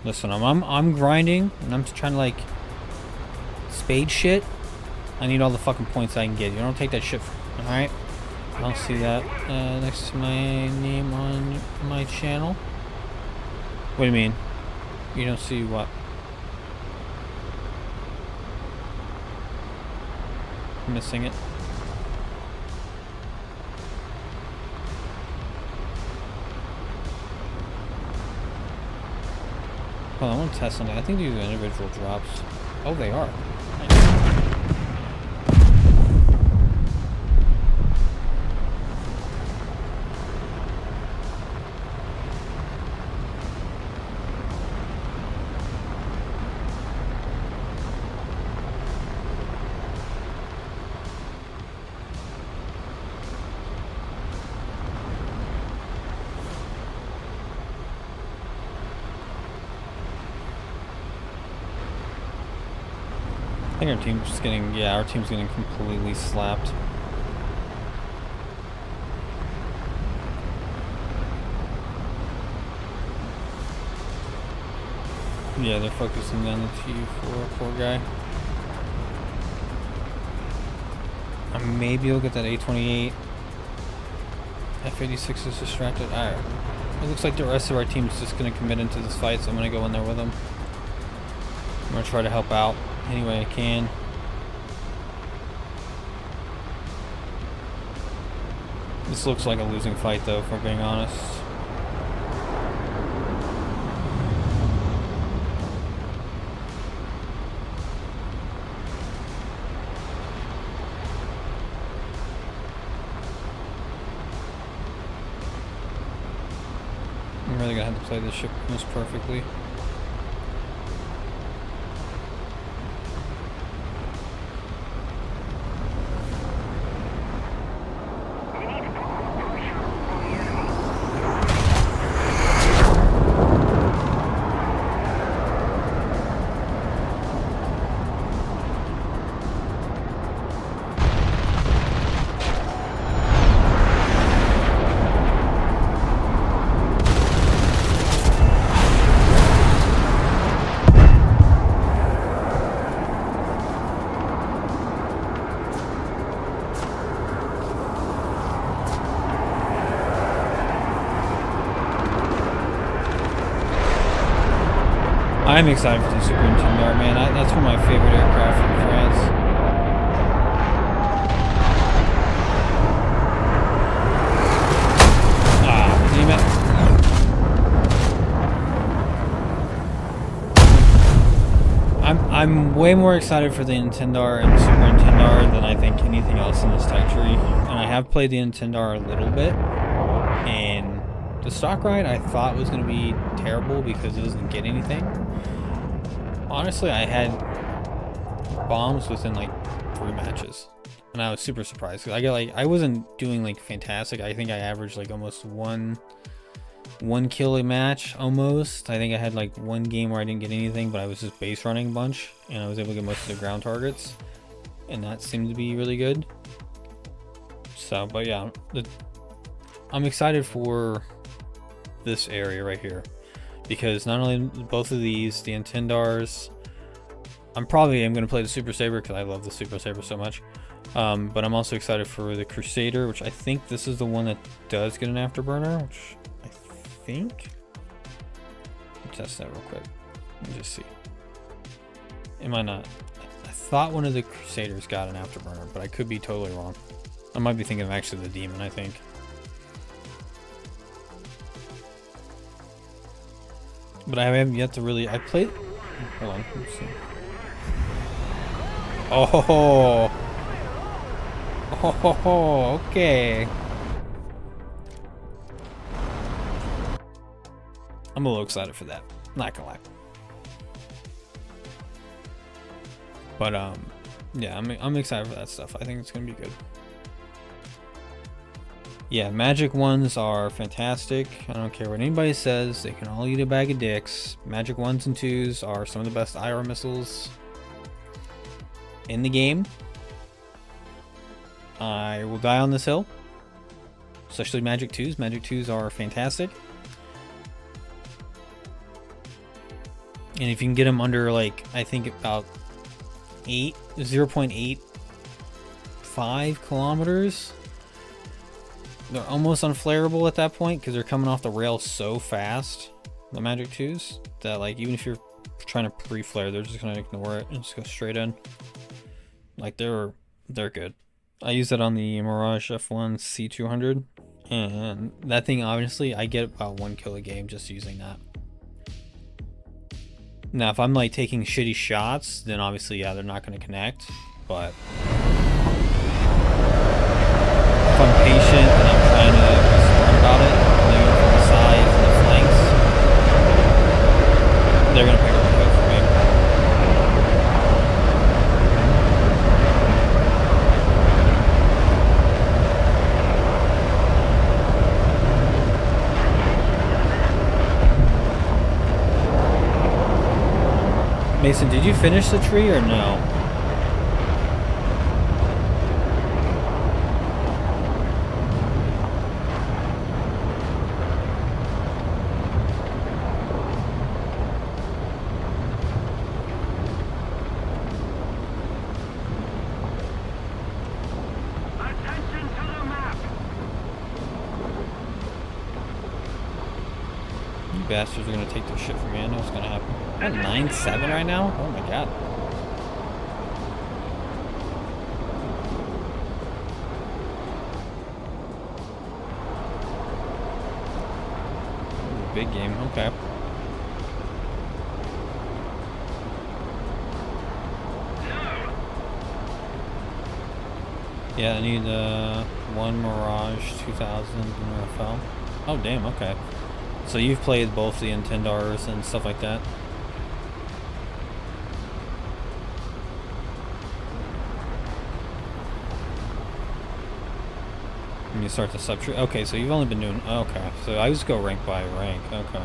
Listen, I'm grinding and I'm trying to like spade shit. I need all the fucking points I can get. You don't take that shit from, alright? I don't see that next to my name on my channel. What do you mean? You don't see what? Missing it. Hold on, I want to test something. I think these are individual drops. Oh, they are. Nice. I think our team's getting, yeah, our team's getting completely slapped. Yeah, they're focusing on the T4, poor guy. Maybe we'll get that A28. F86 is distracted. Alright. It looks like the rest of our team's just going to commit into this fight, so I'm going to go in there with them. I'm going to try to help out any way I can. This looks like a losing fight, though, if we're being honest. I'm really going to have to play this ship almost perfectly. I'm excited for the Super Intendar, man. That's one of my favorite aircraft from France. Ah, damn it. I'm way more excited for the Intendar and Super Intendar than I think anything else in this tech tree. And I have played the Intendar a little bit. And the stock ride I thought was going to be terrible because it doesn't get anything. Honestly, I had bombs within like 3 matches, and I was super surprised. Cause I wasn't doing like fantastic. I think I averaged like almost one kill a match almost. I think I had like 1 game where I didn't get anything, but I was just base running a bunch, and I was able to get most of the ground targets, and that seemed to be really good. So, but yeah, I'm excited for this area right here. Because not only both of these, the Intendars, I'm going to play the Super Saber because I love the Super Saber so much. But I'm also excited for the Crusader, which I think this is the one that does get an afterburner, which I think. Let me test that real quick. Let me just see. It might not. I thought one of the Crusaders got an afterburner, but I could be totally wrong. I might be thinking of actually the Demon, I think. But I haven't yet to really. I played. Hold on. Let's see. Oh. Oh, okay. I'm a little excited for that. Not gonna lie. But yeah, I'm excited for that stuff. I think it's gonna be good. Yeah, magic ones are fantastic. I don't care what anybody says. They can all eat a bag of dicks. Magic 1s and 2s are some of the best IR missiles in the game. I will die on this hill. Especially Magic 2s. Magic 2s are fantastic. And if you can get them under, like, I think about 0.85 kilometers, they're almost unflareable at that point because they're coming off the rail so fast, the Magic 2s, that like even if you're trying to pre-flare, they're just gonna ignore it and just go straight in. Like they're good. I use that on the Mirage F1 C200, and that thing, obviously I get about 1 kill a game just using that. Now if I'm like taking shitty shots, then obviously yeah, they're not gonna connect, but if I'm patient and I'm trying to be smart about it, leaving from the sides and the flanks, they're gonna pick up the kill for me. Mason, did you finish the tree or no? Bastards are gonna take their shit from me. I know what's gonna happen. I'm at 9-7 right now? Oh my god. Ooh, big game, okay. Yeah, I need one Mirage 2000 in RFL. Oh damn, okay. So you've played both the Intendars and stuff like that? And you start the sub tree. Okay, so you've only been doing. Okay, so I just go rank by rank. Okay.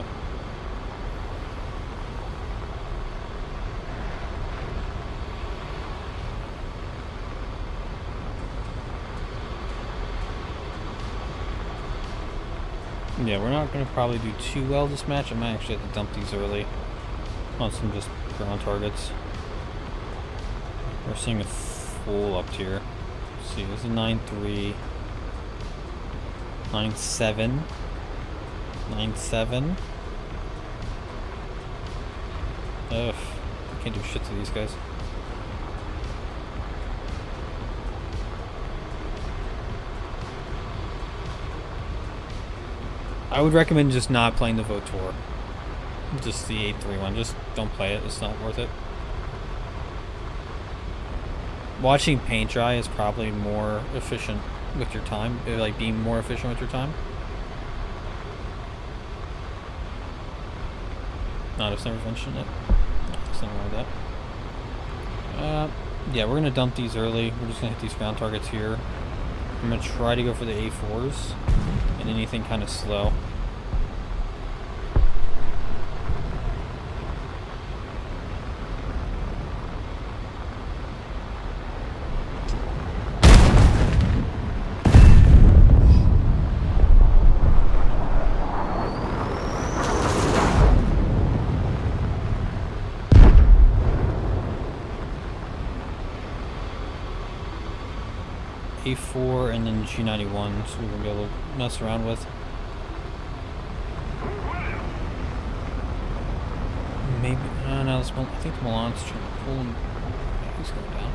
Yeah, we're not going to probably do too well this match. I might actually have to dump these early on some just ground targets. We're seeing a full up tier. Let's see, this is 9-3, 9-7, 9-7. Ugh, I can't do shit to these guys. I would recommend just not playing the Votor. Just the 8-3 one. Just don't play it. It's not worth it. Watching paint dry is probably more efficient with your time. Like being more efficient with your time. Not if never mentioned it. Something like that. Yeah, we're gonna dump these early. We're just gonna hit these ground targets here. I'm gonna try to go for the A4s and anything kind of slow. A4 and then G91, so we're gonna be able to mess around with. Maybe no, this I think the Milan's trying to pull him. Yeah, he's going down.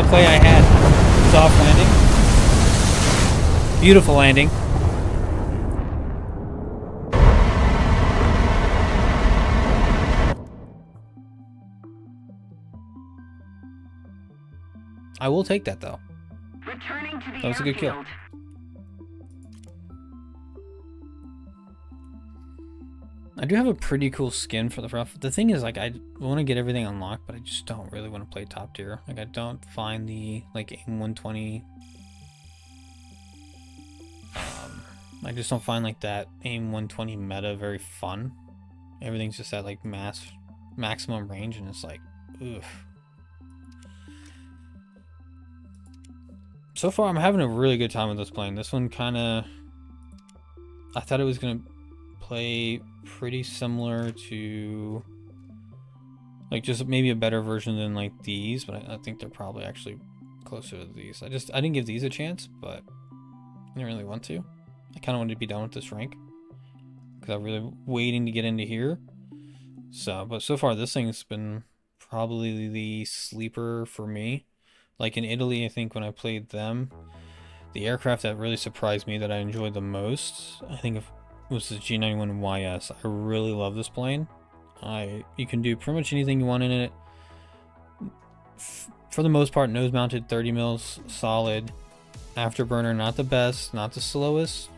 play I had. Soft landing. Beautiful landing. I will take that though. Returning to the That was a good kill. airfield. I do have a pretty cool skin for the rough. The thing is, like, I want to get everything unlocked, but I just don't really want to play top tier. Like, I don't find the, like, AIM 120. I just don't find, like, that AIM 120 meta very fun. Everything's just at, like, maximum range, and it's like, oof. So far, I'm having a really good time with this plane. This one kind of... I thought it was going to play pretty similar to... like, just maybe a better version than, like, these. But I think they're probably actually closer to these. I didn't give these a chance, but I didn't really want to. I kind of wanted to be done with this rank. Because I'm really waiting to get into here. But so far, this thing's been probably the sleeper for me. Like in Italy, I think when I played them, the aircraft that really surprised me that I enjoyed the most, I think it was the G91YS. I really love this plane. You can do pretty much anything you want in it. For the most part, nose mounted 30 mils, solid. Afterburner, not the best, not the slowest,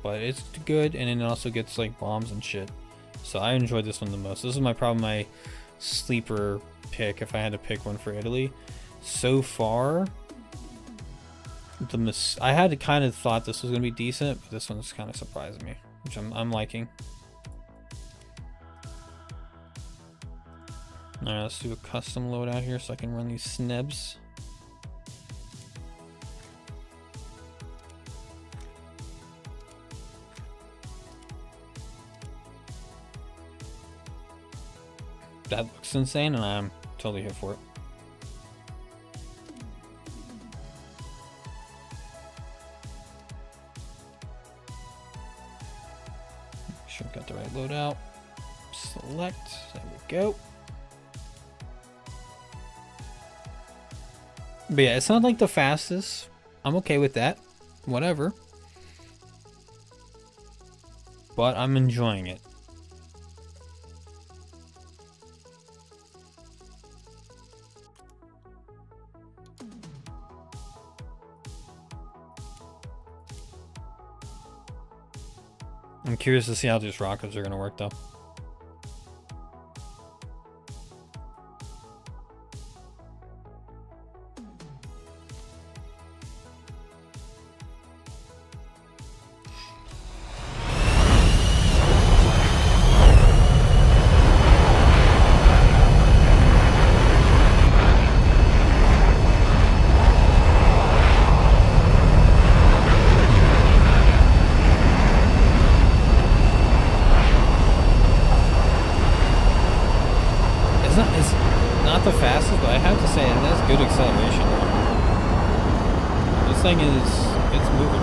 but it's good, and it also gets like bombs and shit. So I enjoyed this one the most. This is my sleeper pick if I had to pick one for Italy. So far, I had kind of thought this was going to be decent, but this one's kind of surprising me, which I'm liking. Alright, let's do a custom loadout here so I can run these snebs. That looks insane, and I'm totally here for it. Got the right loadout. Select. There we go. But yeah, it's not like the fastest. I'm okay with that. Whatever. But I'm enjoying it. I'm curious to see how these rockets are going to work, though. It's not the fastest, but I have to say it has good acceleration. This thing it's moving.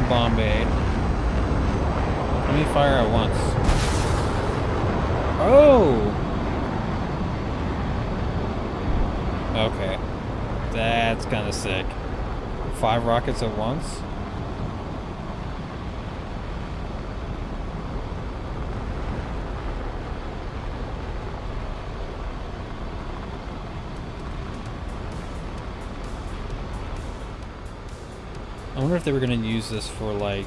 Bombay. Let me fire at once. Oh! Okay. That's kind of sick. 5 rockets at once? I wonder if they were going to use this for like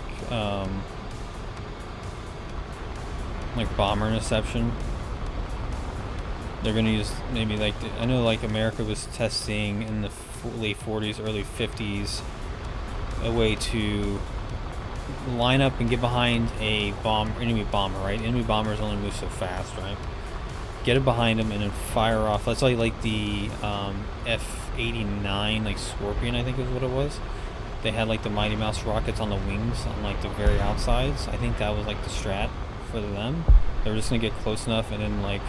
bomber interception. They're going to use maybe like I know like America was testing in the late 40s, early 50s, a way to line up and get behind a enemy bomber, right? Enemy bombers only move so fast, right? Get it behind them and then fire off. That's like the F-89, like Scorpion, I think is what it was. They had like the Mighty Mouse rockets on the wings on like the very outsides. I think that was like the strat for them. They were just gonna get close enough and then like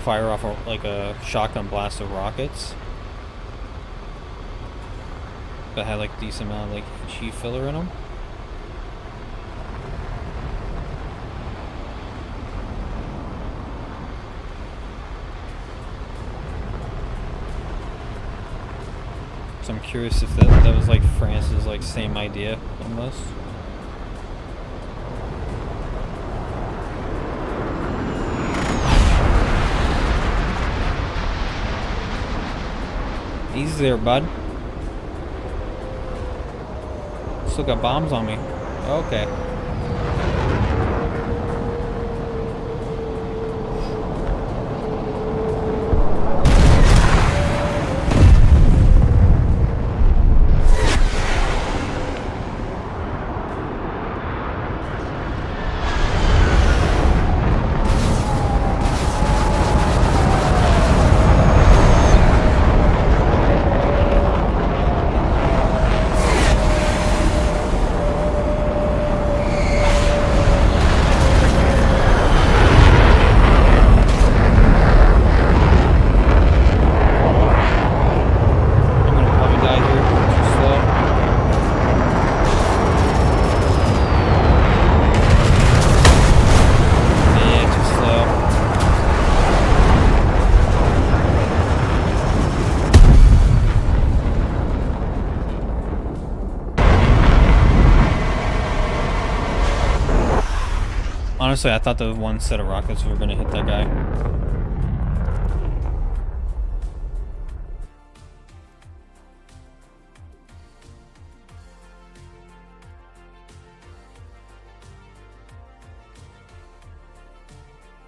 fire off like a shotgun blast of rockets that had like a decent amount of like HE filler in them. So I'm curious if that was like France's like same idea almost. Easy there, bud. Still got bombs on me. Okay. Honestly, I thought the one set of rockets were gonna hit that guy.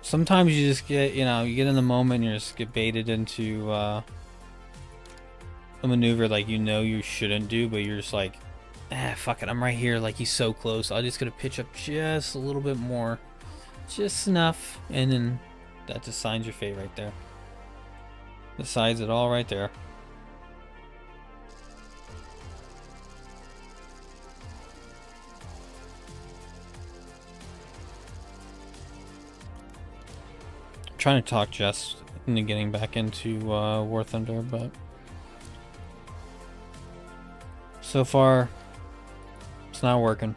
Sometimes you just get, you get in the moment and you just get baited into a maneuver like you shouldn't do, but you're just like, fuck it, I'm right here, like he's so close. I'm just gonna pitch up just a little bit more. Just enough, and then that just signs your fate right there. Decides it all right there. I'm trying to talk Jess into getting back into War Thunder, but so far it's not working.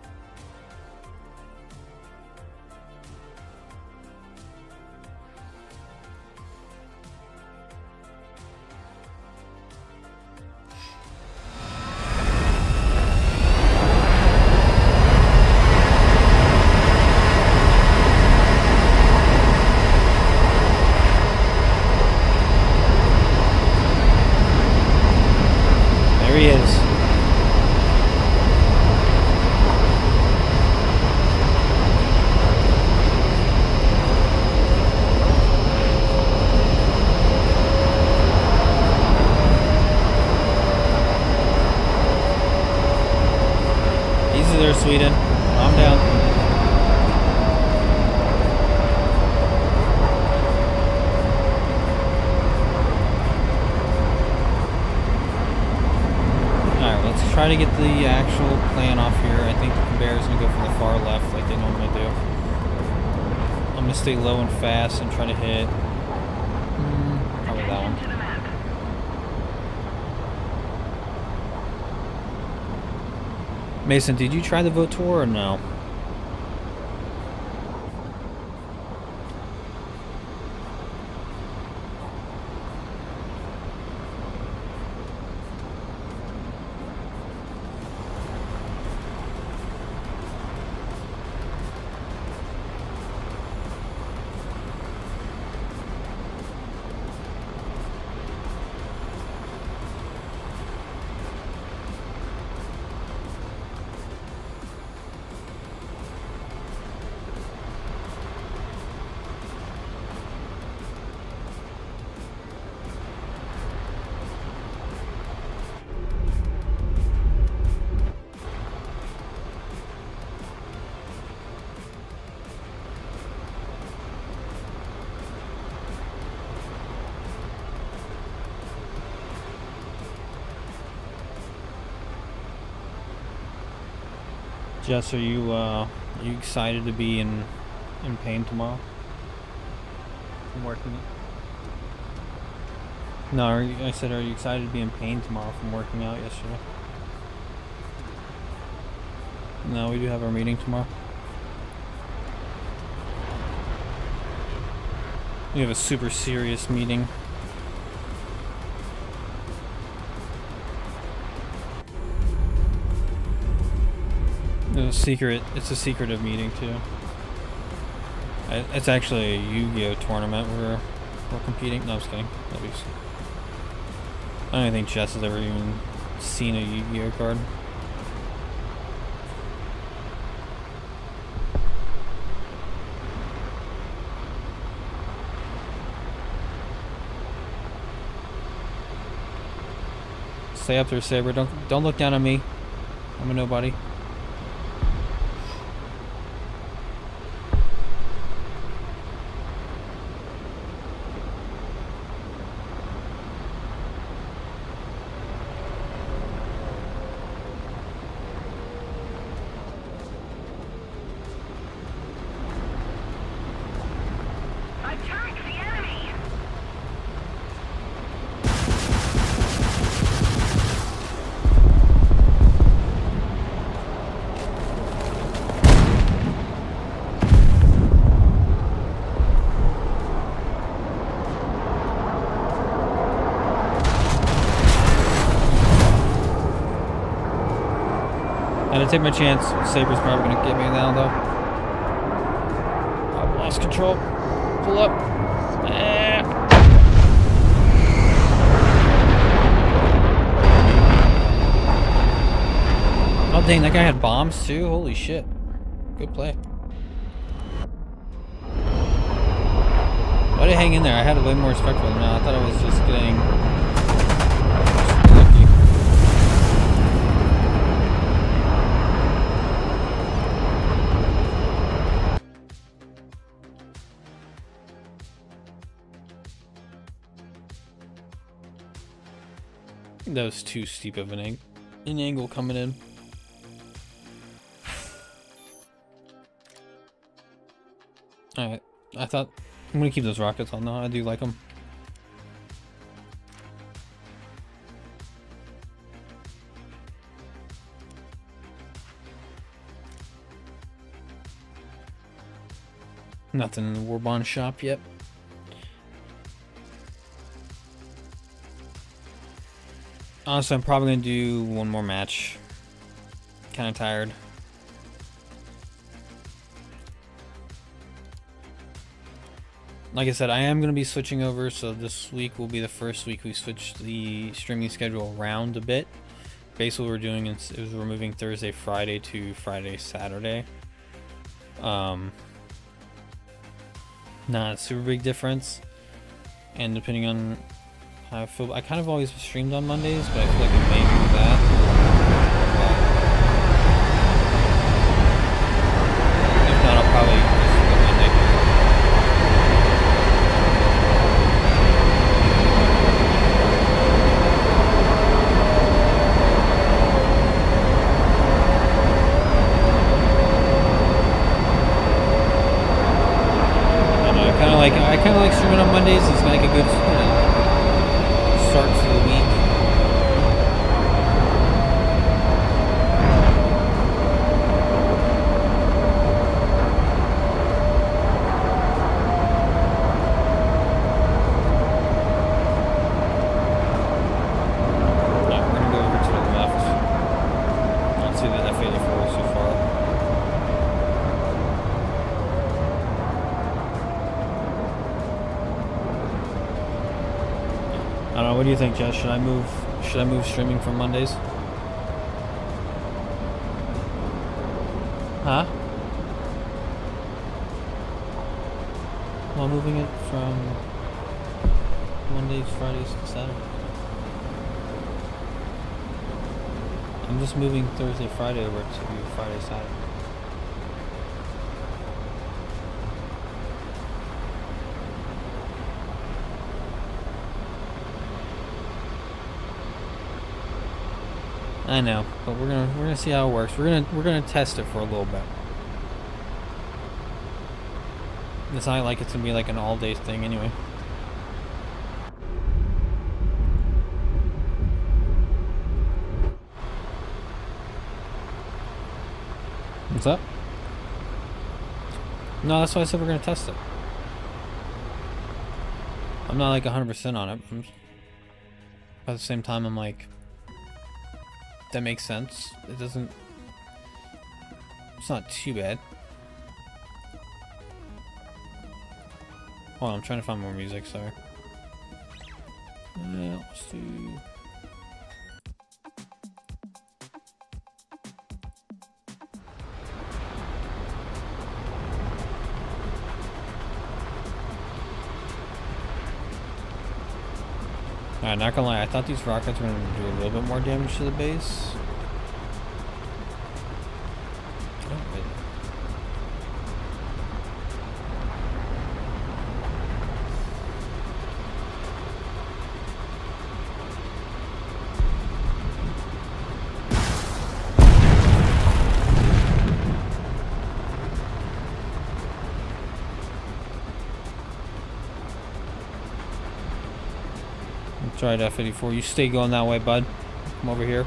There he is. Easy there, Sweden. Calm down. Try to get the actual plan off here. I think the conveyor is going to go from the far left like they normally do. I'm going to stay low and fast and try to hit probably that one. Mason, did you try the Votor or no? Jess, are you excited to be in pain tomorrow? From working? No, I said, are you excited to be in pain tomorrow from working out yesterday? No, we do have our meeting tomorrow. We have a super serious meeting. It's a secretive meeting too. It's actually a Yu-Gi-Oh tournament where we're competing. No, I'm just kidding. I don't think Jess has ever even seen a Yu-Gi-Oh card. Stay up there, Saber. Don't look down on me. I'm a nobody. Attack the enemy! I had to take my chance. Saber's probably gonna get me now, though. I've lost control. Pull up. Oh dang, that guy had bombs too? Holy shit. Good play. Why did I hang in there? I had way more respect for them now. I thought I was just getting lucky. That was too steep of an angle coming in. Alright, I'm gonna keep those rockets on though. I do like them. Nothing in the Warbond shop yet. Honestly, I'm probably gonna do one more match. Kinda tired. Like I said, I am gonna be switching over, so this week will be the first week we switched the streaming schedule around a bit. Basically what we're doing is we're moving Thursday, Friday to Friday, Saturday. Not a super big difference. And depending on how I feel, I kind of always streamed on Mondays, but I feel like I may do that. If not, I'll probably just do Monday. I kind of like streaming on Mondays. It's like a good, start to the week. Yeah, we're gonna go over to the left. Let's see the F-84 so far. I don't know. What do you think, Jess? Should I move streaming from Mondays? Huh? Well, moving it from Mondays, Fridays to Saturdays. I'm just moving Thursday, Friday over to Friday, Saturday. I know, but we're gonna see how it works. We're gonna test it for a little bit. It's not like it's gonna be like an all-day thing anyway. What's up? No, that's why I said we're gonna test it. I'm not like 100% on it. At the same time, I'm like, that makes sense. It doesn't. It's not too bad. Hold on, I'm trying to find more music. Sorry. Let's do. Alright, not gonna lie, I thought these rockets were gonna do a little bit more damage to the base. Oh, wait. That's right, F-84. You stay going that way, bud. Come over here.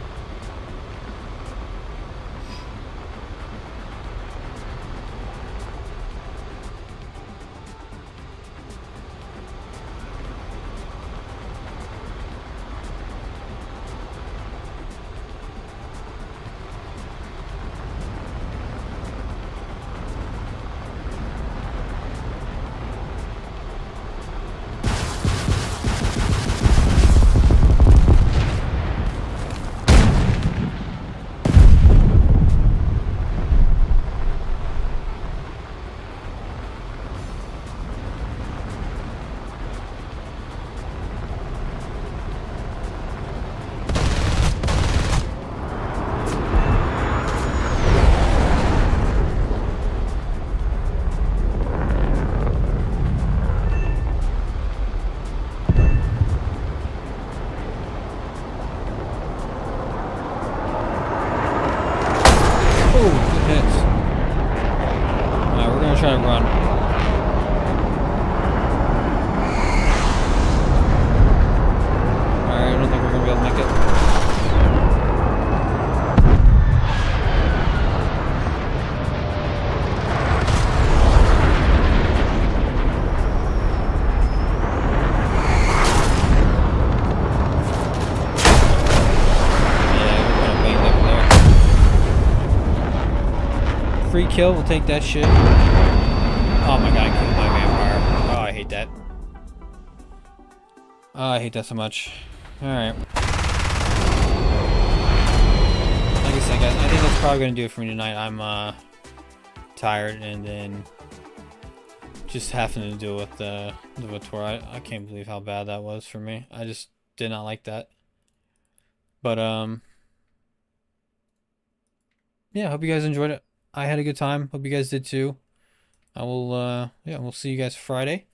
Try to run. Alright, I don't think we're gonna be able to make it. Yeah, we're kind of banged up there. Free kill, we'll take that shit. Oh my god, I killed my vampire. Oh, I hate that. Oh, I hate that so much. Alright. Like I said, guys, I think that's probably going to do it for me tonight. I'm tired, and then just having to deal with the Vitor. I can't believe how bad that was for me. I just did not like that. But, yeah, hope you guys enjoyed it. I had a good time. Hope you guys did too. I will, yeah, we'll see you guys Friday.